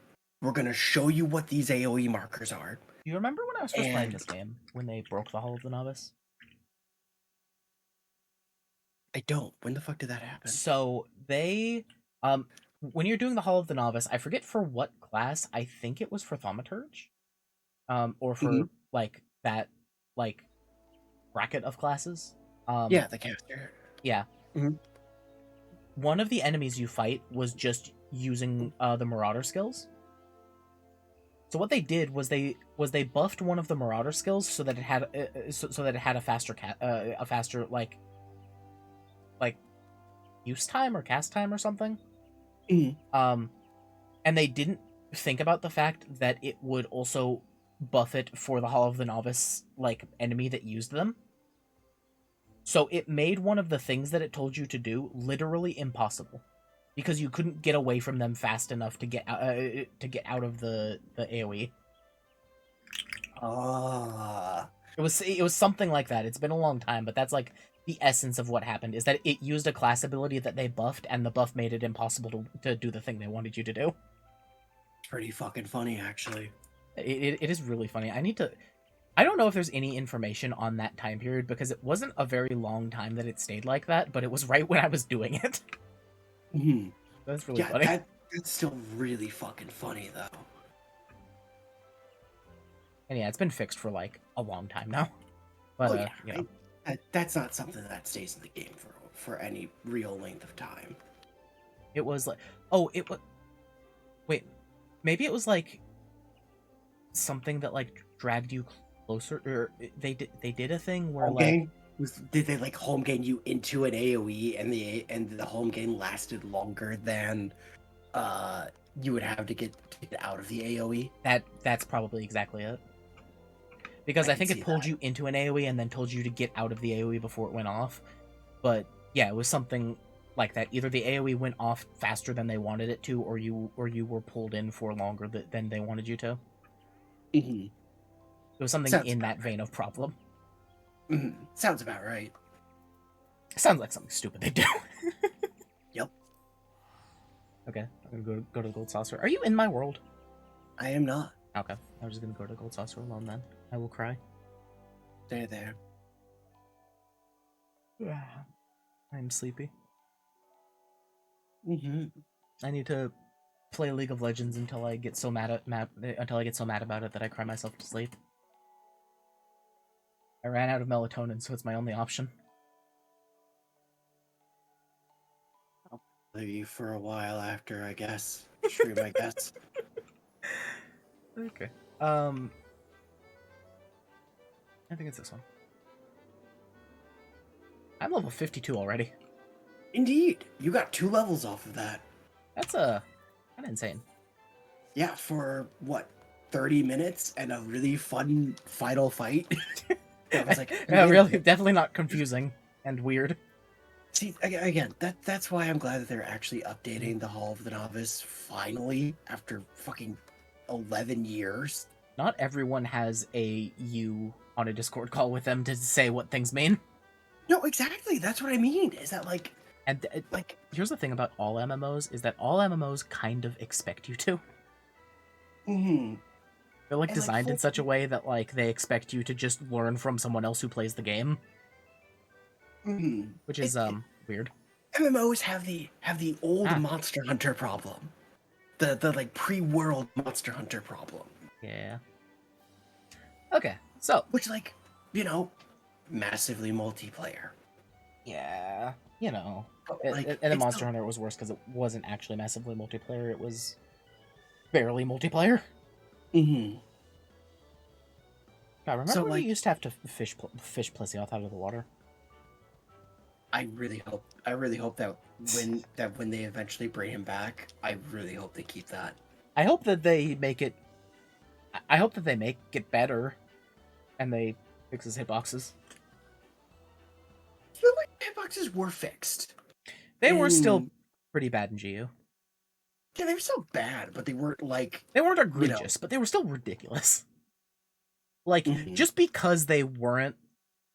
Speaker 2: we're going to show you what these AoE markers are.
Speaker 1: Do you remember when I was first playing this game, when they broke the Hall of the Novice?
Speaker 2: I don't. When the fuck did that happen?
Speaker 1: So they, when you're doing the Hall of the Novice, I forget for what class. I think it was for Thaumaturge, or for like that, like bracket of classes.
Speaker 2: Yeah, the caster.
Speaker 1: Yeah.
Speaker 2: Mhm.
Speaker 1: One of the enemies you fight was just using the Marauder skills. So what they did was they buffed one of the Marauder skills so that it had so that it had a faster like use time or cast time or something. And they didn't think about the fact that it would also buff it for the Hall of the Novice like enemy that used them. So it made one of the things that it told you to do literally impossible, because you couldn't get away from them fast enough to get out of the AoE. It was something like that. It's been a long time, but that's like the essence of what happened, is that it used a class ability that they buffed, and the buff made it impossible to do the thing they wanted you to do.
Speaker 2: Pretty fucking funny, actually.
Speaker 1: It is really funny. I don't know if there's any information on that time period, because it wasn't a very long time that it stayed like that, but it was right when I was doing it. That's really funny.
Speaker 2: That's still really fucking funny, though.
Speaker 1: And yeah, it's been fixed for like a long time now. But you know.
Speaker 2: That's not something that stays in the game for any real length of time.
Speaker 1: It was like, wait, maybe it was like something that like dragged you closer, or they did a thing where
Speaker 2: did they like home gain you into an AoE, and the home gain lasted longer than you would have to get out of the AoE?
Speaker 1: That's probably exactly it. Because I think it pulled you into an AoE and then told you to get out of the AoE before it went off. But yeah, it was something like that. Either the AoE went off faster than they wanted it to, or you were pulled in for longer than they wanted you to. It was something in that vein of problem.
Speaker 2: Sounds about right.
Speaker 1: Sounds like something stupid they do.
Speaker 2: Yep.
Speaker 1: Okay, I'm gonna go to the Gold Saucer. Are you in my world?
Speaker 2: I am not.
Speaker 1: Okay, I'm just gonna go to the Gold Saucer alone then. I will cry.
Speaker 2: Stay there.
Speaker 1: I'm sleepy.
Speaker 2: I
Speaker 1: need to play League of Legends until I get so mad about it that I cry myself to sleep. I ran out of melatonin, so it's my only option.
Speaker 2: I'll play you for a while after, I guess. Stream, I guess.
Speaker 1: Okay. I think it's this one. I'm level 52 already.
Speaker 2: Indeed. You got 2 levels off of that.
Speaker 1: That's kind of insane.
Speaker 2: Yeah, for what, 30 minutes and a really fun final fight. I was like,
Speaker 1: yeah, really, definitely not confusing and weird.
Speaker 2: See, again, that's why I'm glad that they're actually updating the Hall of the Novice finally after fucking 11 years.
Speaker 1: Not everyone has a you on a Discord call with them to say what things mean.
Speaker 2: No, exactly. That's what I mean. Is that like...
Speaker 1: And like, here's the thing about all MMOs, is that all MMOs kind of expect you to. They're like designed in such a way that like they expect you to just learn from someone else who plays the game. Which is weird.
Speaker 2: MMOs have the old Monster Hunter problem. The like pre-world Monster Hunter problem.
Speaker 1: Yeah. Okay, so
Speaker 2: which, like, you know, massively multiplayer.
Speaker 1: Yeah, you know.
Speaker 2: Like,
Speaker 1: and the Monster Hunter was worse because it wasn't actually massively multiplayer, it was barely multiplayer.
Speaker 2: God,
Speaker 1: remember when you used to have to fish Plissioth out of the water?
Speaker 2: I really hope that when they eventually bring him back, I really hope they keep that.
Speaker 1: I hope that they make it better, and they fix his hitboxes.
Speaker 2: I feel like hitboxes were fixed.
Speaker 1: They were still pretty bad in GU.
Speaker 2: Yeah, they were still bad, but they weren't like...
Speaker 1: They weren't egregious, but they were still ridiculous. Like, just because they weren't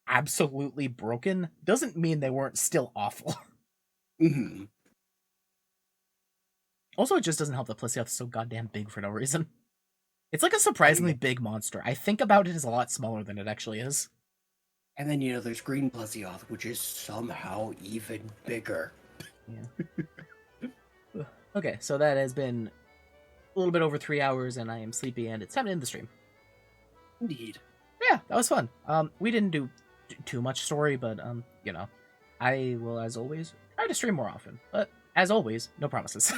Speaker 1: absolutely broken doesn't mean they weren't still awful. Also, it just doesn't help that Plissioth is so goddamn big for no reason. It's like a surprisingly big monster. I think about it as a lot smaller than it actually is.
Speaker 2: And then, there's Green Plesioth, which is somehow even bigger.
Speaker 1: Yeah. Okay, so that has been a little bit over 3 hours, and I am sleepy, and it's time to end the stream.
Speaker 2: Indeed.
Speaker 1: Yeah, that was fun. We didn't do too much story, but I will, as always, try to stream more often. But as always, no promises.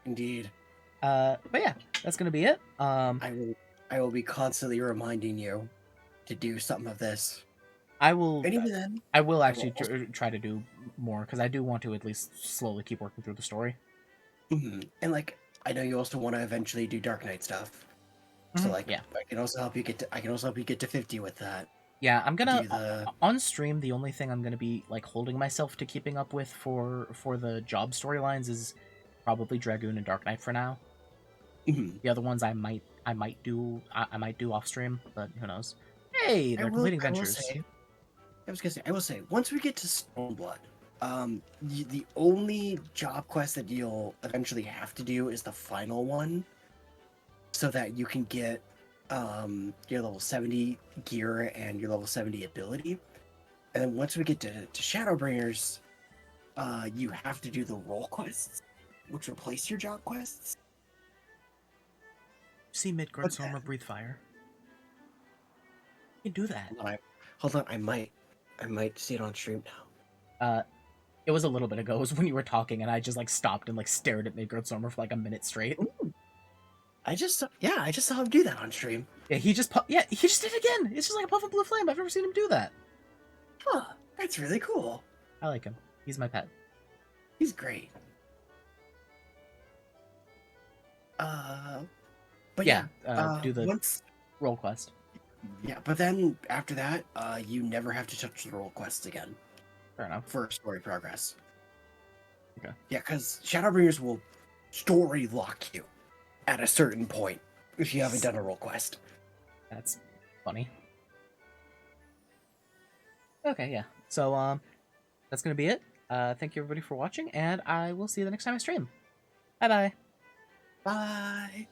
Speaker 2: Indeed.
Speaker 1: But yeah, that's gonna be it.
Speaker 2: I will be constantly reminding you to do something of this.
Speaker 1: I will.
Speaker 2: And even then,
Speaker 1: I will actually try to do more because I do want to at least slowly keep working through the story.
Speaker 2: And like, I know you also want to eventually do Dark Knight stuff. So like,
Speaker 1: yeah,
Speaker 2: I can also help you get to 50 with that.
Speaker 1: Yeah, I'm gonna on stream. The only thing I'm gonna be like holding myself to keeping up with for the job storylines is probably Dragoon and Dark Knight for now. The other ones I might do off stream, but who knows? Hey, they're completing ventures.
Speaker 2: I will say, once we get to Stormblood, the only job quest that you'll eventually have to do is the final one, so that you can get your level 70 gear and your level 70 ability. And then once we get to Shadowbringers, you have to do the role quests, which replace your job quests.
Speaker 1: See Midgard's Stormer breathe fire. You can do that.
Speaker 2: Hold on, I might see it on stream now.
Speaker 1: It was a little bit ago. It was when you were talking, and I just like stopped and like stared at Midgard Stormer for like a minute straight.
Speaker 2: Ooh. I just saw him do that on stream.
Speaker 1: Yeah, he just did it again. It's just like a puff of blue flame. I've never seen him do that.
Speaker 2: Huh, that's really cool.
Speaker 1: I like him. He's my pet.
Speaker 2: He's great. But
Speaker 1: yeah,
Speaker 2: yeah,
Speaker 1: do the role quest.
Speaker 2: Yeah, but then after that, you never have to touch the role quests again.
Speaker 1: Fair enough.
Speaker 2: For story progress.
Speaker 1: Okay.
Speaker 2: Yeah, because Shadowbringers will story lock you at a certain point if you haven't done a role quest.
Speaker 1: That's funny. Okay, yeah. So, that's gonna be it. Thank you everybody for watching, and I will see you the next time I stream. Bye-bye.
Speaker 2: Bye.